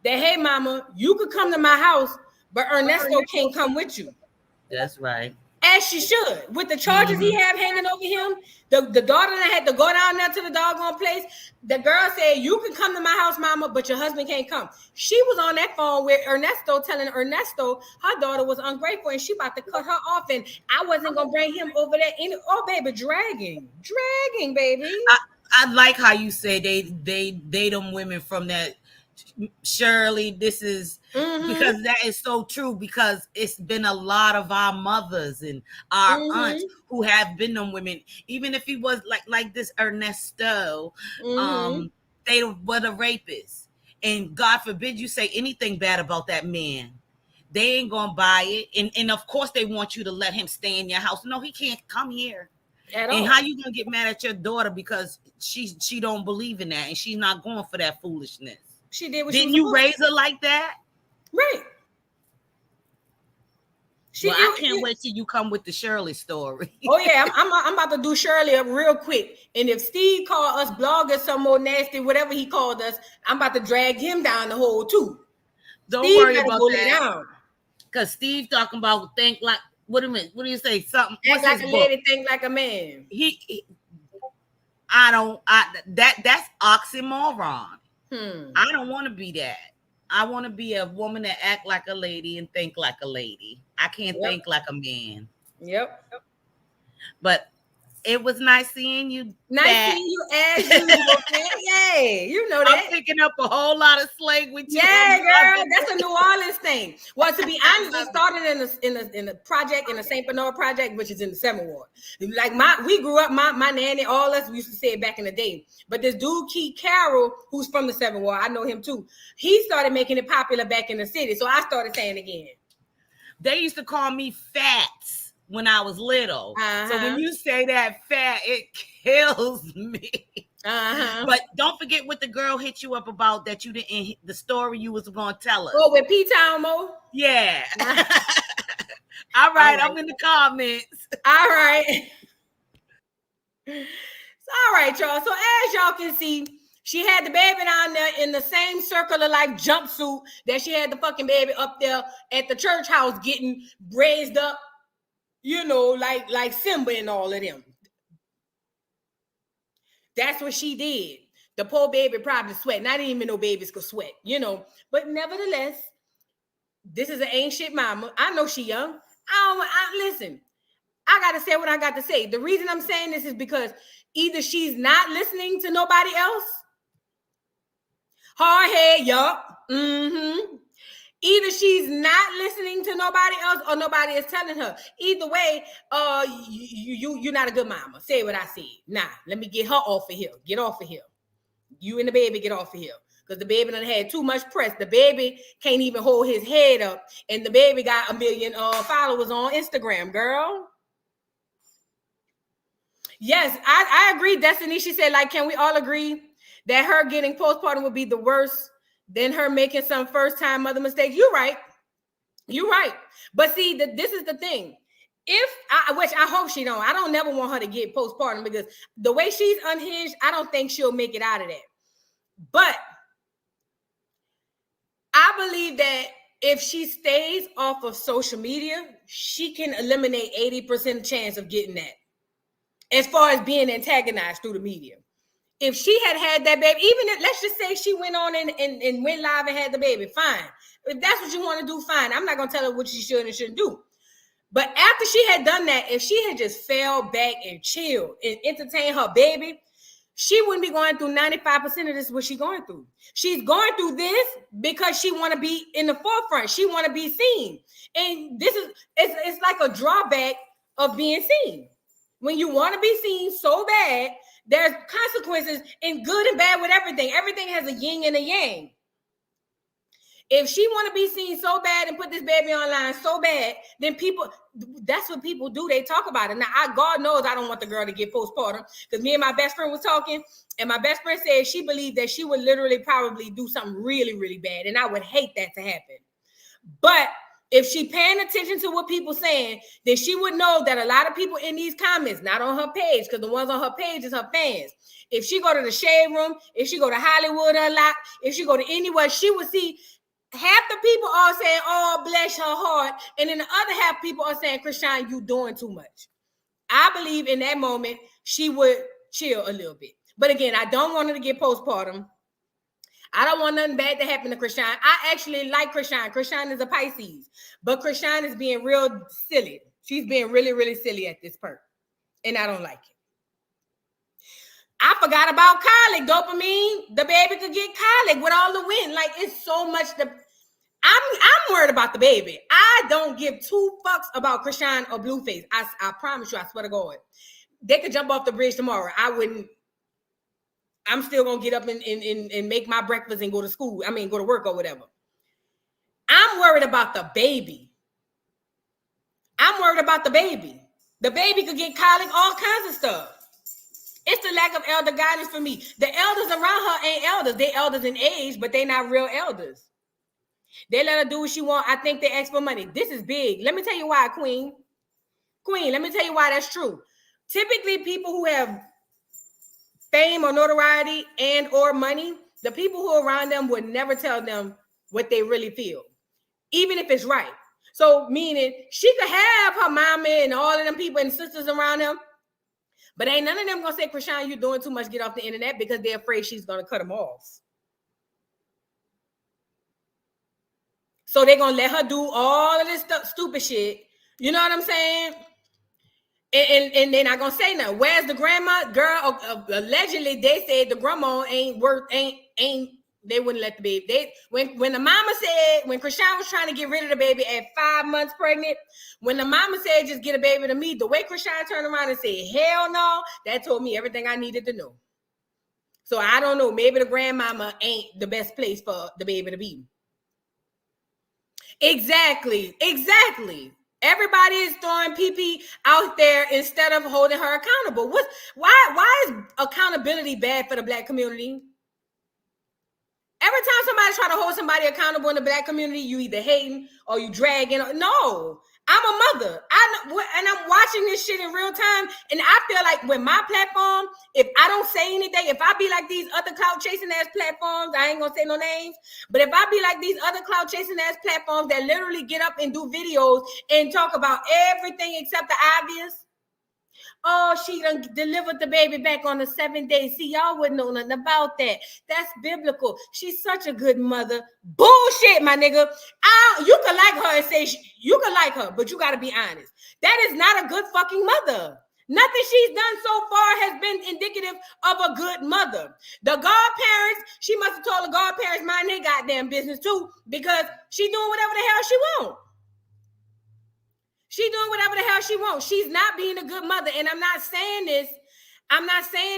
that, hey, mama, you could come to my house, but Ernesto can't come with you. That's right. As she should. With the charges he have hanging over him, the daughter that had to go down there to the doggone place, the girl said, you can come to my house, mama, but your husband can't come. She was on that phone with Ernesto, telling Ernesto her daughter was ungrateful and she about to cut her off, and I wasn't going to bring him over there. Oh, baby, dragging, baby. I like how you say they them women from that. Shirley, this is because that is so true, because it's been a lot of our mothers and our aunts who have been them women. Even if he was like this Ernesto, they were the rapists, and God forbid you say anything bad about that man. They ain't gonna buy it, and of course they want you to let him stay in your house. No, he can't come here. And how you gonna get mad at your daughter because she don't believe in that and she's not going for that foolishness? She did what Didn't you raise her like that? Right. I can't wait till you come with the Shirley story. Oh yeah, I'm about to do Shirley up real quick. And if Steve called us bloggers some more nasty, whatever he called us, I'm about to drag him down the hole too. Don't worry about that. Because Steve talking about think like, what do you say? Something. Act like a lady, think like a man. That's oxymoron. I don't want to be that. I want to be a woman that act like a lady and think like a lady. I can't think like a man. Yep. But it was nice seeing you. Nice seeing you as usual. Yay. You know that. I'm picking up a whole lot of slang with you. Yeah, girl. That's a New Orleans thing. Well, to be honest, it started in the project, in the St. Bernard project, which is in the 7th Ward. Like we grew up, my nanny, all us, we used to say it back in the day. But this dude, Keith Carroll, who's from the 7th Ward, I know him too. He started making it popular back in the city. So I started saying it again. They used to call me Fats when I was little. So when you say that fat, it kills me. But don't forget what the girl hit you up about that you didn't, the story you was going to tell us. Oh, with P-Town Mo? Yeah. All right, I'm in the comments. All right. All right, y'all. So as y'all can see, she had the baby down there in the same circle of life jumpsuit that she had the fucking baby up there at the church house getting raised up you know, like Simba and all of them. That's what she did. The poor baby probably sweat. I didn't even know babies could sweat, you know. But nevertheless, this is an ain't shit mama. I know she young. Listen, I got to say what I got to say. The reason I'm saying this is because either she's not listening to nobody else. Hard head, yup. Mm-hmm. Either she's not listening to nobody else or nobody is telling her. Either way, you're not a good mama. Say what I said. Nah, let me get her off of here. Get off of here. You and the baby get off of here. Because the baby done had too much press. The baby can't even hold his head up. And the baby got 1 million followers on Instagram, girl. Yes, I agree, Destiny. She said, like, can we all agree that her getting postpartum would be the worst than her making some first-time mother mistakes? You're right. You're right. But see, this is the thing. Which I hope she don't. I don't never want her to get postpartum because the way she's unhinged, I don't think she'll make it out of that. But I believe that if she stays off of social media, she can eliminate 80% chance of getting that. As far as being antagonized through the media. If she had that baby, even if, let's just say she went on and went live and had the baby, fine. If that's what you want to do, fine. I'm not going to tell her what she should and shouldn't do. But after she had done that, if she had just fell back and chilled and entertained her baby, she wouldn't be going through 95% of this, what she's going through. She's going through this because she want to be in the forefront. She want to be seen. And it's like a drawback of being seen. When you want to be seen so bad, there's consequences in good and bad with everything. Everything has a yin and a yang. If she want to be seen so bad and put this baby online so bad, then that's what people do. They talk about it. Now, God knows I don't want the girl to get postpartum because me and my best friend was talking and my best friend said she believed that she would literally probably do something really, really bad. And I would hate that to happen. But if she paying attention to what people saying, then she would know that a lot of people in these comments, not on her page, because the ones on her page is her fans. If she go to the Shade Room, if she go to Hollywood a lot, if she go to anywhere, she would see half the people are saying, oh, bless her heart. And then the other half people are saying, Chrisean, you doing too much. I believe in that moment, she would chill a little bit. But again, I don't want her to get postpartum. I don't want nothing bad to happen to Chrisean. I actually like Chrisean. Chrisean is a Pisces, but Chrisean is being real silly. She's being really, really silly at this point, and I don't like it. I forgot about colic, dopamine. The baby could get colic with all the wind. Like, it's so much. I'm worried about the baby. I don't give two fucks about Chrisean or Blueface. I promise you, I swear to God. They could jump off the bridge tomorrow. I wouldn't. I'm still going to get up and make my breakfast and go to school. I mean, go to work or whatever. I'm worried about the baby. I'm worried about the baby. The baby could get colic, all kinds of stuff. It's the lack of elder guidance for me. The elders around her ain't elders. They elders in age, but they not real elders. They let her do what she want. I think they ask for money. This is big. Let me tell you why, Queen. Queen, let me tell you why that's true. Typically, people who have fame or notoriety and or money, the people who are around them would never tell them what they really feel, even if it's right. So meaning she could have her mama and all of them people and sisters around them, but ain't none of them gonna say, Chrisean, you're doing too much, get off the internet, because they're afraid she's gonna cut them off. So they're gonna let her do all of this stupid shit. You know what I'm saying? And they're not gonna say nothing. Where's the grandma? Girl, allegedly they said the grandma ain't they wouldn't let the baby. When the mama said, when Chrisean was trying to get rid of the baby at 5 months pregnant, when the mama said just get a baby to me, the way Chrisean turned around and said, hell no, that told me everything I needed to know. So I don't know, maybe the grandmama ain't the best place for the baby to be. Exactly. Everybody is throwing PP out there instead of holding her accountable. Why is accountability bad for the Black community? Every time somebody try to hold somebody accountable in the Black community, you either hating or you dragging. No, I'm a mother. I know, and I'm watching this shit in real time. And I feel like with my platform, if I don't say anything, if I be like these other clout chasing ass platforms, I ain't gonna say no names, but if I be like these other clout chasing ass platforms that literally get up and do videos and talk about everything except the obvious. Oh, she done delivered the baby back on the 7th day. See, y'all wouldn't know nothing about that. That's biblical. She's such a good mother. Bullshit, my nigga. You can like her and say you can like her, but you got to be honest. That is not a good fucking mother. Nothing she's done so far has been indicative of a good mother. The godparents, she must have told the godparents mind their goddamn business too, because she doing whatever the hell she wants. She doing whatever the hell she wants. She's not being a good mother. And I'm not saying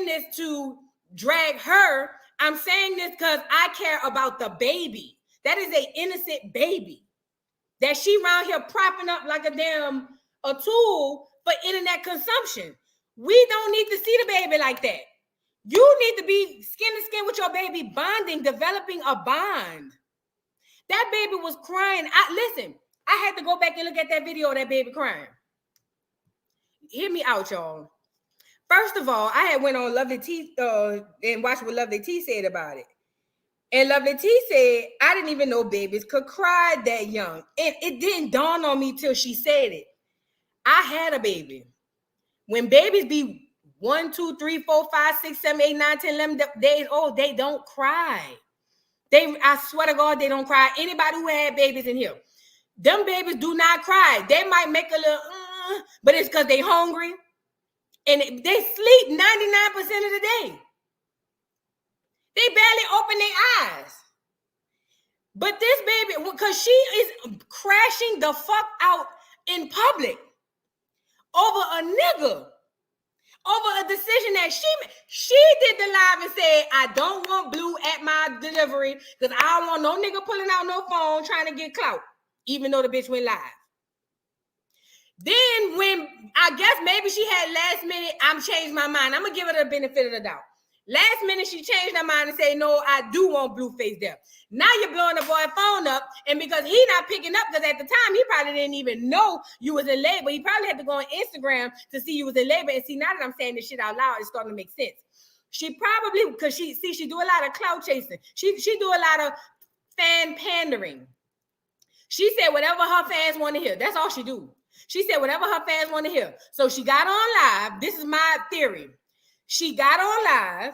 this to drag her. I'm saying this because I care about the baby. That is an innocent baby that she around here propping up like a tool for internet consumption. We don't need to see the baby like that. You need to be skin to skin with your baby, bonding, developing a bond. That baby was crying. Listen. I had to go back and look at that video of that baby crying. Hear me out, y'all. First of all, I had went on Lovely T and watched what Lovely T said about it. And Lovely T said, I didn't even know babies could cry that young. And it didn't dawn on me till she said it. I had a baby. When babies be 1, 2, 3, 4, 5, 6, 7, 8, 9, 10, 11 days old, they don't cry. I swear to God, they don't cry. Anybody who had babies in here, them babies do not cry. They might make a little, but it's because they hungry. And they sleep 99% of the day. They barely open their eyes. But this baby, because she is crashing the fuck out in public over a nigga, over a decision that she did the live and said, I don't want Blue at my delivery because I don't want no nigga pulling out no phone trying to get clout. Even though the bitch went live. Then when I guess maybe she had last minute, I'm changed my mind. I'm gonna give her the benefit of the doubt. Last minute she changed her mind and said, no, I do want Blueface there. Now you're blowing the boy phone up, and because he not picking up, because at the time he probably didn't even know you was in labor. He probably had to go on Instagram to see you was in labor. And see, now that I'm saying this shit out loud, it's starting to make sense. She probably, because she do a lot of clout chasing. She do a lot of fan pandering. She said whatever her fans want to hear. That's all she do. She said whatever her fans want to hear. So she got on live. This is my theory. She got on live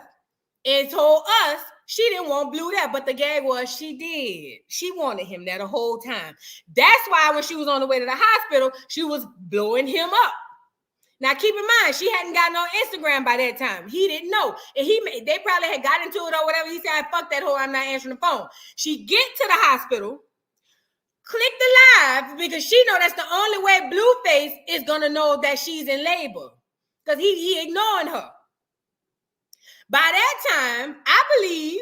and told us she didn't want Blue there. But the gag was she did. She wanted him there the whole time. That's why when she was on the way to the hospital, she was blowing him up. Now keep in mind, she hadn't gotten on Instagram by that time. He didn't know. And they probably had got into it or whatever. He said, fuck that hoe, I'm not answering the phone. She get to the hospital. Click the live because she know that's the only way Blueface is gonna know that she's in labor because he ignoring her. By that time, I believe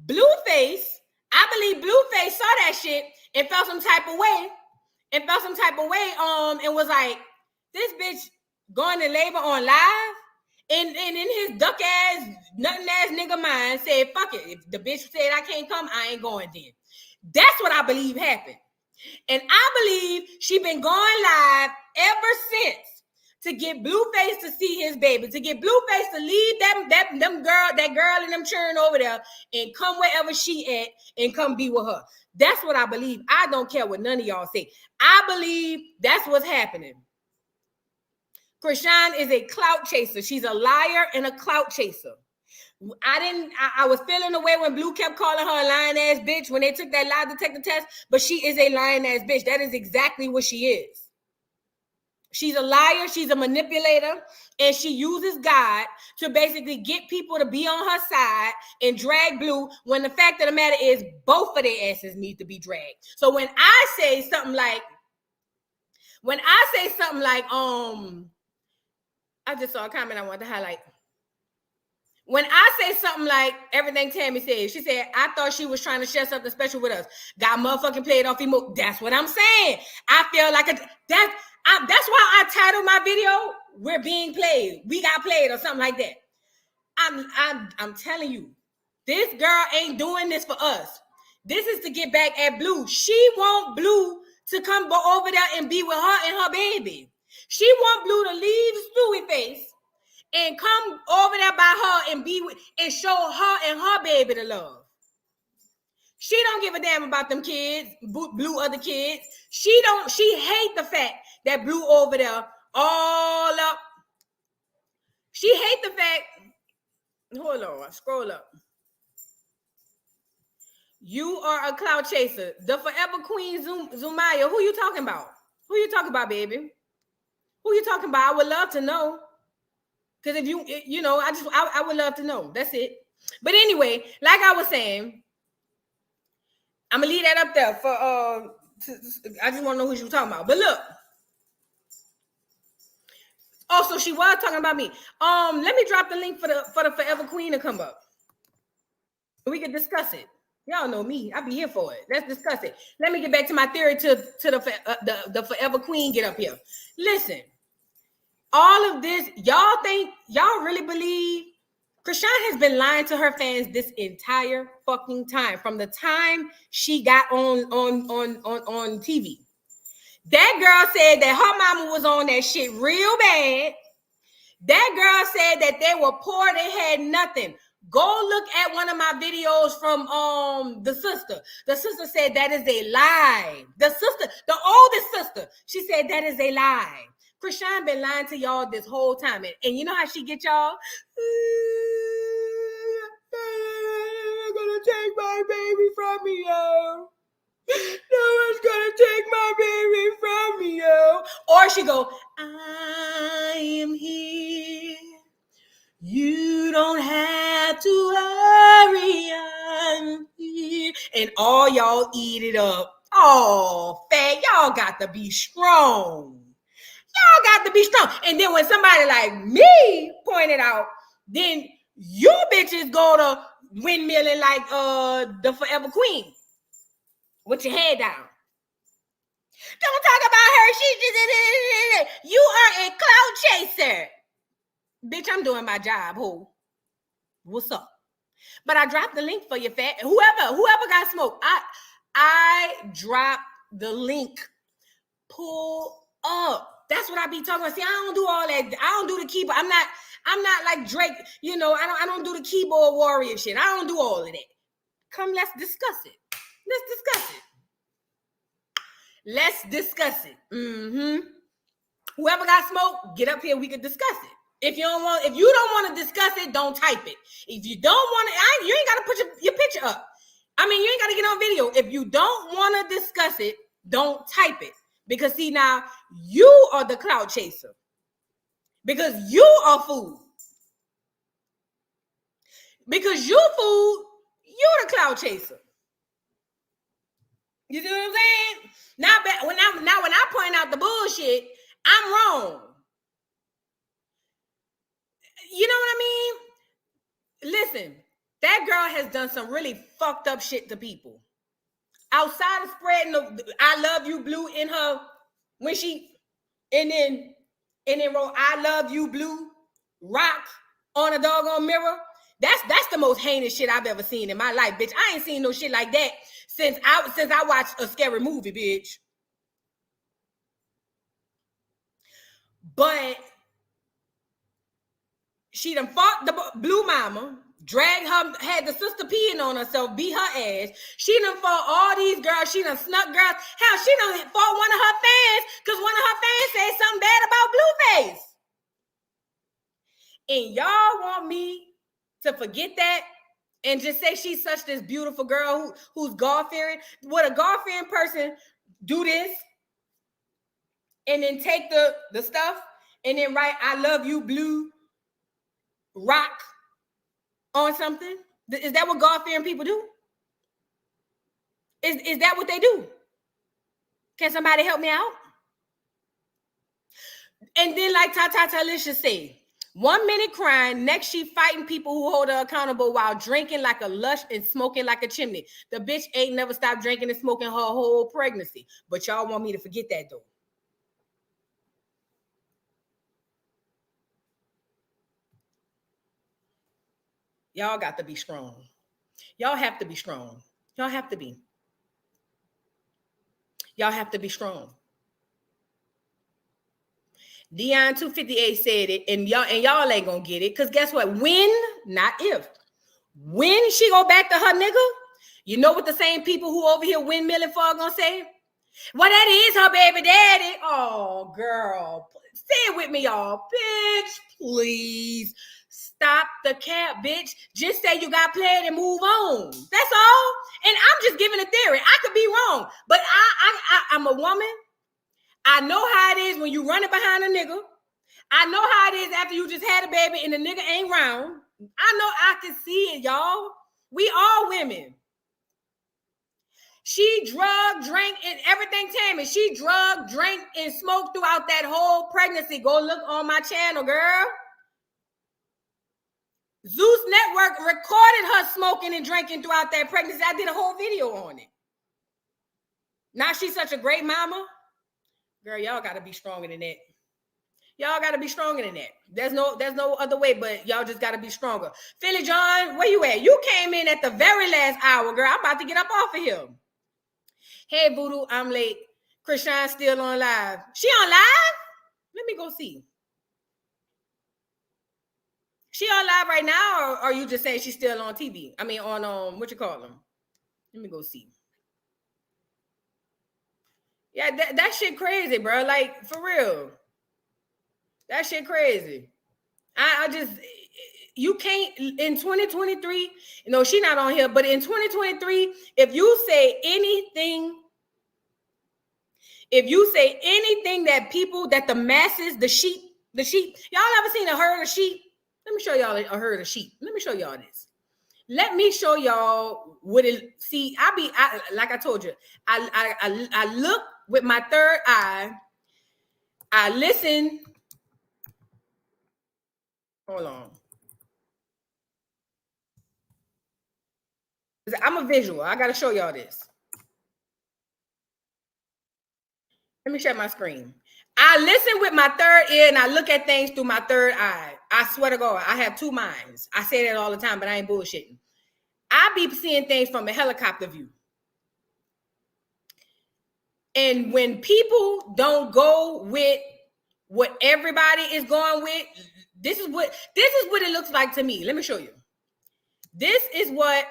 Blueface saw that shit and felt some type of way and was like, this bitch going to labor on live. And in his duck ass, nothing ass nigga mind said, fuck it. If the bitch said I can't come, I ain't going then. That's what I believe happened. And I believe she been going live ever since to get Blueface to see his baby, to get Blueface to leave that girl and them churn over there and come wherever she at and come be with her. That's what I believe. I don't care what none of y'all say. I believe that's what's happening. Chrisean is a clout chaser. She's a liar and a clout chaser. I was feeling the way when Blue kept calling her a lying ass bitch when they took that lie detector test, but she is a lying ass bitch. That is exactly what she is. She's a liar, she's a manipulator, and she uses God to basically get people to be on her side and drag Blue when the fact of the matter is both of their asses need to be dragged. So when I say something like, I just saw a comment I wanted to highlight. When I say something like everything Tammy said, she said, I thought she was trying to share something special with us. Got motherfucking played off emo. That's what I'm saying. I feel like that's why I titled my video, We're Being Played. We got played or something like that. I'm telling you, this girl ain't doing this for us. This is to get back at Blue. She want Blue to come over there and be with her and her baby. She want Blue to leave Stewie face and come over there by her and be with and show her and her baby the love. She don't give a damn about them kids, Blue other kids. She hate the fact that Blue over there all up. She hate the fact, hold on, scroll up. You are a clout chaser. The Forever Queen Zumaya. Who you talking about? Who you talking about, baby? Who you talking about? I would love to know. Because if you know, I would love to know. That's it. But anyway, like I was saying, I'm gonna leave that up there for I just want to know who you were talking about. But look. Also, she was talking about me. Let me drop the link for the Forever Queen to come up. We can discuss it. Y'all know me. I'll be here for it. Let's discuss it. Let me get back to my theory to the Forever Queen get up here. Listen, all of this, y'all really believe Chrisean has been lying to her fans this entire fucking time from the time she got on TV. That girl said that her mama was on that shit real bad. That girl said that they were poor, they had nothing. Go look at one of my videos from the sister. The sister said that is a lie. The oldest sister, she said that is a lie. Chrisean been lying to y'all this whole time. And you know how she get y'all? They're gonna take my baby from me, yo. No one's gonna take my baby from me, yo. Or she go, I am here. You don't have to hurry, I'm here. And all y'all eat it up. Oh, fat, y'all got to be strong. Y'all got to be strong. And then when somebody like me pointed out, then you bitches go to windmilling like the Forever Queen with your head down. Don't talk about her. She just, you are a clout chaser. Bitch, I'm doing my job, ho. What's up? But I dropped the link for you, fat. Whoever got smoked, I dropped the link. Pull up. That's what I be talking about. See, I don't do all that. I don't do the keyboard. I'm not like Drake, you know, I don't do the keyboard warrior shit. I don't do all of that. Come, let's discuss it. Let's discuss it. Whoever got smoke, get up here. We can discuss it. If you don't want to discuss it, don't type it. If you don't want to, you ain't got to put your picture up. I mean, you ain't got to get on video. If you don't want to discuss it, don't type it. Because see, now you are the clout chaser. Because you are food. Because you food, you the clout chaser. You see what I'm saying? Now when I point out the bullshit, I'm wrong. You know what I mean? Listen, that girl has done some really fucked up shit to people. Outside of spreading the I love you blue in her when she and then wrote I love you blue rock on a doggone mirror. That's the most heinous shit I've ever seen in my life, bitch. I ain't seen no shit like that since I watched a scary movie, bitch. But she done fought the blue mama, dragged her, had the sister peeing on herself, beat her ass. She done fought all these girls. She done snuck girls. Hell, she done fought one of her fans because one of her fans said something bad about Blueface. And y'all want me to forget that and just say she's such this beautiful girl who's God-fearing? Would a God-fearing person do this and then take the stuff and then write I love you blue rock on something? Is that what God-fearing people do? Is that what they do? Can somebody help me out? And then like Talisha said, 1 minute crying, next she fighting people who hold her accountable while drinking like a lush and smoking like a chimney. The bitch ain't never stopped drinking and smoking her whole pregnancy. But y'all want me to forget that though. Y'all got to be strong. Y'all have to be strong. Y'all have to be. Y'all have to be strong. Dion 258 said it, and y'all ain't gonna get it. Because guess what? When, not if, when she go back to her nigga, you know what the same people who over here windmilling for gonna say? Well, that is her baby daddy. Oh, girl. Say it with me, y'all. Bitch, please. Stop the cap, bitch. Just say you got played and move on. That's all. And I'm just giving a theory. I could be wrong, but I'm a woman. I know how it is when you running behind a nigga. I know how it is after you just had a baby and the nigga ain't round. I know I can see it, y'all. We all women. She drug, drank, and everything, Tammy. She drug, drank, and smoked throughout that whole pregnancy. Go look on my channel, girl. Zeus Network recorded her smoking and drinking throughout that pregnancy. I did a whole video on it. Now she's such a great mama. Girl, y'all got to be stronger than that. Y'all got to be stronger than that. There's no other way, but y'all just got to be stronger. Philly John, where you at? You came in at the very last hour, girl. I'm about to get up off of here. Hey, Voodoo, I'm late. Chrisean still on live. She on live? Let me go see. She on live right now, or are you just saying she's still on TV? I mean, on what you call them? Let me go see. Yeah, that shit crazy, bro. Like, for real. That shit crazy. I just, you can't, in 2023, you know, she not on here, but in 2023, if you say anything that people, that the masses, the sheep, y'all ever seen a herd of sheep? Let me show y'all a herd of sheep. Let me show y'all this. Let me show y'all what it, see, like I told you, I look with my third eye. I listen. Hold on. I'm a visual. I got to show y'all this. Let me share my screen. I listen with my third ear and I look at things through my third eye. I swear to God, I have two minds. I say that all the time, but I ain't bullshitting. I be seeing things from a helicopter view. And when people don't go with what everybody is going with, this is what it looks like to me. Let me show you. This is what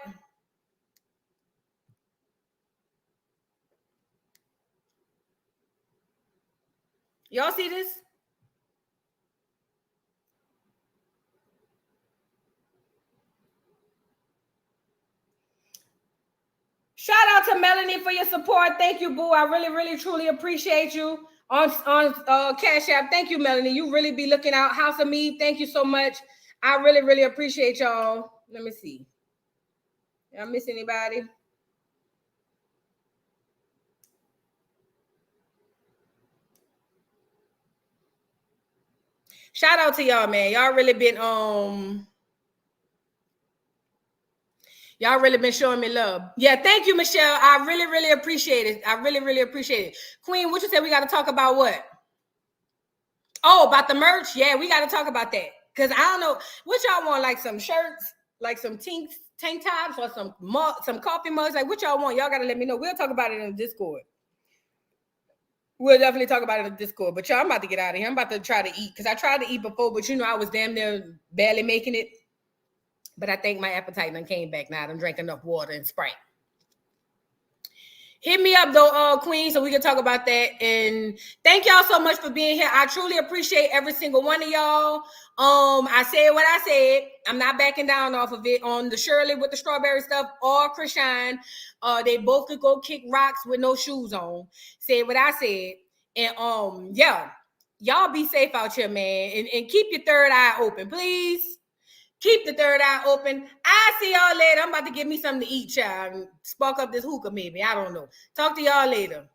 y'all see this? Shout out to Melanie for your support. Thank you, boo. I really, really, truly appreciate you on Cash App. Thank you, Melanie. You really be looking out. House of Me, thank you so much. I really, really appreciate y'all. Let me see. Did I miss anybody? Shout out to y'all, man. Y'all really been y'all really been showing me love. Yeah, thank you, Michelle. I really, really appreciate it. I really, really appreciate it. Queen, what you said we got to talk about what? Oh, about the merch? Yeah, we got to talk about that. Because I don't know. What y'all want? Like some shirts? Like some tank tops? Or some coffee mugs? Like what y'all want? Y'all got to let me know. We'll talk about it in the Discord. We'll definitely talk about it in the Discord. But y'all, I'm about to get out of here. I'm about to try to eat. Because I tried to eat before, but you know I was damn near barely making it. But I think my appetite done came back now. I done drank enough water and Sprite. Hit me up though, Queen, so we can talk about that. And thank y'all so much for being here. I truly appreciate every single one of y'all. I said what I said. I'm not backing down off of it on the Shirley with the strawberry stuff or Chrisean. They both could go kick rocks with no shoes on. Said what I said. And yeah, y'all be safe out here, man. And keep your third eye open, please. Keep the third eye open. I'll see y'all later. I'm about to get me something to eat, child. Spark up this hookah, maybe. I don't know. Talk to y'all later.